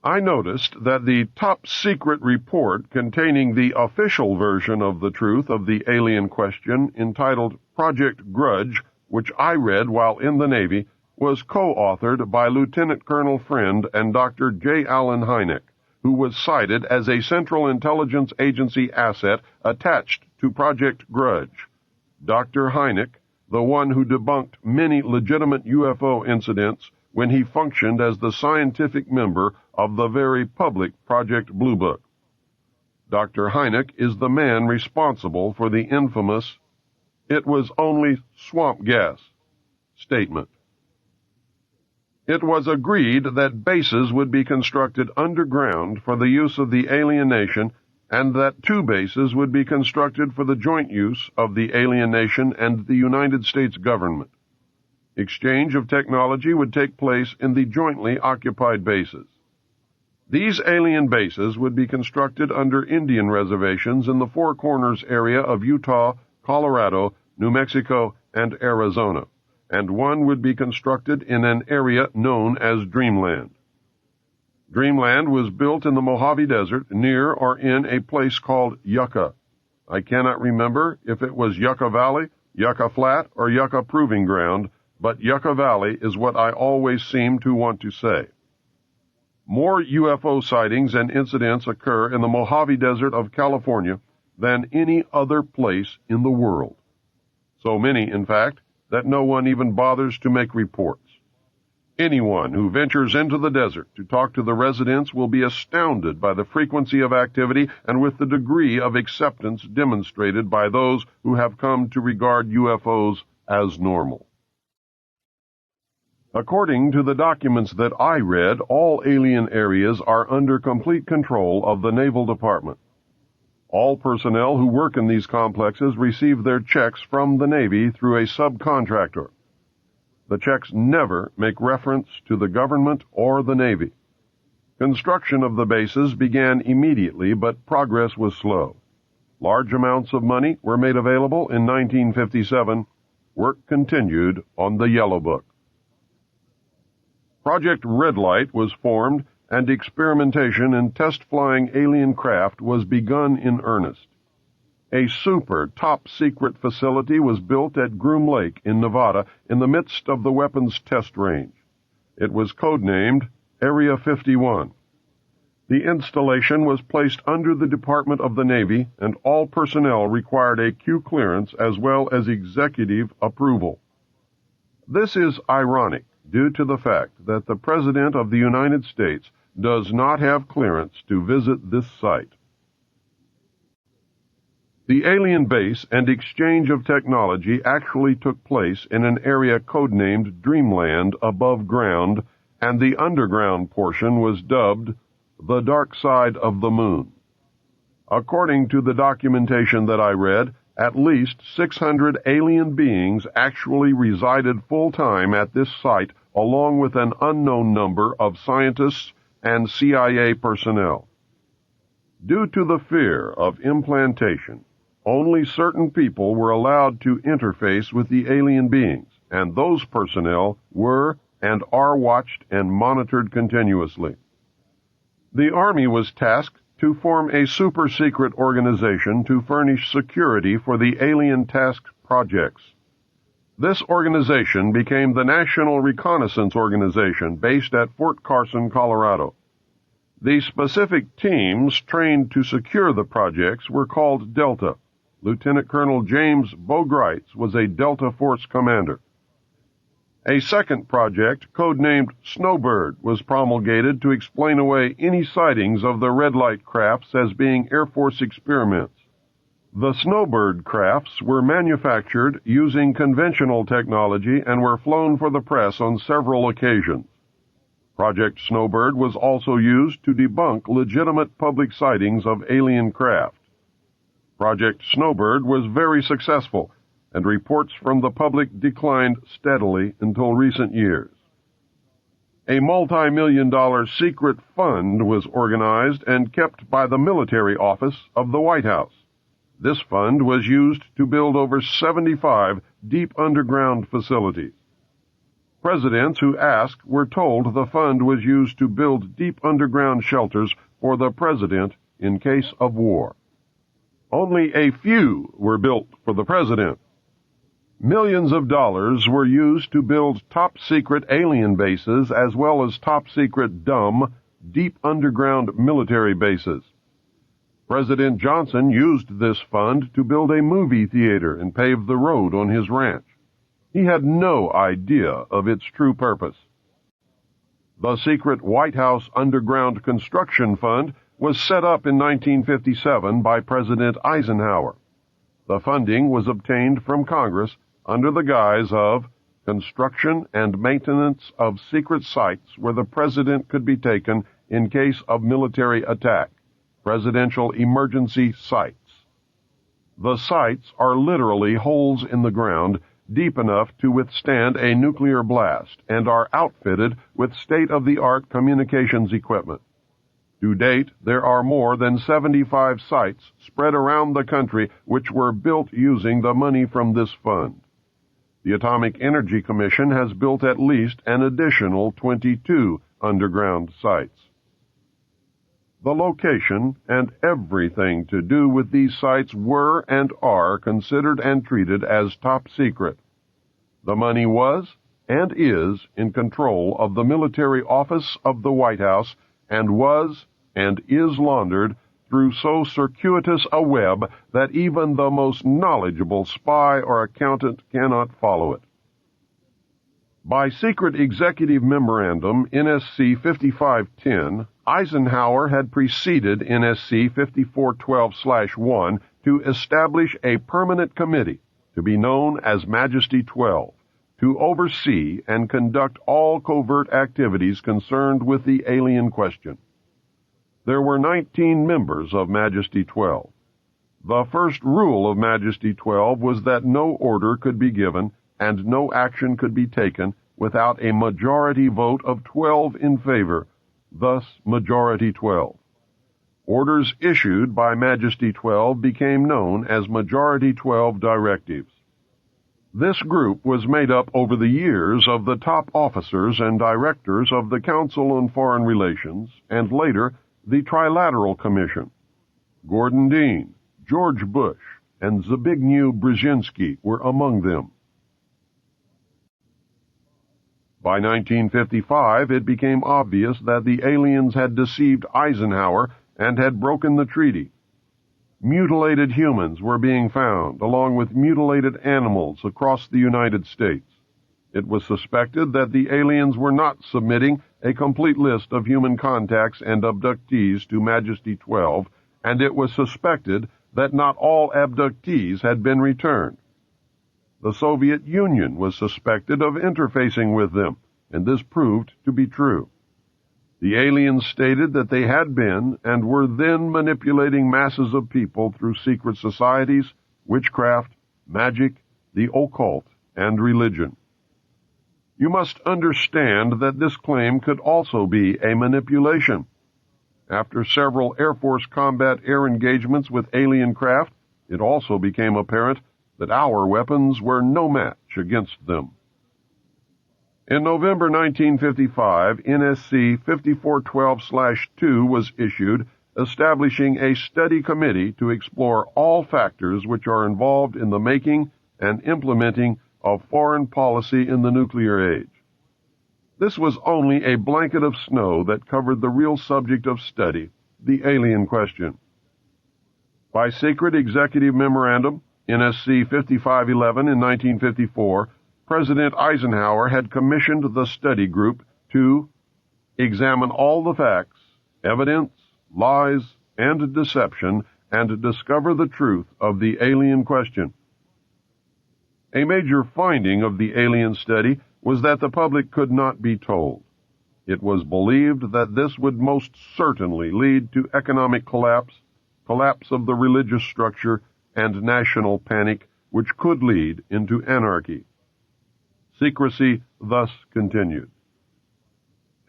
I noticed that the top-secret report containing the official version of the truth of the alien question, entitled Project Grudge, which I read while in the Navy, was co-authored by Lieutenant Colonel Friend and Dr. J. Allen Hynek, who was cited as a Central Intelligence Agency asset attached to Project Grudge. Dr. Hynek, the one who debunked many legitimate UFO incidents when he functioned as the scientific member of the very public Project Blue Book. Dr. Hynek is the man responsible for the infamous "it was only swamp gas" statement. It was agreed that bases would be constructed underground for the use of the alien nation, and that 2 bases would be constructed for the joint use of the alien nation and the United States government. Exchange of technology would take place in the jointly occupied bases. These alien bases would be constructed under Indian reservations in the Four Corners area of Utah, Colorado, New Mexico, and Arizona, and one would be constructed in an area known as Dreamland. Dreamland was built in the Mojave Desert near or in a place called Yucca. I cannot remember if it was Yucca Valley, Yucca Flat, or Yucca Proving Ground, but Yucca Valley is what I always seem to want to say. More UFO sightings and incidents occur in the Mojave Desert of California than any other place in the world. So many, in fact, that no one even bothers to make reports. Anyone who ventures into the desert to talk to the residents will be astounded by the frequency of activity and with the degree of acceptance demonstrated by those who have come to regard UFOs as normal. According to the documents that I read, all alien areas are under complete control of the Naval Department. All personnel who work in these complexes receive their checks from the Navy through a subcontractor. The checks never make reference to the government or the Navy. Construction of the bases began immediately, but progress was slow. Large amounts of money were made available in 1957. Work continued on the Yellow Book. Project Red Light was formed, and experimentation in test-flying alien craft was begun in earnest. A super top-secret facility was built at Groom Lake in Nevada in the midst of the weapons test range. It was codenamed Area 51. The installation was placed under the Department of the Navy, and all personnel required a Q clearance as well as executive approval. This is ironic due to the fact that the President of the United States does not have clearance to visit this site. The alien base and exchange of technology actually took place in an area codenamed Dreamland above ground, and the underground portion was dubbed the Dark Side of the Moon. According to the documentation that I read, at least 600 alien beings actually resided full-time at this site, along with an unknown number of scientists and CIA personnel. Due to the fear of implantation, Only certain people were allowed to interface with the alien beings, and those personnel were and are watched and monitored continuously. The Army was tasked to form a super-secret organization to furnish security for the alien task projects. This organization became the National Reconnaissance Organization based at Fort Carson, Colorado. The specific teams trained to secure the projects were called Delta. Lieutenant Colonel James Bogreitz was a Delta Force commander. A second project, codenamed Snowbird, was promulgated to explain away any sightings of the red light crafts as being Air Force experiments. The Snowbird crafts were manufactured using conventional technology and were flown for the press on several occasions. Project Snowbird was also used to debunk legitimate public sightings of alien craft. Project Snowbird was very successful, and reports from the public declined steadily until recent years. A multi-million-dollar secret fund was organized and kept by the military office of the White House. This fund was used to build over 75 deep underground facilities. Presidents who asked were told the fund was used to build deep underground shelters for the president in case of war. Only a few were built for the president. Millions of dollars were used to build top-secret alien bases as well as top-secret dumb, deep underground military bases. President Johnson used this fund to build a movie theater and pave the road on his ranch. He had no idea of its true purpose. The secret White House Underground Construction Fund was set up in 1957 by President Eisenhower. The funding was obtained from Congress under the guise of construction and maintenance of secret sites where the president could be taken in case of military attack, presidential emergency sites. The sites are literally holes in the ground deep enough to withstand a nuclear blast and are outfitted with state-of-the-art communications equipment. To date, there are more than 75 sites spread around the country which were built using the money from this fund. The Atomic Energy Commission has built at least an additional 22 underground sites. The location and everything to do with these sites were and are considered and treated as top secret. The money was and is in control of the military office of the White House and was and is laundered through so circuitous a web that even the most knowledgeable spy or accountant cannot follow it. By Secret Executive Memorandum NSC 5510, Eisenhower had preceded NSC 5412/1 to establish a permanent committee, to be known as Majesty 12, to oversee and conduct all covert activities concerned with the alien question. There were 19 members of Majesty 12. The first rule of Majesty 12 was that no order could be given and no action could be taken without a majority vote of 12 in favor, thus Majority 12. Orders issued by Majesty 12 became known as Majority 12 Directives. This group was made up over the years of the top officers and directors of the Council on Foreign Relations and later the Trilateral Commission. Gordon Dean, George Bush, and Zbigniew Brzezinski were among them. By 1955, it became obvious that the aliens had deceived Eisenhower and had broken the treaty. Mutilated humans were being found, along with mutilated animals across the United States. It was suspected that the aliens were not submitting a complete list of human contacts and abductees to Majesty 12, and it was suspected that not all abductees had been returned. The Soviet Union was suspected of interfacing with them, and this proved to be true. The aliens stated that they had been and were then manipulating masses of people through secret societies, witchcraft, magic, the occult, and religion. You must understand that this claim could also be a manipulation. After several Air Force combat air engagements with alien craft, it also became apparent that our weapons were no match against them. In November 1955, NSC 5412/2 was issued, establishing a study committee to explore all factors which are involved in the making and implementing of foreign policy in the nuclear age. This was only a blanket of snow that covered the real subject of study, the alien question. By secret executive memorandum, NSC 5511 in 1954, President Eisenhower had commissioned the study group to examine all the facts, evidence, lies, and deception, and discover the truth of the alien question. A major finding of the alien study was that the public could not be told. It was believed that this would most certainly lead to economic collapse of the religious structure, and national panic, which could lead into anarchy. Secrecy thus continued.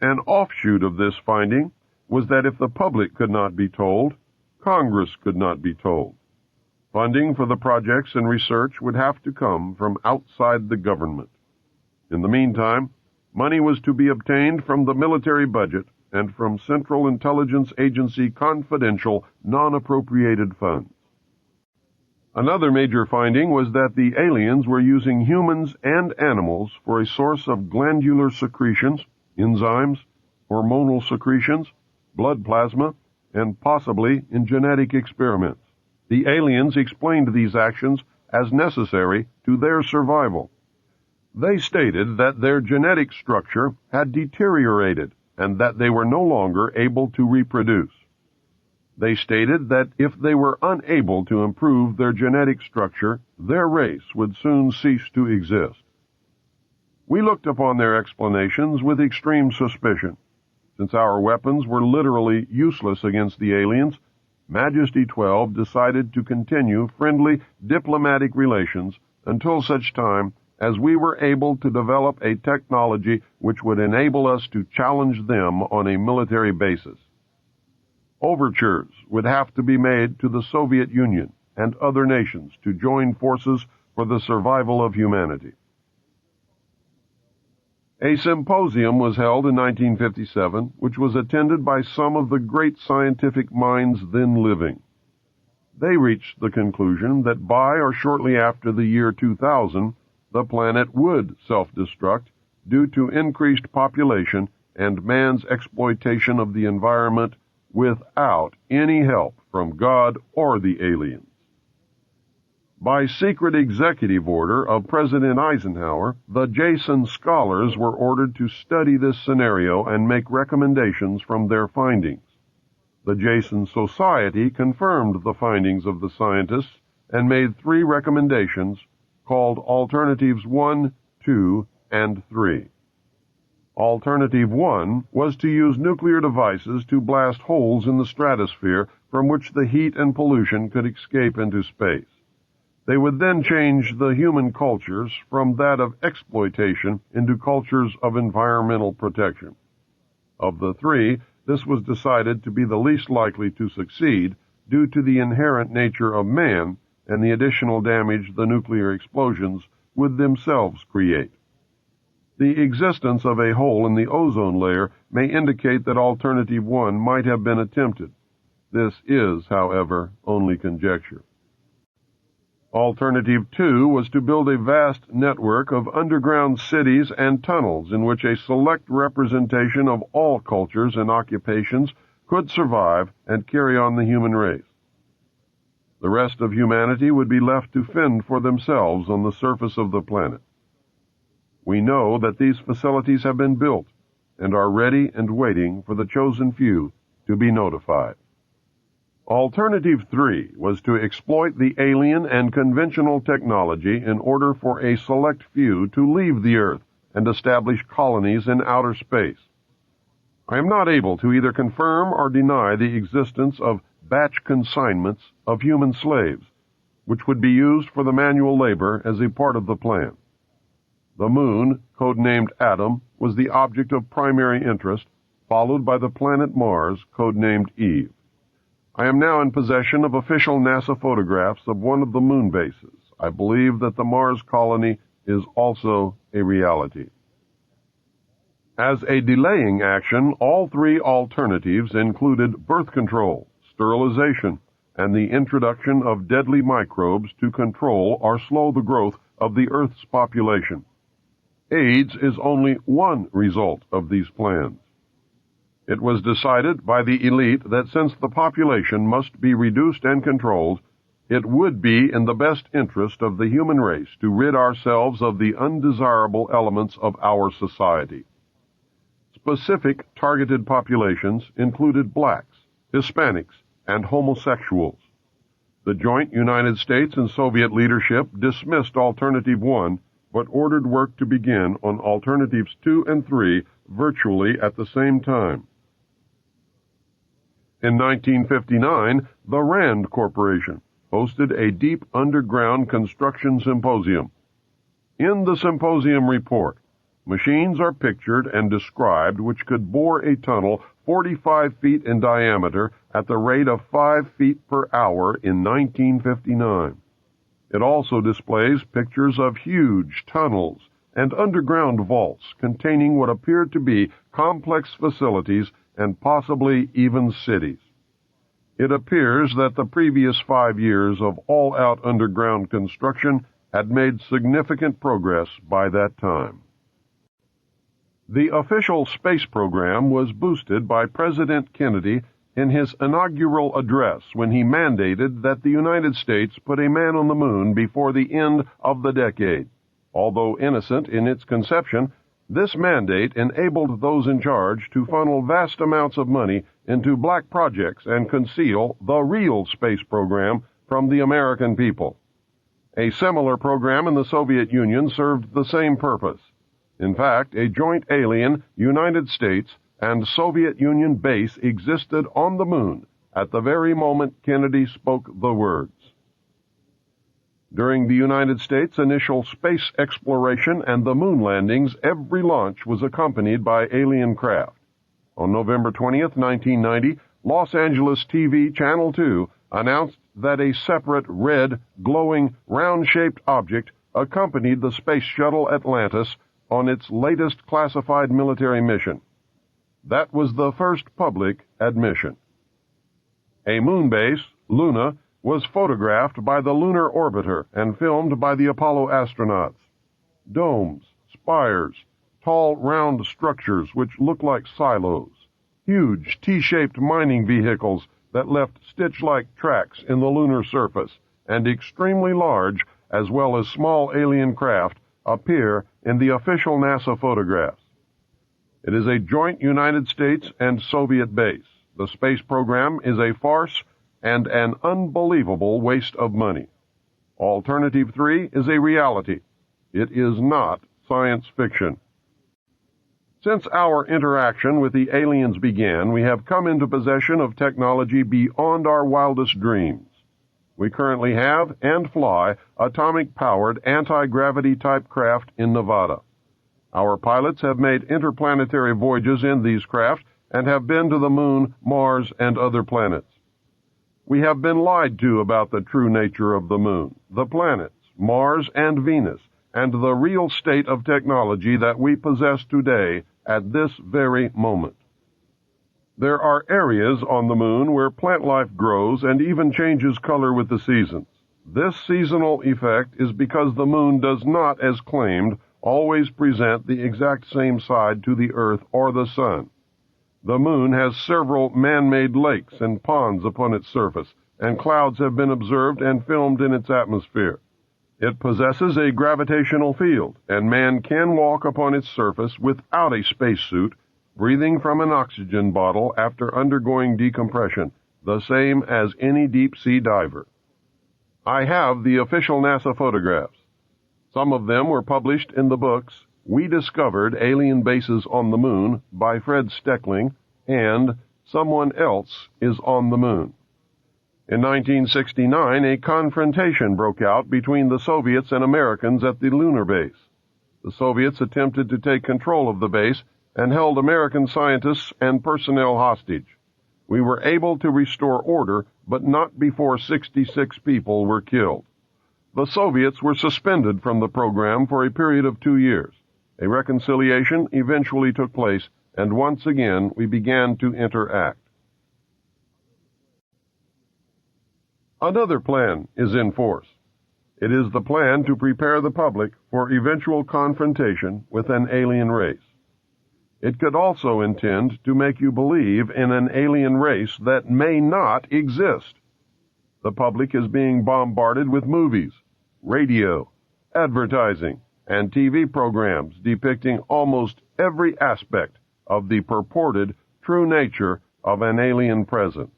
An offshoot of this finding was that if the public could not be told, Congress could not be told. Funding for the projects and research would have to come from outside the government. In the meantime, money was to be obtained from the military budget and from Central Intelligence Agency confidential, non-appropriated funds. Another major finding was that the aliens were using humans and animals for a source of glandular secretions, enzymes, hormonal secretions, blood plasma, and possibly in genetic experiments. The aliens explained these actions as necessary to their survival. They stated that their genetic structure had deteriorated and that they were no longer able to reproduce. They stated that if they were unable to improve their genetic structure, their race would soon cease to exist. We looked upon their explanations with extreme suspicion. Since our weapons were literally useless against the aliens, Majesty 12 decided to continue friendly diplomatic relations until such time as we were able to develop a technology which would enable us to challenge them on a military basis. Overtures would have to be made to the Soviet Union and other nations to join forces for the survival of humanity. A symposium was held in 1957, which was attended by some of the great scientific minds then living. They reached the conclusion that by or shortly after the year 2000, the planet would self-destruct due to increased population and man's exploitation of the environment without any help from God or the aliens. By secret executive order of President Eisenhower, the Jason scholars were ordered to study this scenario and make recommendations from their findings. The Jason Society confirmed the findings of the scientists and made 3 recommendations called Alternatives 1, 2, and 3. Alternative 1 was to use nuclear devices to blast holes in the stratosphere from which the heat and pollution could escape into space. They would then change the human cultures from that of exploitation into cultures of environmental protection. Of the 3, this was decided to be the least likely to succeed due to the inherent nature of man and the additional damage the nuclear explosions would themselves create. The existence of a hole in the ozone layer may indicate that Alternative 1 might have been attempted. This is, however, only conjecture. Alternative 2 was to build a vast network of underground cities and tunnels in which a select representation of all cultures and occupations could survive and carry on the human race. The rest of humanity would be left to fend for themselves on the surface of the planet. We know that these facilities have been built and are ready and waiting for the chosen few to be notified. Alternative 3 was to exploit the alien and conventional technology in order for a select few to leave the Earth and establish colonies in outer space. I am not able to either confirm or deny the existence of batch consignments of human slaves, which would be used for the manual labor as a part of the plan. The moon, codenamed Adam, was the object of primary interest, followed by the planet Mars, codenamed Eve. I am now in possession of official NASA photographs of one of the moon bases. I believe that the Mars colony is also a reality. As a delaying action, all three alternatives included birth control, sterilization, and the introduction of deadly microbes to control or slow the growth of the Earth's population. AIDS is only one result of these plans. It was decided by the elite that since the population must be reduced and controlled, it would be in the best interest of the human race to rid ourselves of the undesirable elements of our society. Specific targeted populations included blacks, Hispanics, and homosexuals. The joint United States and Soviet leadership dismissed Alternative 1, but ordered work to begin on Alternatives 2 and 3 virtually at the same time. In 1959, the RAND Corporation hosted a deep underground construction symposium. In the symposium report, machines are pictured and described which could bore a tunnel 45 feet in diameter at the rate of 5 feet per hour in 1959. It also displays pictures of huge tunnels and underground vaults containing what appeared to be complex facilities and possibly even cities. It appears that the previous 5 years of all-out underground construction had made significant progress by that time. The official space program was boosted by President Kennedy in his inaugural address when he mandated that the United States put a man on the moon before the end of the decade. Although innocent in its conception, this mandate enabled those in charge to funnel vast amounts of money into black projects and conceal the real space program from the American people. A similar program in the Soviet Union served the same purpose. In fact, a joint alien United States and Soviet Union base existed on the moon at the very moment Kennedy spoke the words. During the United States' initial space exploration and the moon landings, every launch was accompanied by alien craft. On November 20th, 1990, Los Angeles TV Channel 2 announced that a separate red, glowing, round-shaped object accompanied the space shuttle Atlantis on its latest classified military mission. That was the first public admission. A moon base, Luna, was photographed by the lunar orbiter and filmed by the Apollo astronauts. Domes, spires, tall round structures which look like silos, huge T-shaped mining vehicles that left stitch-like tracks in the lunar surface, and extremely large as well as small alien craft appear in the official NASA photographs. It is a joint United States and Soviet base. The space program is a farce and an unbelievable waste of money. Alternative 3 is a reality. It is not science fiction. Since our interaction with the aliens began, we have come into possession of technology beyond our wildest dreams. We currently have and fly atomic-powered anti-gravity type craft in Nevada. Our pilots have made interplanetary voyages in these craft and have been to the moon, Mars, and other planets. We have been lied to about the true nature of the moon, the planets, Mars, and Venus, and the real state of technology that we possess today at this very moment. There are areas on the moon where plant life grows and even changes color with the seasons. This seasonal effect is because the moon does not, as claimed, always present the exact same side to the Earth or the Sun. The moon has several man-made lakes and ponds upon its surface, and clouds have been observed and filmed in its atmosphere. It possesses a gravitational field, and man can walk upon its surface without a spacesuit, breathing from an oxygen bottle after undergoing decompression, the same as any deep-sea diver. I have the official NASA photographs. Some of them were published in the books We Discovered Alien Bases on the Moon by Fred Steckling and Someone Else is on the Moon. In 1969, a confrontation broke out between the Soviets and Americans at the lunar base. The Soviets attempted to take control of the base and held American scientists and personnel hostage. We were able to restore order, but not before 66 people were killed. The Soviets were suspended from the program for a period of 2 years. A reconciliation eventually took place, and once again we began to interact. Another plan is in force. It is the plan to prepare the public for eventual confrontation with an alien race. It could also intend to make you believe in an alien race that may not exist. The public is being bombarded with movies, radio, advertising, and TV programs depicting almost every aspect of the purported true nature of an alien presence.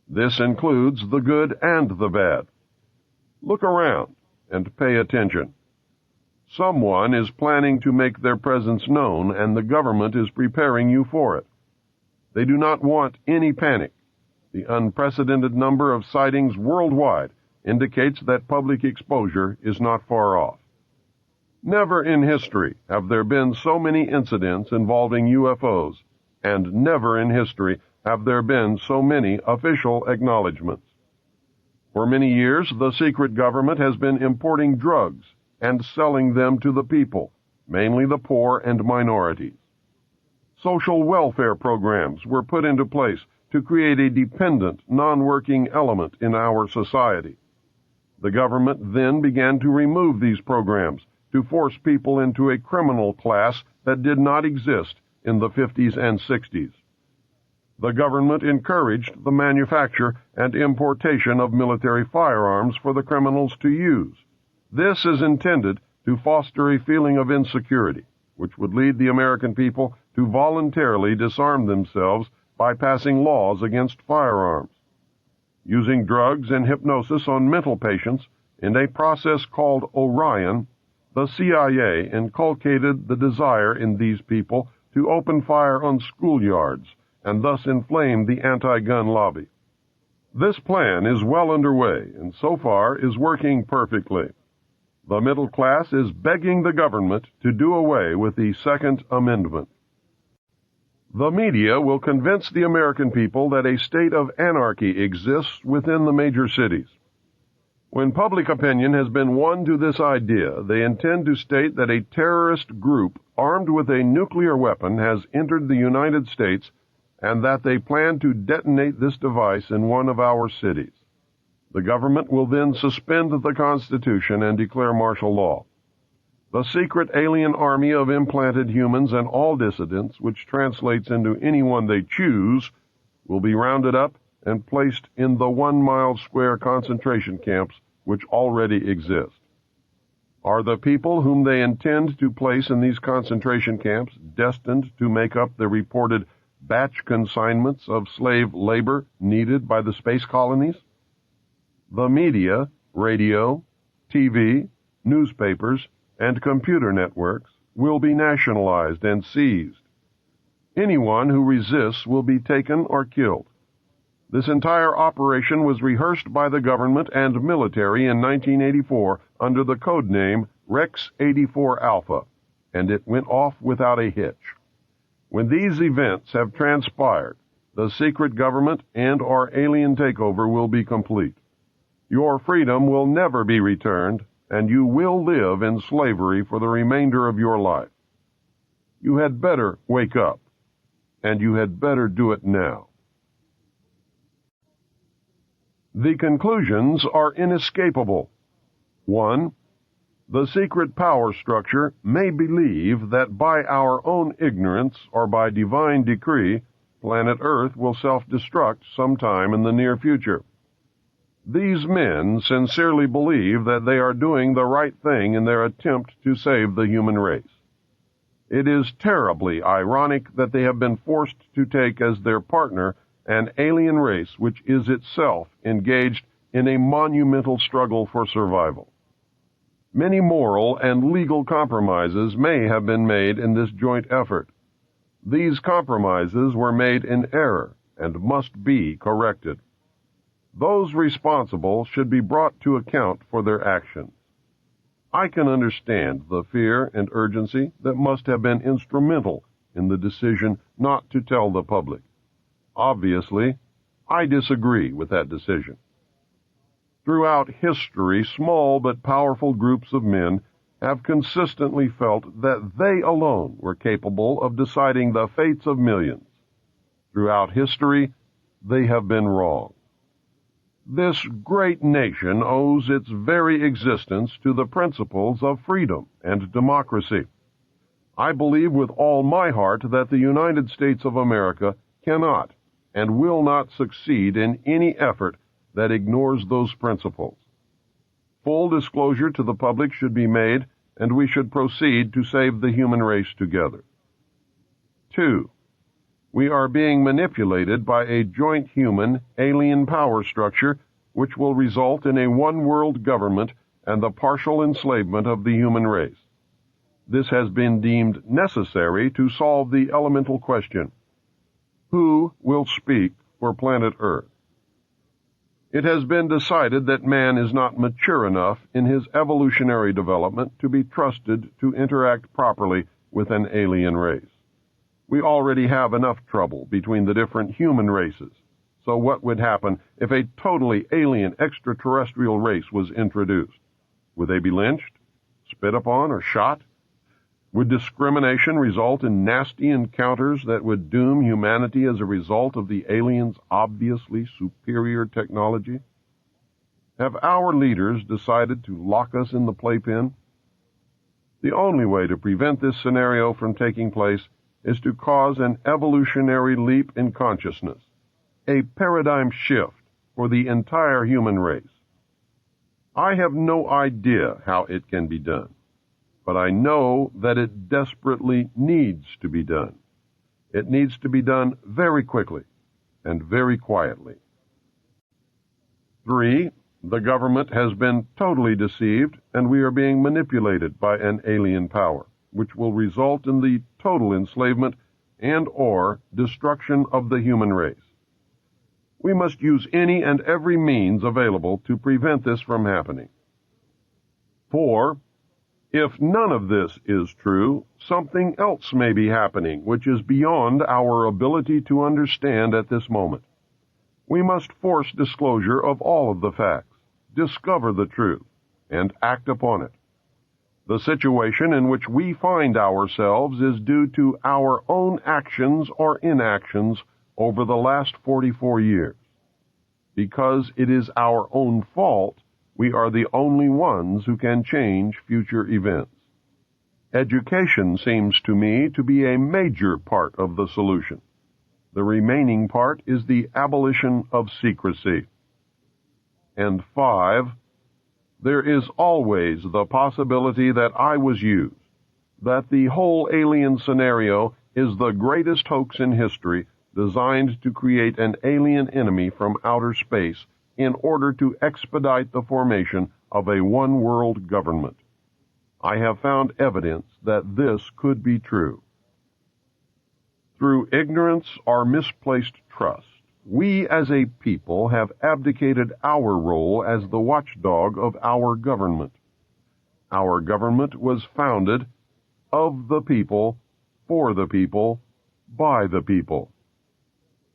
This includes the good and the bad. Look around and pay attention. Someone is planning to make their presence known, and the government is preparing you for it. They do not want any panic. The unprecedented number of sightings worldwide indicates that public exposure is not far off. Never in history have there been so many incidents involving UFOs, and never in history have there been so many official acknowledgments. For many years, the secret government has been importing drugs and selling them to the people, mainly the poor and minorities. Social welfare programs were put into place to create a dependent, non-working element in our society. The government then began to remove these programs to force people into a criminal class that did not exist in the 50s and 60s. The government encouraged the manufacture and importation of military firearms for the criminals to use. This is intended to foster a feeling of insecurity, which would lead the American people to voluntarily disarm themselves by passing laws against firearms. Using drugs and hypnosis on mental patients in a process called Orion, the CIA inculcated the desire in these people to open fire on schoolyards and thus inflame the anti-gun lobby. This plan is well underway and so far is working perfectly. The middle class is begging the government to do away with the Second Amendment. The media will convince the American people that a state of anarchy exists within the major cities. When public opinion has been won to this idea, they intend to state that a terrorist group armed with a nuclear weapon has entered the United States and that they plan to detonate this device in one of our cities. The government will then suspend the Constitution and declare martial law. The secret alien army of implanted humans and all dissidents, which translates into anyone they choose, will be rounded up and placed in the 1-mile square concentration camps which already exist. Are the people whom they intend to place in these concentration camps destined to make up the reported batch consignments of slave labor needed by the space colonies? The media, radio, TV, newspapers, and computer networks will be nationalized and seized. Anyone who resists will be taken or killed. This entire operation was rehearsed by the government and military in 1984 under the code name Rex 84 Alpha, and it went off without a hitch. When these events have transpired, the secret government and our alien takeover will be complete. Your freedom will never be returned, and you will live in slavery for the remainder of your life. You had better wake up, and you had better do it now. The conclusions are inescapable. 1. The secret power structure may believe that by our own ignorance or by divine decree, planet Earth will self-destruct sometime in the near future. These men sincerely believe that they are doing the right thing in their attempt to save the human race. It is terribly ironic that they have been forced to take as their partner an alien race which is itself engaged in a monumental struggle for survival. Many moral and legal compromises may have been made in this joint effort. These compromises were made in error and must be corrected. Those responsible should be brought to account for their actions. I can understand the fear and urgency that must have been instrumental in the decision not to tell the public. Obviously, I disagree with that decision. Throughout history, small but powerful groups of men have consistently felt that they alone were capable of deciding the fates of millions. Throughout history, they have been wrong. This great nation owes its very existence to the principles of freedom and democracy. I believe with all my heart that the United States of America cannot and will not succeed in any effort that ignores those principles. Full disclosure to the public should be made, and we should proceed to save the human race together. 2. We are being manipulated by a joint human alien power structure which will result in a one-world government and the partial enslavement of the human race. This has been deemed necessary to solve the elemental question: who will speak for planet Earth? It has been decided that man is not mature enough in his evolutionary development to be trusted to interact properly with an alien race. We already have enough trouble between the different human races, so what would happen if a totally alien extraterrestrial race was introduced? Would they be lynched, spit upon, or shot? Would discrimination result in nasty encounters that would doom humanity as a result of the aliens' obviously superior technology? Have our leaders decided to lock us in the playpen? The only way to prevent this scenario from taking place is to cause an evolutionary leap in consciousness, a paradigm shift for the entire human race. I have no idea how it can be done, but I know that it desperately needs to be done. It needs to be done very quickly and very quietly. 3. The government has been totally deceived, and we are being manipulated by an alien power, which will result in the total enslavement and/or destruction of the human race. We must use any and every means available to prevent this from happening. 4. If none of this is true, something else may be happening which is beyond our ability to understand at this moment. We must force disclosure of all of the facts, discover the truth, and act upon it. The situation in which we find ourselves is due to our own actions or inactions over the last 44 years. Because it is our own fault, we are the only ones who can change future events. Education seems to me to be a major part of the solution. The remaining part is the abolition of secrecy. And 5, there is always the possibility that I was used, that the whole alien scenario is the greatest hoax in history designed to create an alien enemy from outer space in order to expedite the formation of a one-world government. I have found evidence that this could be true. Through ignorance or misplaced trust, we as a people have abdicated our role as the watchdog of our government. Our government was founded of the people, for the people, by the people.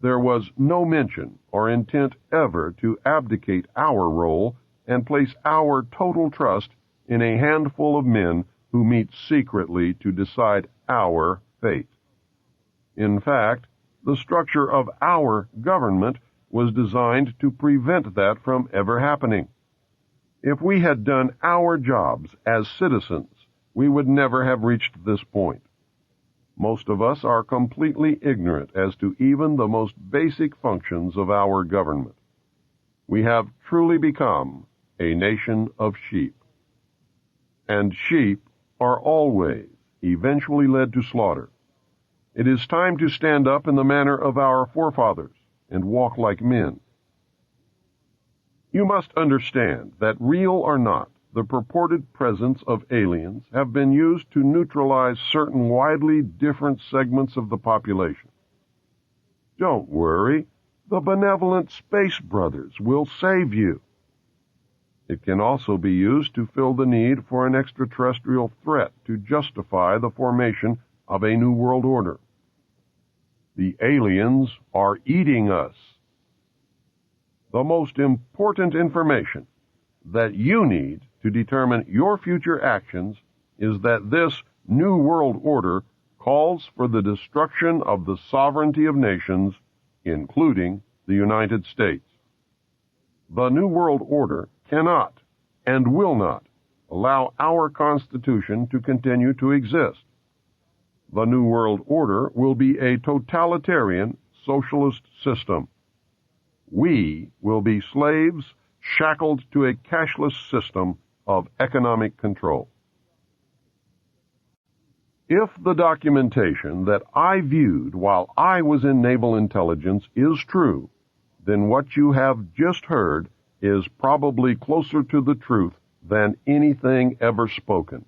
There was no mention or intent ever to abdicate our role and place our total trust in a handful of men who meet secretly to decide our fate. In fact, the structure of our government was designed to prevent that from ever happening. If we had done our jobs as citizens, we would never have reached this point. Most of us are completely ignorant as to even the most basic functions of our government. We have truly become a nation of sheep. And sheep are always eventually led to slaughter. It is time to stand up in the manner of our forefathers and walk like men. You must understand that, real or not, the purported presence of aliens have been used to neutralize certain widely different segments of the population. Don't worry, the benevolent Space Brothers will save you. It can also be used to fill the need for an extraterrestrial threat to justify the formation of a new world order. The aliens are eating us. The most important information that you need to determine your future actions is that this New World Order calls for the destruction of the sovereignty of nations, including the United States. The New World Order cannot and will not allow our Constitution to continue to exist. The New World Order will be a totalitarian socialist system. We will be slaves shackled to a cashless system of economic control. If the documentation that I viewed while I was in naval intelligence is true, then what you have just heard is probably closer to the truth than anything ever spoken.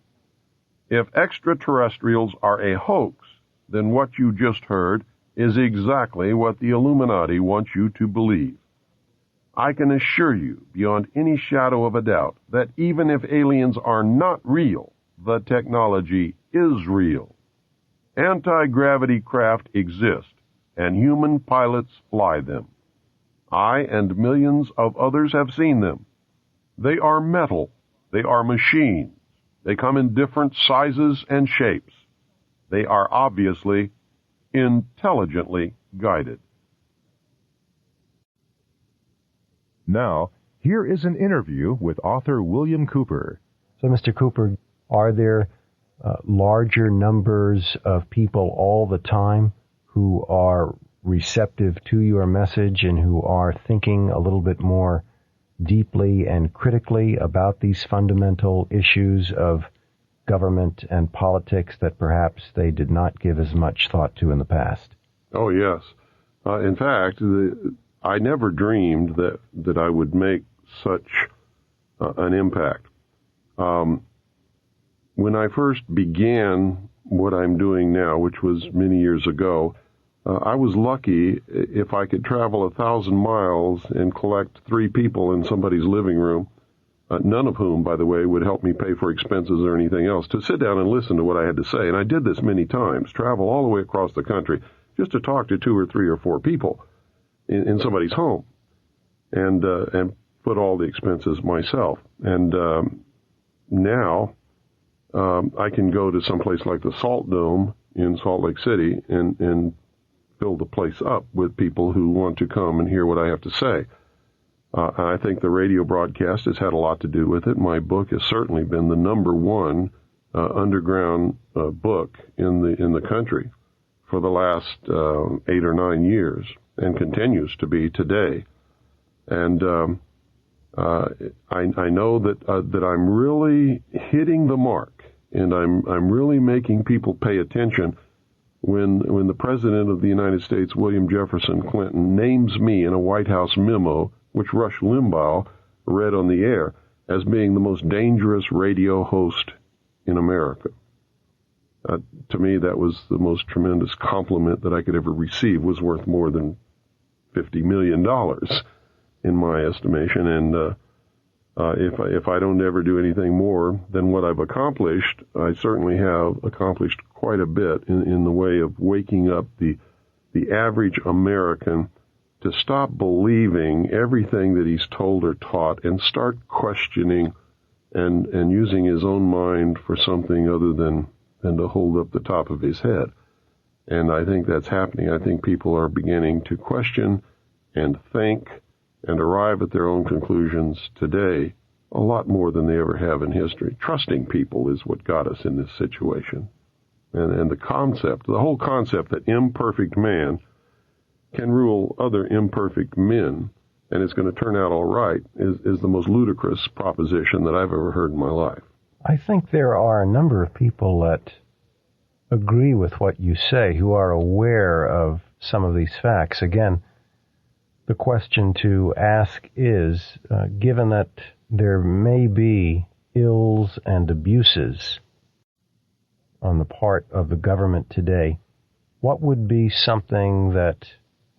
If extraterrestrials are a hoax, then what you just heard is exactly what the Illuminati want you to believe. I can assure you, beyond any shadow of a doubt, that even if aliens are not real, the technology is real. Anti-gravity craft exist, and human pilots fly them. I and millions of others have seen them. They are metal. They are machines. They come in different sizes and shapes. They are obviously intelligently guided. Now, here is an interview with author William Cooper. So, Mr. Cooper, are there larger numbers of people all the time who are receptive to your message and who are thinking a little bit more deeply and critically about these fundamental issues of government and politics that perhaps they did not give as much thought to in the past? Oh, yes. In fact, I never dreamed that I would make such an impact. When I first began what I'm doing now, which was many years ago, I was lucky if I could travel 1,000 miles and collect 3 people in somebody's living room, none of whom, by the way, would help me pay for expenses or anything else, to sit down and listen to what I had to say. And I did this many times, travel all the way across the country just to talk to 2 or 3 or 4 people in somebody's home and put all the expenses myself. And now I can go to some place like the Salt Dome in Salt Lake City and fill the place up with people who want to come and hear what I have to say. I think the radio broadcast has had a lot to do with it. My book has certainly been the number one underground book in the country for the last 8 or 9 years, and continues to be today. And I know that I'm really hitting the mark, and I'm really making people pay attention when the President of the United States, William Jefferson Clinton, names me in a White House memo, which Rush Limbaugh read on the air, as being the most dangerous radio host in America. To me, that was the most tremendous compliment that I could ever receive. Was worth more than $50 million in my estimation. And if I don't ever do anything more than what I've accomplished, I certainly have accomplished quite a bit in the way of waking up the average American to stop believing everything that he's told or taught and start questioning and using his own mind for something other than to hold up the top of his head. And I think that's happening. I think people are beginning to question and think and arrive at their own conclusions today a lot more than they ever have in history. Trusting people is what got us in this situation. And the whole concept that imperfect man can rule other imperfect men and it's going to turn out all right is the most ludicrous proposition that I've ever heard in my life. I think there are a number of people that agree with what you say, who are aware of some of these facts. Again, the question to ask is, given that there may be ills and abuses on the part of the government today, what would be something that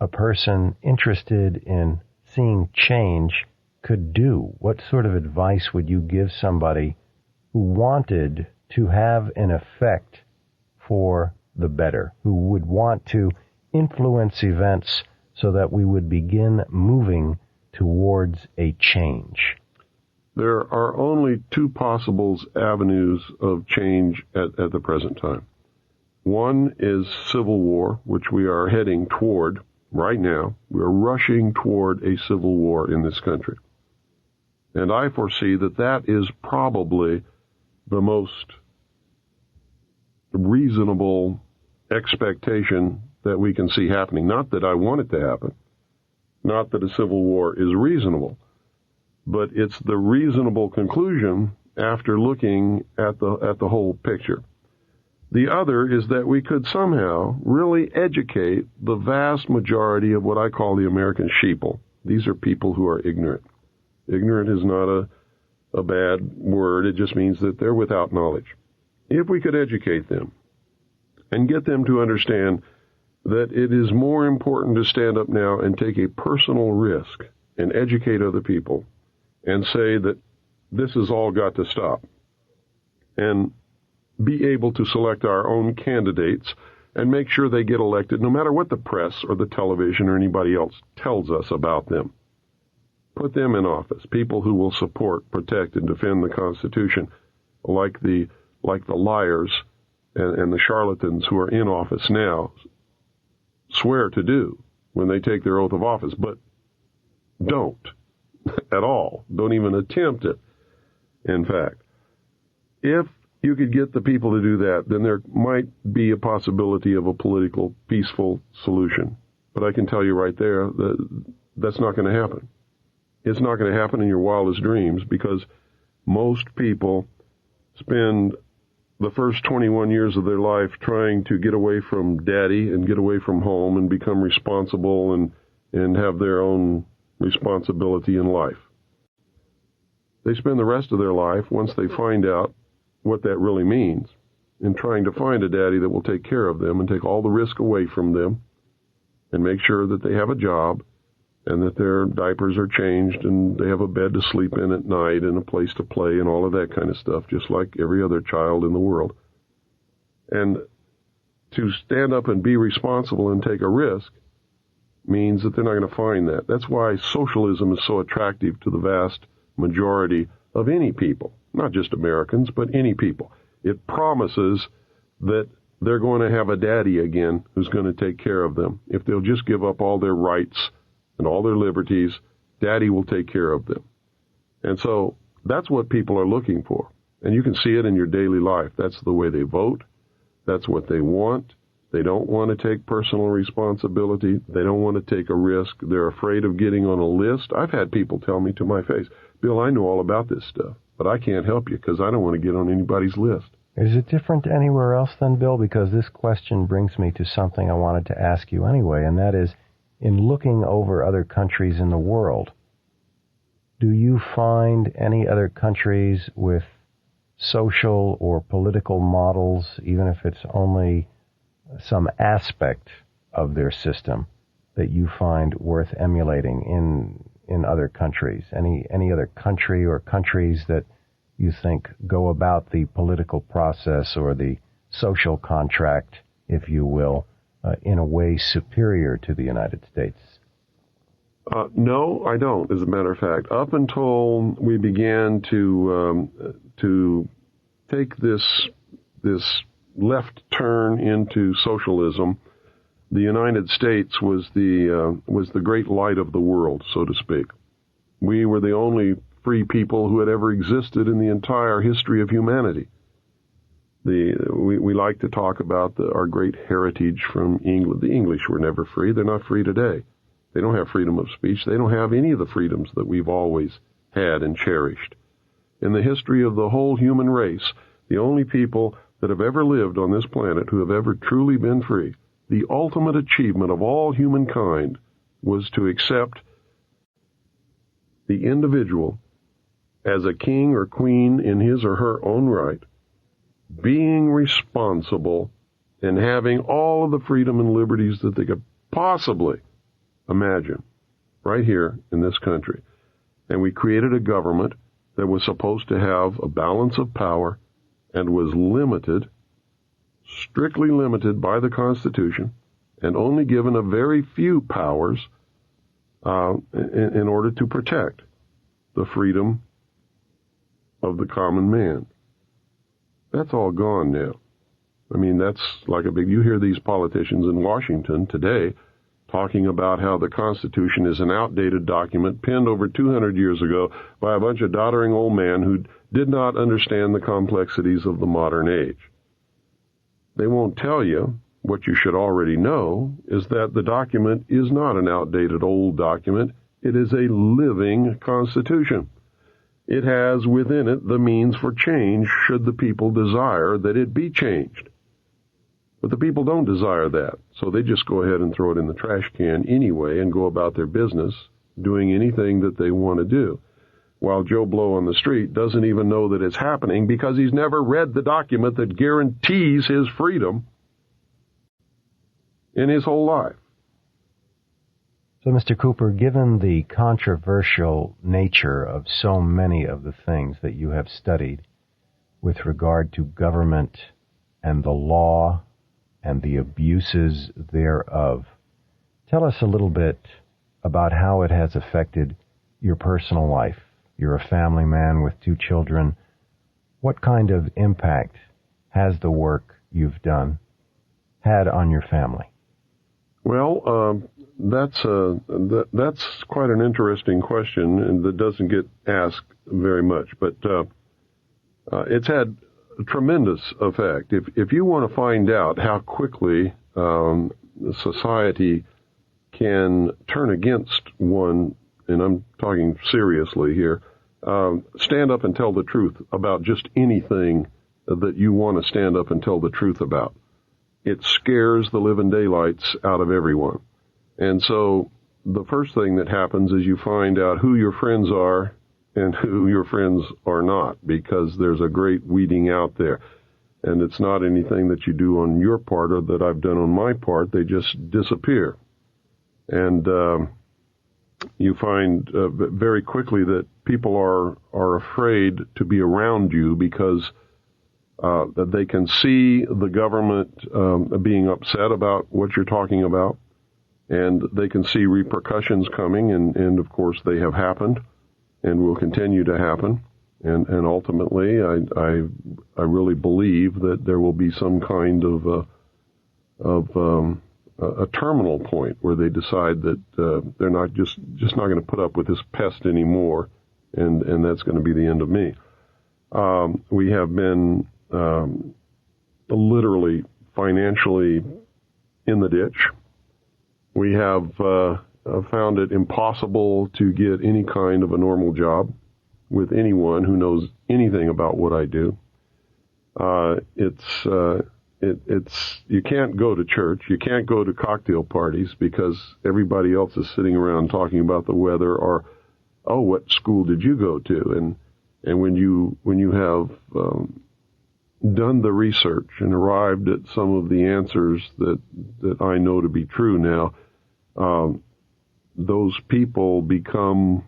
a person interested in seeing change could do? What sort of advice would you give somebody who wanted to have an effect for the better, who would want to influence events so that we would begin moving towards a change? There are only two possible avenues of change at the present time. One is civil war, which we are heading toward right now. We're rushing toward a civil war in this country. And I foresee that that is probably the most reasonable expectation that we can see happening. Not that I want it to happen, not that a civil war is reasonable, but it's the reasonable conclusion after looking at the whole picture. The other is that we could somehow really educate the vast majority of what I call the American sheeple. These are people who are ignorant. Ignorant is not a bad word. It just means that they're without knowledge. If we could educate them and get them to understand that it is more important to stand up now and take a personal risk and educate other people and say that this has all got to stop, and be able to select our own candidates and make sure they get elected no matter what the press or the television or anybody else tells us about them. Put them in office, people who will support, protect, and defend the Constitution, like the liars and the charlatans who are in office now swear to do when they take their oath of office, but don't at all. Don't even attempt it, in fact. If you could get the people to do that, then there might be a possibility of a political, peaceful solution. But I can tell you right there that that's not going to happen. It's not going to happen in your wildest dreams, because most people spend the first 21 years of their life trying to get away from daddy and get away from home and become responsible and have their own responsibility in life. They spend the rest of their life, once they find out what that really means, in trying to find a daddy that will take care of them and take all the risk away from them and make sure that they have a job and that their diapers are changed and they have a bed to sleep in at night and a place to play and all of that kind of stuff, just like every other child in the world. And to stand up and be responsible and take a risk means that they're not going to find that. That's why socialism is so attractive to the vast majority of any people, not just Americans, but any people. It promises that they're going to have a daddy again who's going to take care of them. If they'll just give up all their rights and all their liberties, daddy will take care of them. And so that's what people are looking for. And you can see it in your daily life. That's the way they vote. That's what they want. They don't want to take personal responsibility. They don't want to take a risk. They're afraid of getting on a list. I've had people tell me to my face, Bill, I know all about this stuff, but I can't help you because I don't want to get on anybody's list. Is it different anywhere else then, Bill? Because this question brings me to something I wanted to ask you anyway, and that is, in looking over other countries in the world, do you find any other countries with social or political models, even if it's only some aspect of their system, that you find worth emulating in other countries? Any other country or countries that you think go about the political process or the social contract, if you will, in a way superior to the United States? No, I don't, as a matter of fact. Up until we began to take this left turn into socialism, the United States was the great light of the world, so to speak. We were the only free people who had ever existed in the entire history of humanity. We like to talk about our great heritage from England. The English were never free. They're not free today. They don't have freedom of speech. They don't have any of the freedoms that we've always had and cherished. In the history of the whole human race, the only people that have ever lived on this planet who have ever truly been free, the ultimate achievement of all humankind was to accept the individual as a king or queen in his or her own right, being responsible and having all of the freedom and liberties that they could possibly imagine right here in this country. And we created a government that was supposed to have a balance of power and was limited, strictly limited by the Constitution, and only given a very few powers in order to protect the freedom of the common man. That's all gone now. I mean, that's like you hear these politicians in Washington today talking about how the Constitution is an outdated document penned over 200 years ago by a bunch of doddering old men who did not understand the complexities of the modern age. They won't tell you what you should already know is that the document is not an outdated old document. It is a living Constitution. It has within it the means for change should the people desire that it be changed. But the people don't desire that, so they just go ahead and throw it in the trash can anyway and go about their business doing anything that they want to do, while Joe Blow on the street doesn't even know that it's happening because he's never read the document that guarantees his freedom in his whole life. So, Mr. Cooper, given the controversial nature of so many of the things that you have studied with regard to government and the law and the abuses thereof, tell us a little bit about how it has affected your personal life. You're a family man with 2 children. What kind of impact has the work you've done had on your family? Well, that's quite an interesting question, and that doesn't get asked very much. But it's had a tremendous effect. If you want to find out how quickly society can turn against one, and I'm talking seriously here, stand up and tell the truth about just anything that you want to stand up and tell the truth about. It scares the living daylights out of everyone. And so the first thing that happens is you find out who your friends are and who your friends are not, because there's a great weeding out there. And it's not anything that you do on your part or that I've done on my part. They just disappear. And you find very quickly that people are afraid to be around you because that they can see the government being upset about what you're talking about, and they can see repercussions coming, and of course they have happened and will continue to happen. And ultimately, I really believe that there will be some kind of a terminal point where they decide that they're not just not going to put up with this pest anymore, and that's going to be the end of me. We have been literally financially in the ditch. We have found it impossible to get any kind of a normal job with anyone who knows anything about what I do. It's you can't go to church, you can't go to cocktail parties because everybody else is sitting around talking about the weather or, oh, what school did you go to? And when you have done the research and arrived at some of the answers that I know to be true now, those people become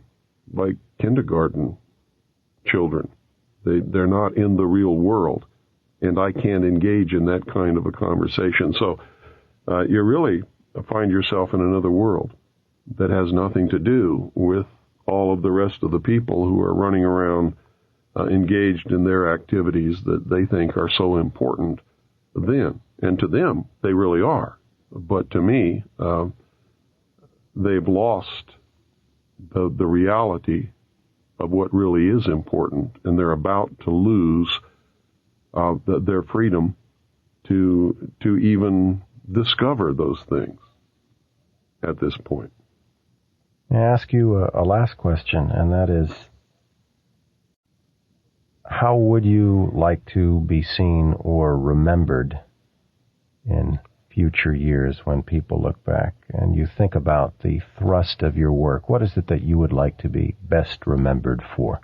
like kindergarten children. They're not in the real world, and I can't engage in that kind of a conversation. So you really find yourself in another world that has nothing to do with all of the rest of the people who are running around engaged in their activities that they think are so important then. And to them, they really are. But to me, they've lost the reality of what really is important, and they're about to lose their freedom to even discover those things at this point. May I ask you a last question, and that is, how would you like to be seen or remembered in future years when people look back and you think about the thrust of your work? What is it that you would like to be best remembered for?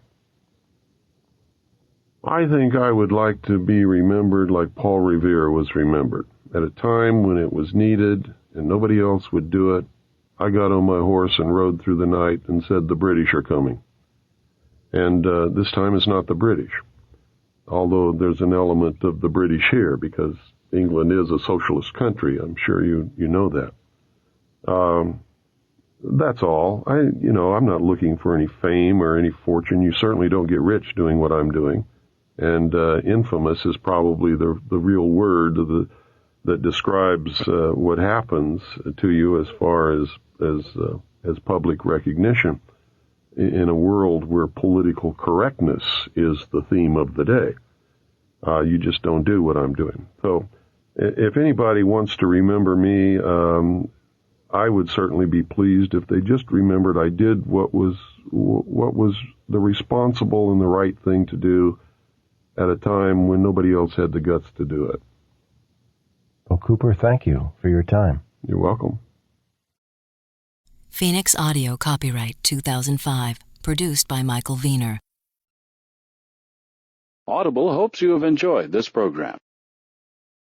I think I would like to be remembered like Paul Revere was remembered. At a time when it was needed and nobody else would do it, I got on my horse and rode through the night and said, the British are coming. And this time it's not the British. although there's an element of the British here because England is a socialist country. I'm sure you know that. That's all. I'm not looking for any fame or any fortune. You certainly don't get rich doing what I'm doing. And infamous is probably the real word that describes what happens to you as far as public recognition in a world where political correctness is the theme of the day. You just don't do what I'm doing. So if anybody wants to remember me, I would certainly be pleased if they just remembered I did what was the responsible and the right thing to do at a time when nobody else had the guts to do it. Well, Cooper, thank you for your time. You're welcome. Phoenix Audio Copyright 2005. Produced by Michael Wiener. Audible hopes you have enjoyed this program.